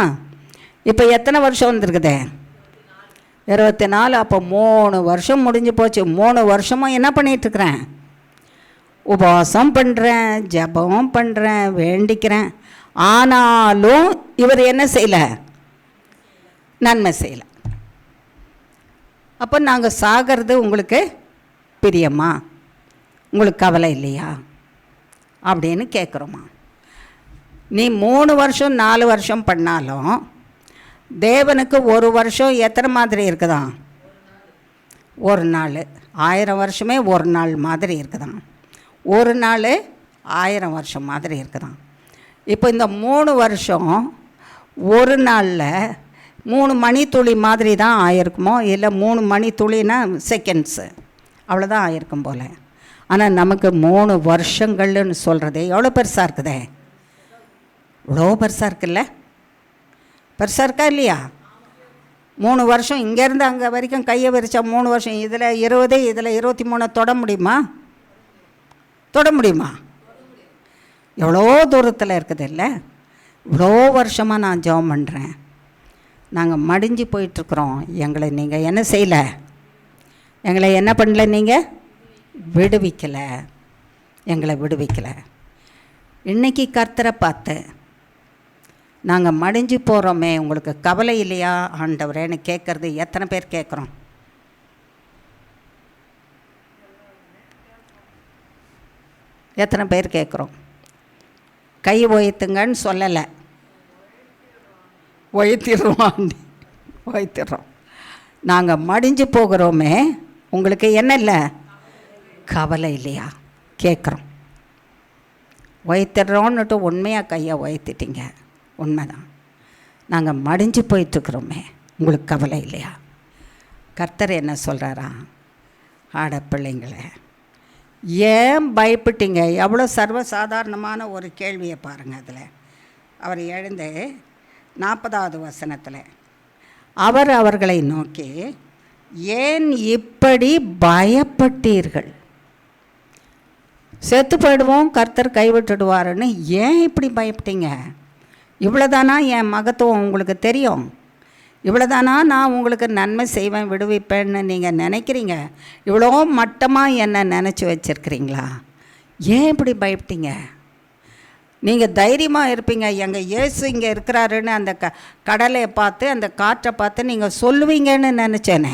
இப்போ எத்தனை வருஷம் வந்துருக்குதே? 24. அப்போ 3 வருஷம் முடிஞ்சு போச்சு. 3 வருஷமாக என்ன பண்ணிகிட்ருக்கிறேன்? உபவாசம் பண்ணுறேன், ஜெபம் பண்ணுறேன், வேண்டிக்கிறேன். ஆனாலும் இவர் என்ன செய்யலை? நன்மை செய்யலை. அப்போ நாங்கள் சாகிறது உங்களுக்கு பிரியமா? உங்களுக்கு கவலை இல்லையா அப்படின்னு கேட்குறோமா? நீ 3 வருஷம் 4 வருஷம் பண்ணாலும் தேவனுக்கு ஒரு வருஷம் எத்தனை மாதிரி இருக்குதான்? ஒரு நாள். 1000 வருஷமே ஒரு நாள் மாதிரி இருக்குதான். ஒரு நாள் 1000 வருஷம் மாதிரி இருக்குதான். இப்போ இந்த 3 வருஷம் ஒரு நாளில் 3 மணித்துளி மாதிரி தான் ஆயிருக்குமோ, இல்லை 3 மணித்துளினா செகண்ட்ஸு, அவ்வளோதான் ஆயிருக்கும் போல். ஆனால் நமக்கு 3 வருஷங்கள்னு சொல்கிறது எவ்வளோ பெருசாக இருக்குதே? இவ்வளோ பெருசாக இருக்குல்ல? பெருசாக இருக்கா இல்லையா? 3 வருஷம் இங்கேருந்து அங்கே வரைக்கும் கையை விரிச்சா 3 வருஷம். இதில் 20, இதில் 23 தொட முடியுமா? தொட முடியுமா? எவ்வளோ தூரத்தில் இருக்குது இல்லை? இவ்வளோ வருஷமாக நான் ஜெபம் பண்ணுறேன். நாங்கள் மடிஞ்சு போயிட்டுருக்குறோம். எங்களை நீங்கள் என்ன செய்யலை? எங்களை என்ன பண்ணல? நீங்கள் விடுவிக்கலை. எங்களை விடுவிக்கலை. இன்றைக்கி கர்த்தரை பார்த்து நாங்கள் மடிஞ்சு போகிறோமே, உங்களுக்கு கவலை இல்லையா ஆண்டவரேன்னு கேட்குறது எத்தனை பேர் கேட்குறோம்? எத்தனை பேர் கேட்குறோம்? கை உயர்த்துங்கன்னு சொல்லலை, உயர்த்திடுறோம். உயர்த்திடுறோம். நாங்கள் மடிஞ்சு போகிறோமே, உங்களுக்கு என்ன இல்லை? கவலை இல்லையா கேட்குறோம். உயர்த்திடுறோன்னுட்டு உண்மையாக கையை உயர்த்திட்டீங்க, உண்மைதான். நாங்கள் மடிஞ்சு போயிட்டுருக்குறோமே, உங்களுக்கு கவலை இல்லையா? கர்த்தர் என்ன சொல்கிறாரா? ஆட பிள்ளைங்களே, ஏன் பயப்பட்டீங்க? எவ்வளோ சர்வசாதாரணமான ஒரு கேள்வியை பாருங்கள். அதில் அவர் எழுந்து 40வது வசனத்தில் அவர் அவர்களை நோக்கி, ஏன் இப்படி பயப்பட்டீர்கள்? செத்து போயிடுவோம், கர்த்தர் கைவிட்டுடுவாருன்னு ஏன் இப்படி பயப்பட்டீங்க? இவ்வளோதானா என் மகத்துவம் உங்களுக்கு தெரியும்? இவ்வளோதானா நான் உங்களுக்கு நன்மை செய்வேன், விடுவிப்பேன்னு நீங்கள் நினைக்கிறீங்க? இவ்வளோ மட்டமாக என்னை நினச்சி வச்சுருக்கிறீங்களா? ஏன் இப்படி பயப்பட்டீங்க? நீங்கள் தைரியமாக இருப்பீங்க. எங்கள் இயேசு இங்கே இருக்கிறாருன்னு அந்த கடலையை பார்த்து, அந்த காற்றை பார்த்து நீங்கள் சொல்லுவீங்கன்னு நினச்சேனே.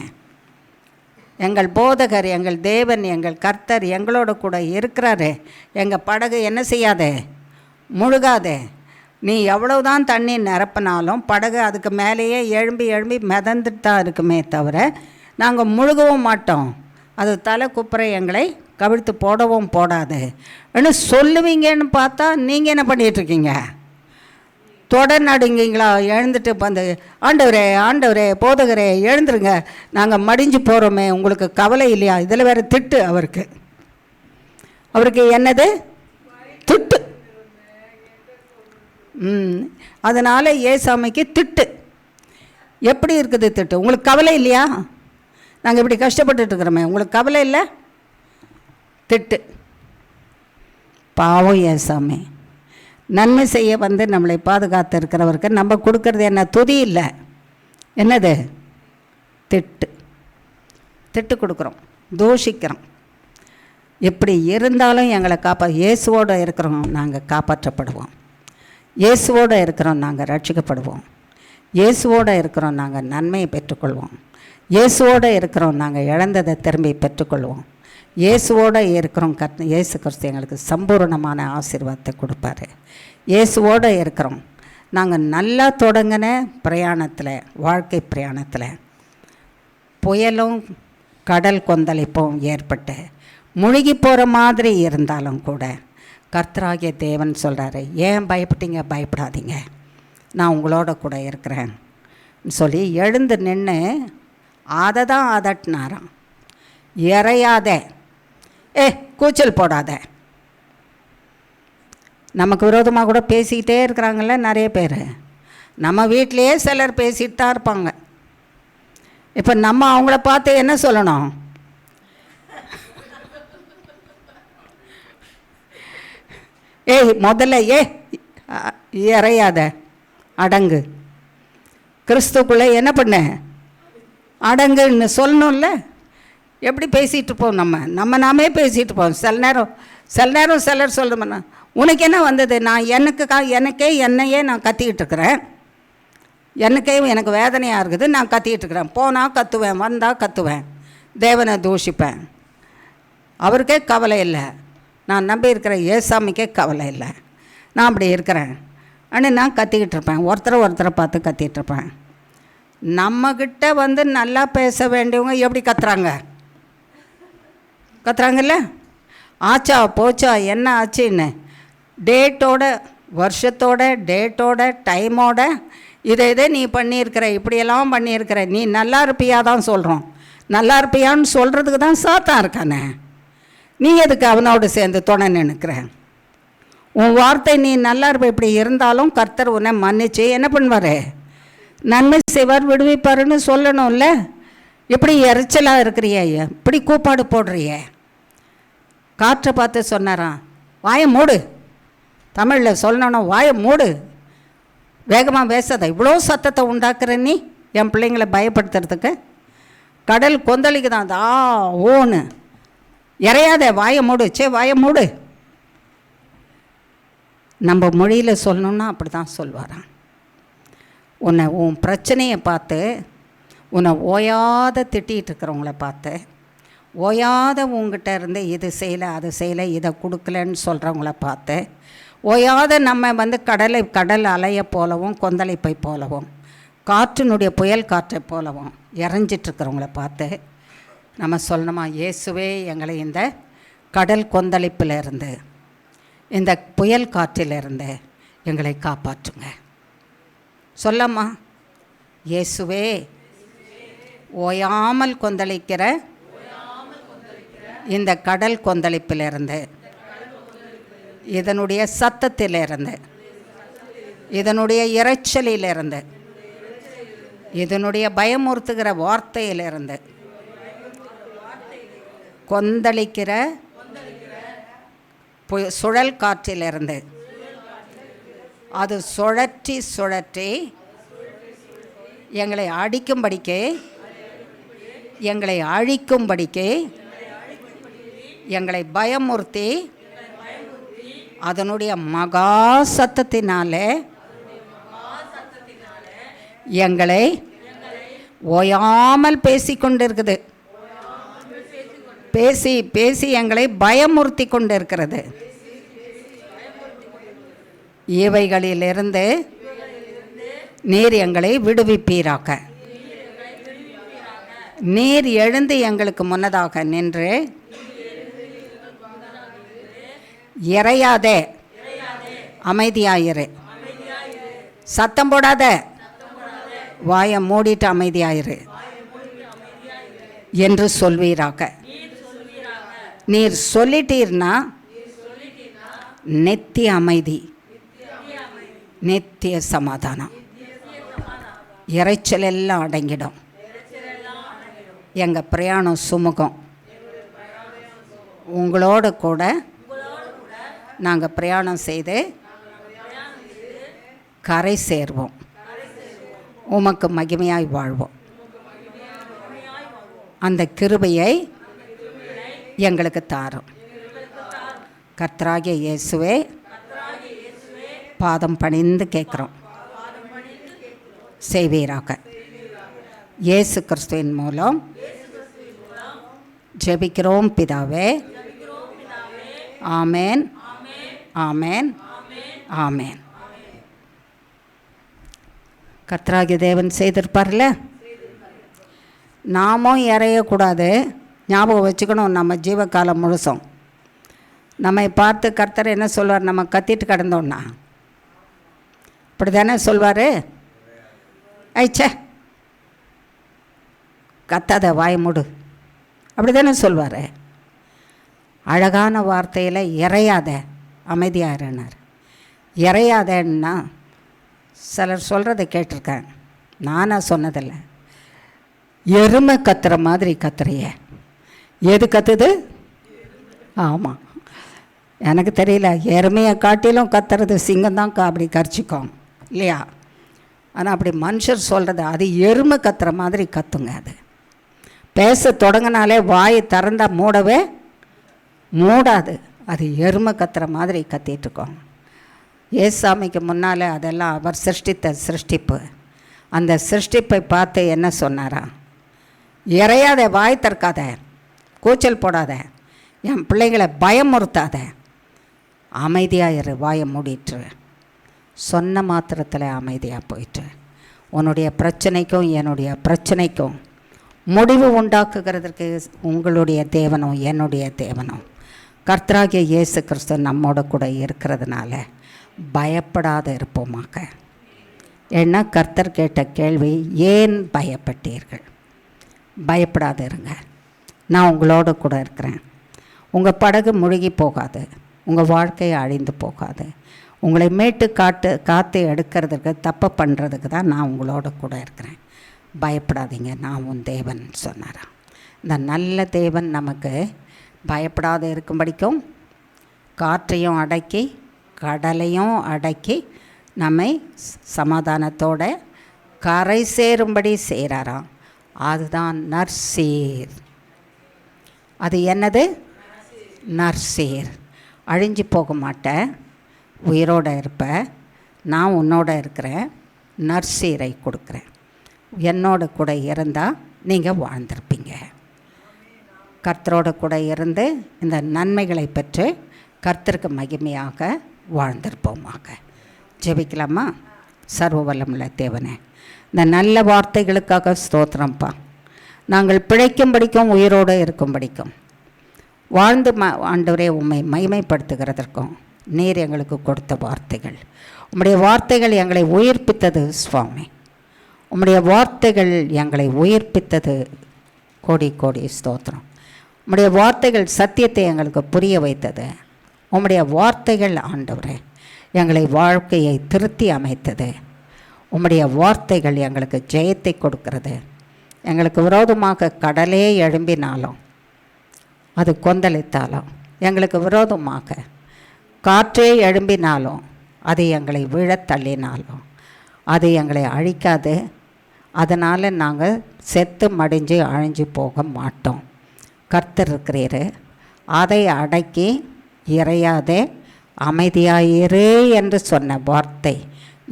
எங்கள் போதகர், எங்கள் தேவன், எங்கள் கர்த்தர் எங்களோட கூட இருக்கிறாரு. எங்கள் படகு என்ன செய்யாதே? முழுகாதே. நீ எவ்வளவுதான் தண்ணி நிரப்பினாலும் படகு அதுக்கு மேலேயே எழும்பி எழும்பி மிதந்துட்டு தான் இருக்குமே தவிர நாங்கள் முழுகவும் மாட்டோம். அது தலை குப்புறை எங்களை கவிழ்த்து போடவும் போடாது என்று சொல்லுவீங்கன்னு பார்த்தா நீங்கள் என்ன பண்ணிகிட்ருக்கீங்க? தொடர் நடுங்கீங்களா? எழுந்துட்டு வந்து, ஆண்டவரே ஆண்டவரே போதகரே எழுந்துருங்க, நாங்கள் மடிஞ்சு போகிறோமே, உங்களுக்கு கவலை இல்லையா? இதில் வேறு திட்டு. அவருக்கு என்னது? திட்டு. அதனால் ஏசாமிக்கு திட்டு. எப்படி இருக்குது திட்டு? உங்களுக்கு கவலை இல்லையா? நாங்கள் இப்படி கஷ்டப்பட்டுருக்குறோமே, உங்களுக்கு கவலை இல்லை? திட்டு. பாவம் ஏசாமி. நன்மை செய்ய வந்து நம்மளை பாதுகாத்து இருக்கிறவருக்கு நம்ம கொடுக்கறது என்ன? துதி இல்லை, என்னது? திட்டு. திட்டு கொடுக்குறோம், தூஷிக்கிறோம். இப்படி இருந்தாலும் எங்களை இயேசுவோடு இருக்கிறோம், நாங்கள் காப்பாற்றப்படுவோம். இயேசுவோடு இருக்கிறோம், நாங்கள் ரட்சிக்கப்படுவோம். இயேசுவோடு இருக்கிறோம், நாங்கள் நன்மையை பெற்றுக்கொள்வோம். இயேசுவோடு இருக்கிறோம், நாங்கள் இழந்ததை திரும்பி பெற்றுக்கொள்வோம். இயேசுவோடு இருக்கிறோம். இயேசு கிறிஸ்து எங்களுக்கு சம்பூர்ணமான ஆசீர்வாதத்தை கொடுப்பாரு. இயேசுவோடு இருக்கிறோம். நாங்கள் நல்லா தொடங்கின பிரயாணத்தில், வாழ்க்கை பிரயாணத்தில் புயலும் கடல் கொந்தளிப்பும் ஏற்பட்டு முழுகி போகிற மாதிரி இருந்தாலும் கூட கர்த்தராகிய தேவன் சொல்கிறாரு, ஏன் பயப்பட்டீங்க? பயப்படாதீங்க, நான் உங்களோட கூட இருக்கிறேன் சொல்லி எழுந்து நின்று அதை தான் அதட்டினாராம். இறையாத, கூச்சல் போடாத. நமக்கு விரோதமாக கூட பேசிக்கிட்டே இருக்கிறாங்கல்ல நிறைய பேர். நம்ம வீட்டிலையே சிலர் பேசிகிட்டு தான் இருப்பாங்க. இப்போ நம்ம அவங்கள பார்த்து என்ன சொல்லணும்? முதல்ல இறையாத, அடங்கு. கிறிஸ்துக்குள்ளே என்ன பண்ண? அடங்குன்னு சொல்லணும்ல. எப்படி பேசிகிட்டு இருப்போம்? நாமே பேசிகிட்டு இருப்போம். சில நேரம் சிலர் சொல்லுமா, உனக்கு என்ன வந்தது? நான் என்னையே நான் கத்திக்கிட்டு இருக்கிறேன். எனக்கு வேதனையாக இருக்குது, நான் கத்திக்கிட்டு இருக்கிறேன். போனால் கத்துவேன், வந்தால் கத்துவேன், தேவனை தூஷிப்பேன். அவருக்கே கவலை இல்லை. நான் நம்பி இருக்கிற ஏசாமிக்கே கவலை இல்லை. நான் அப்படி இருக்கிறேன். ஆனால் நான் கத்திக்கிட்டு இருப்பேன், ஒருத்தரை பார்த்து கத்திகிட்டு இருப்பேன். நம்மக்கிட்ட வந்து நல்லா பேச வேண்டியவங்க எப்படி கத்துறாங்கல்ல, ஆச்சா போச்சா என்ன ஆச்சுன்னு டேட்டோட, வருஷத்தோட, டேட்டோட, டைமோட, இதை நீ பண்ணியிருக்கிற, இப்படியெல்லாம் பண்ணியிருக்கிற, நீ நல்லா இருப்பியா தான் சொல்கிறோம். நல்லா இருப்பியான்னு சொல்கிறதுக்கு தான் சாத்தான் இருக்கானே. நீ எதுக்கு அவனோடு சேர்ந்து துணை நினைக்கிற? உன் வார்த்தை நீ நல்லா இருப்ப, இப்படி இருந்தாலும் கர்த்தர் உன்னை மன்னிச்சு என்ன பண்ணுவார்? நன்மை செய்வார், விடுவிப்பாருன்னு சொல்லணும்ல. இப்படி எரிச்சலாக இருக்கிறிய, இப்படி கூப்பாடு போடுறிய. காற்றை பார்த்து சொன்னாராம், வாயை மூடு. தமிழில் சொல்லணும்னா வாயை மூடு, வேகமாக பேசாத, இவ்வளோ சத்தத்தை உண்டாக்குற நீ என் பிள்ளைங்களை பயப்படுத்துறதுக்கு. கடல் கொந்தளிக்கு தான் ஓன்னு இறையாத, வாயை மூடு, வாயை மூடு. நம்ம மொழியில் சொல்லணுன்னா அப்படி தான் சொல்வாராம். உன் பிரச்சனையை பார்த்து, உன்னை ஓயாத திட்டிகிட்டு இருக்கிறவங்கள பார்த்து, ஓயாத உங்ககிட்ட இருந்து இது செய்யலை அது செய்யலை இதை கொடுக்கலன்னு சொல்கிறவங்கள பார்த்து, ஓயாத நம்ம வந்து கடல் அலையை போலவும் கொந்தளிப்பை போலவும் காற்றினுடைய புயல் காற்றை போலவும் இறஞ்சிட்ருக்கிறவங்கள பார்த்து நம்ம சொல்லணுமா, இயேசுவே எங்களை இந்த கடல் கொந்தளிப்பிலிருந்து, இந்த புயல் காற்றிலிருந்து எங்களை காப்பாற்றுங்க. சொல்லம்மா, இயேசுவே ஓயாமல் கொந்தளிக்கிற இந்த கடல் கொந்தளிப்பிலிருந்து, இதனுடைய சத்தத்திலிருந்து, இதனுடைய இரைச்சலிலிருந்து, இதனுடைய பயமுறுத்துகிற வார்த்தையிலிருந்து, கொந்தளிக்கிற சுழல் காற்றிலிருந்து, அது சுழற்றி சுழற்றி எங்களை அடிக்கும்படிக்கு, எங்களை அழிக்கும்படிக்கு, எங்களை பயமுறுத்தி அதனுடைய மகா சத்தத்தினாலே எங்களை ஓயாமல் பேசிக்கொண்டிருக்குது. பேசி பேசி எங்களை பயமுறுத்தி கொண்டிருக்கிறது. இவைகளிலிருந்து நீர் எங்களை விடுவிப்பீராக. நீர் எழுந்து எங்களுக்கு முன்னதாக நின்று இறையாதே, அமைதியாயிரு, சத்தம் போடாத, வாயை மூடிட்டு அமைதியாயிரு என்று சொல்வீராக. நீர் சொல்லிட்டீர்னா நித்திய அமைதி, நித்திய சமாதானம், இறைச்சல் எல்லாம் அடங்கிடும். எங்கள் பிரயாணம் சுமூகம். உங்களோடு கூட நாங்கள் பிரயாணம் செய்து கரை சேர்வோம். உமக்கு மகிமையாய் வாழ்வோம். அந்த கிருபையை எங்களுக்கு தாரும். கர்த்தராகிய இயேசுவே பாதம் பணிந்து கேட்குறோம், செய்வீராக. இயேசு கிறிஸ்துவின் மூலம் ஜெபிக்கிறோம் பிதாவே. ஆமேன், ஆமேன், ஆமேன். கர்த்தராகிய தேவன் செய்திருப்பார்ல, நாமும் இறையக்கூடாது. ஞாபகம் வச்சுக்கணும். நம்ம ஜீவகாலம் முழுசும் நம்மை பார்த்து கர்த்தர் என்ன சொல்வார்? நம்ம கத்திட்டு கிடந்தோன்னா அப்படி தானே சொல்வார். ஐச்சே கத்தாத, வாய் மூடு, அப்படி தானே சொல்வார். அழகான வார்த்தையில் இறையாத, அமைதியாகிறார். இறையாதன்னா சிலர் சொல்கிறத கேட்டிருக்கேன், நானாக சொன்னதில்லை. எருமை கத்துற மாதிரி கத்துறிய. எது கத்துது? ஆமாம், எனக்கு தெரியல. எருமையை காட்டிலும் கத்துறது சிங்கம்தான் அப்படி கரிச்சிக்கும் இல்லையா? ஆனால் அப்படி மனுஷர் சொல்கிறது அது எருமை கத்துற மாதிரி கத்துங்க. அது பேச தொடங்கினாலே வாய் திறந்தால் மூடவே மூடாது. அது எருமை கத்துற மாதிரி கத்திகிட்ருக்கோம். ஏசாமிக்கு முன்னால் அதெல்லாம் அவர் சிருஷ்டித்த சிருஷ்டிப்பு. அந்த சிருஷ்டிப்பை பார்த்து என்ன சொன்னாரா? இறையாத, வாய் திறக்காத, கூச்சல் போடாத, என் பிள்ளைங்களை பயமுறுத்தாத, அமைதியாக இரு, வாயை மூடிட்டுரு. சொன்ன மாத்திரத்தில் அமைதியாக போயிட்டு உன்னுடைய பிரச்சனைக்கும் என்னுடைய பிரச்சனைக்கும் முடிவு உண்டாக்குகிறதுக்கு உங்களுடைய தேவனும் என்னுடைய தேவனும் கர்த்தராகிய இயேசு கிறிஸ்து நம்மோட கூட இருக்கிறதுனால பயப்படாத இருப்போமாக்க. ஏன்னா கர்த்தர் கேட்ட கேள்வி, ஏன் பயப்பட்டீர்கள்? பயப்படாத இருங்க, நான் உங்களோட கூட இருக்கிறேன். உங்கள் படகு முழுகி போகாது, உங்கள் வாழ்க்கை அழிந்து போகாது. உங்களை மீட்டு காத்து எடுக்கிறதுக்கு தப்பு பண்ணுறதுக்கு தான் நான் உங்களோட கூட இருக்கிறேன். பயப்படாதீங்க, நான் உன் தேவன் சொன்னாராம். இந்த நல்ல தேவன் நமக்கு பயப்படாத இருக்கும்படிக்கும் காற்றையும் அடக்கி கடலையும் அடக்கி நம்மை சமாதானத்தோட கரை சேரும்படி செய்கிறாராம். அதுதான் நற்சீர். அது என்னது? நற்சீர். அழிஞ்சு போக மாட்டேன், உயிரோடு இருப்ப, நான் உன்னோட இருக்கிறேன், நற்சீரை கொடுக்குறேன். என்னோட கூட இருந்தால் நீங்கள் வாழ்ந்திருப்பீங்க. கர்த்தரோட கூட இருந்து இந்த நன்மைகளை பெற்று கர்த்தருக்கு மகிமையாக வாழ்ந்திருப்போமாக. ஜெபிக்கலாமா? சர்வ வல்லமுள்ள தேவனே, இந்த நல்ல வார்த்தைகளுக்காக ஸ்தோத்திரம்ப்பா. நாங்கள் பிழைக்கும்படிக்கும் உயிரோடு இருக்கும்படிக்கும் வாழ்ந்து ஆண்டவரே உம்மை மகிமைப்படுத்துகிறதற்கும் நீர் எங்களுக்கு கொடுத்த வார்த்தைகள், உம்முடைய வார்த்தைகள் எங்களை உயிர்ப்பித்தது சுவாமி. உம்முடைய வார்த்தைகள் எங்களை உயிர்ப்பித்தது. கோடி கோடி ஸ்தோத்திரம். உம்முடைய வார்த்தைகள் சத்தியத்தை எங்களுக்கு புரிய வைத்தது. உம்முடைய வார்த்தைகள் ஆண்டவரே எங்களை வாழ்க்கையை திருத்தி அமைத்தது. உம்முடைய வார்த்தைகள் எங்களுக்கு ஜெயத்தை கொடுக்கிறது. எங்களுக்கு விரோதமாக கடலே எழும்பினாலும் அது கொந்தளித்தாலும், எங்களுக்கு விரோதமாக காற்றே எழும்பினாலும் அது எங்களை விழத் தள்ளினாலும் அது எங்களை அழிக்காது. அதனால் நாங்கள் செத்து மடிஞ்சு அழிஞ்சு போக மாட்டோம். கர்த்தர் இருக்கிறீர், அதை அடக்கி இறையாதே அமைதியாயிரு என்று சொன்ன வார்த்தை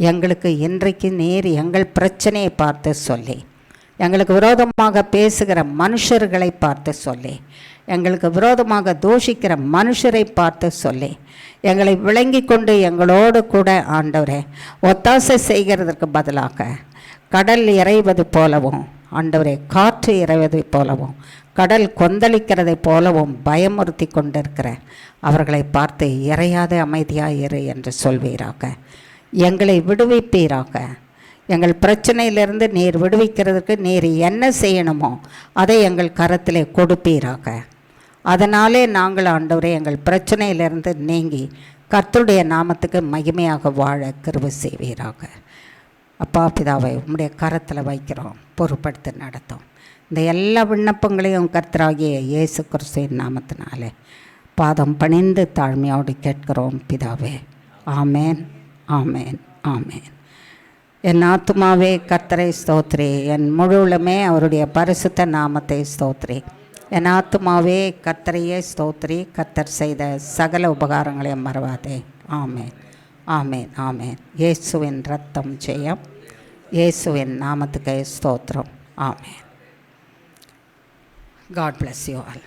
எங்களுக்கு இன்றைக்கு நீர் எங்கள் பிரச்சனையை பார்த்து சொல்லி, எங்களுக்கு விரோதமாக பேசுகிற மனுஷர்களை பார்த்து சொல்லி, எங்களுக்கு விரோதமாக தூஷிக்கிற மனுஷரை பார்த்து சொல்லி, எங்களை விளங்கி கொண்டு எங்களோடு கூட ஆண்டவரே ஒத்தாசை செய்கிறதற்கு பதிலாக கடல் இறைவது போலவும் ஆண்டவரே காற்று இறைவதை போலவும் கடல் கொந்தளிக்கிறதை போலவும் பயமுறுத்தி கொண்டிருக்கிற அவர்களை பார்த்து இறையாத அமைதியாயிரு என்று சொல்வீராக. எங்களை விடுவிப்பீராக. எங்கள் பிரச்சனையிலிருந்து நீர் விடுவிக்கிறதுக்கு நீர் என்ன செய்யணுமோ அதை எங்கள் கரத்திலே கொடுப்பீராக. அதனாலே நாங்கள் ஆண்டவரே எங்கள் பிரச்சனையிலிருந்து நீங்கி கர்த்தருடைய நாமத்துக்கு மகிமையாக வாழ கிருபை செய்வீராக. அப்பா பிதாவை உம்முடைய கரத்தில் வைக்கிறோம், பொறுப்படுத்தி நடத்தும். இந்த எல்லா விண்ணப்பங்களையும் கர்த்தராகிய இயேசு கிறிஸ்துவின் நாமத்தினாலே பாதம் பணிந்து தாழ்மையோடு கேட்கிறோம் பிதாவே. ஆமேன், ஆமேன், ஆமேன். என் ஆத்துமாவே கர்த்தரை ஸ்தோத்திரி, என் முழுவலுமே அவருடைய பரிசுத்த நாமத்தை ஸ்தோத்திரி. என் ஆத்துமாவே கர்த்தரையே ஸ்தோத்திரி, கர்த்தர் செய்த சகல உபகாரங்களையும் மறவாதே. ஆமேன், ஆமேன், ஆமேன். இயேசுவின் ரத்தம் ஜெயம், இயேசுவின் நாமத்துக்கு ஸ்தோத்திரம். ஆமேன். God bless you all.